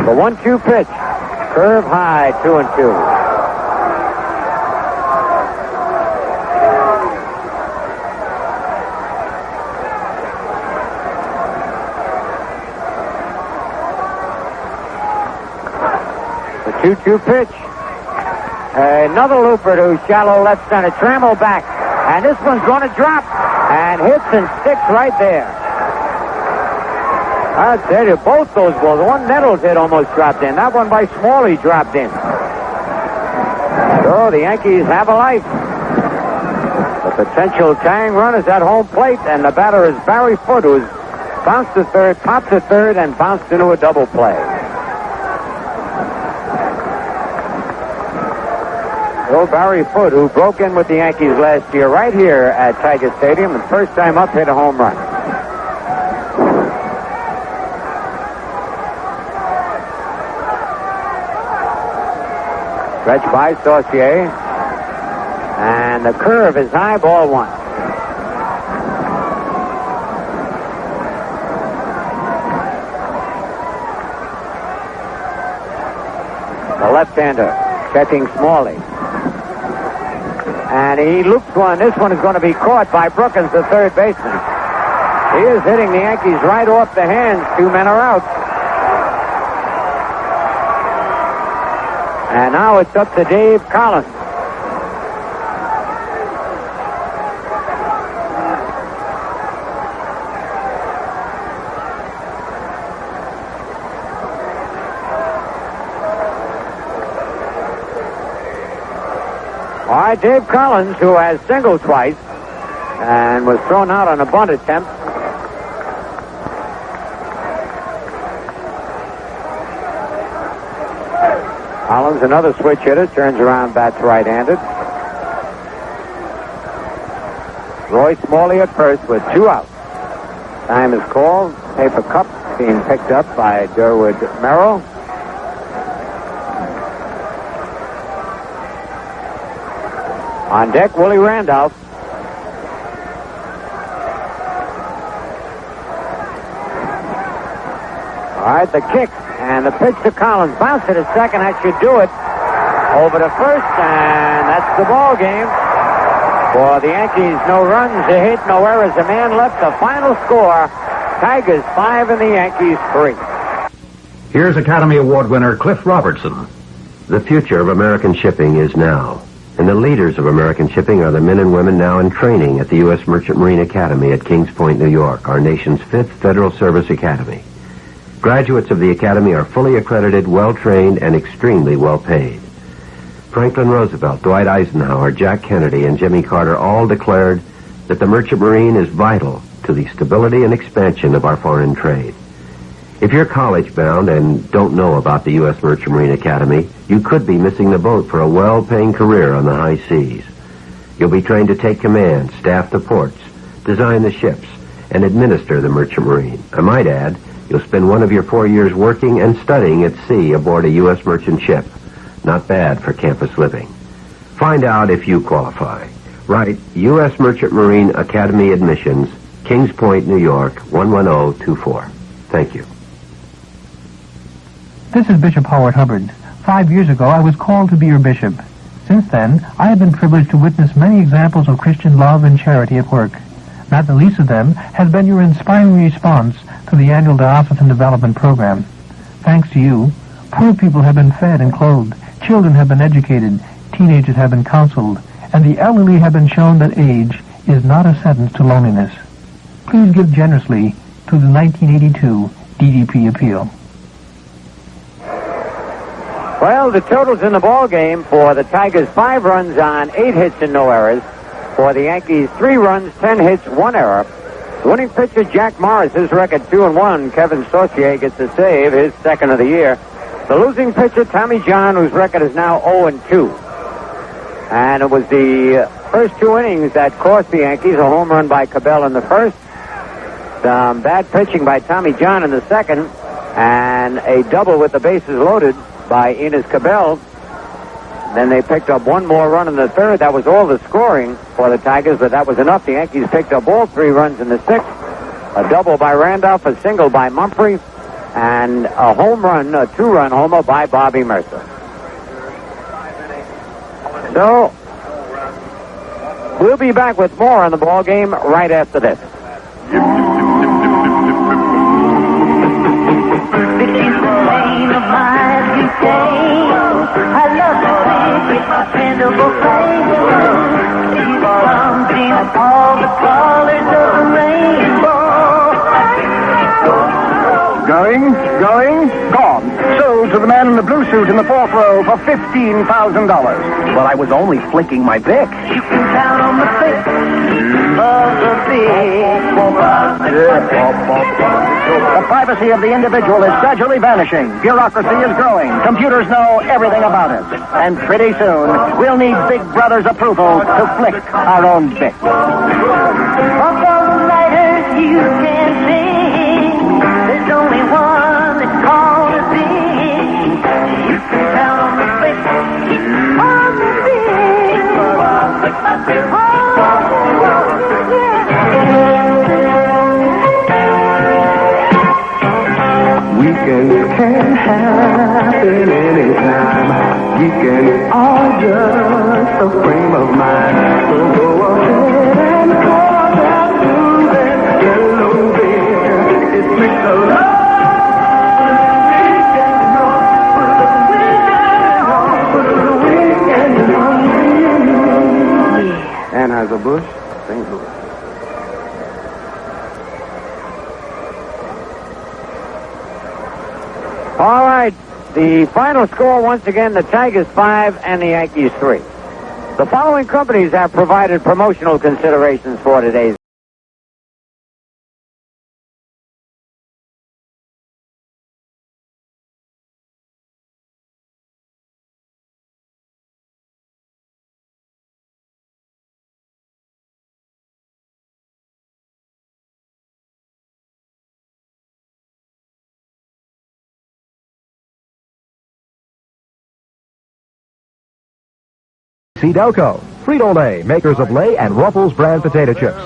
[SPEAKER 4] The 1-2 pitch. Curve high, 2-2. The 2-2 pitch. Another looper to shallow left center. Trammell back. And this one's going to drop. And hits and sticks right there. I'll tell you, both those balls. The one Nettles hit almost dropped in. That one by Smalley dropped in. So the Yankees have a life. The potential tying run is at home plate, and the batter is Barry Foote, who's bounced to third, popped to third, and bounced into a double play. Old Barry Foote, who broke in with the Yankees last year right here at Tiger Stadium, and first time up hit a home run. Stretch by Saucier. And the curve is high, ball 1. The left-hander checking Smalley. And he loops one. This one is going to be caught by Brookins, the third baseman. He is hitting the Yankees right off the hands. 2 men are out. And now it's up to Dave Collins. All right, Dave Collins, who has singled twice and was thrown out on a bunt attempt. Collins, another switch hitter, turns around, bats right-handed. Roy Smalley at first with 2 outs. Time is called. Paper cup being picked up by Durwood Merrill. On deck, Willie Randolph. All right, the kick and the pitch to Collins. Bounce it at second. That should do it. Over to first, and that's the ball game. For the Yankees, no runs, a hit, no errors, a man left. The final score, Tigers 5 and the Yankees 3.
[SPEAKER 11] Here's Academy Award winner Cliff Robertson.
[SPEAKER 22] The future of American shipping is now.
[SPEAKER 11] And the leaders of American shipping are the men and women now in training at the U.S. Merchant Marine Academy at Kings Point, New York, our nation's 5th Federal Service Academy. Graduates of the Academy are fully accredited, well-trained, and extremely well-paid. Franklin Roosevelt, Dwight Eisenhower, Jack Kennedy, and Jimmy Carter all declared that the Merchant Marine is vital to the stability and expansion of our foreign trade. If you're college-bound and don't know about the U.S. Merchant Marine Academy, you could be missing the boat for a well-paying career on the high seas. You'll be trained to take command, staff the ports, design the ships, and administer the Merchant Marine. I might add, you'll spend one of your 4 years working and studying at sea aboard a U.S. merchant ship. Not bad for campus living. Find out if you qualify. Write U.S. Merchant Marine Academy Admissions, Kings Point, New York, 11024. Thank you.
[SPEAKER 22] This is Bishop Howard Hubbard. 5 years ago, I was called to be your bishop. Since then, I have been privileged to witness many examples of Christian love and charity at work. Not the least of them has been your inspiring response to the annual Diocesan Development Program. Thanks to you, poor people have been fed and clothed, children have been educated, teenagers have been counseled, and the elderly have been shown that age is not a sentence to loneliness. Please give generously to the 1982 DDP appeal.
[SPEAKER 2] Well, the totals in the ball game for the Tigers: 5 runs on 8 hits and no errors. For the Yankees, 3 runs, 10 hits, 1 error. The winning pitcher, Jack Morris, his record 2-1. Kevin Saucier gets a save, his second of the year. The losing pitcher, Tommy John, whose record is now 0-2. And it was the first 2 innings that cost the Yankees: a home run by Cabell in the first, bad pitching by Tommy John in the second, and a double with the bases loaded by Enos Cabell. Then they picked up 1 more run in the third. That was all the scoring for the Tigers, but that was enough. The Yankees picked up all 3 runs in the sixth. A double by Randolph, a single by Mumphrey, and a home run, a 2-run homer by Bobby Mercer. So, we'll be back with more on the ball game right after this.
[SPEAKER 20] I love the way it's dependable flavor. It comes in all the colors of the rainbow.
[SPEAKER 23] Going, gone. Sold to the man in the blue suit in the 4th row for $15,000. Well, I was only flicking my Bic.
[SPEAKER 20] You can count on the fix of the big.
[SPEAKER 23] The privacy of the individual is gradually vanishing. Bureaucracy is growing. Computers know everything about us. And pretty soon, we'll need Big Brother's approval to flick our own Bic.
[SPEAKER 20] Of those letters you can sing, there's only one that's called a thing. You can count on the fix of the big.
[SPEAKER 6] Weekends can happen anytime. Weekends are just a frame of mind. So go ahead and pour that soothing yellow beer. It makes a love.
[SPEAKER 23] Anheuser-Busch, St. Louis.
[SPEAKER 2] All right, the final score once again, the Tigers 5 and the Yankees 3. The following companies have provided promotional considerations for today's
[SPEAKER 15] Delco, Frito-Lay, makers of Lay and Ruffles brand potato chips.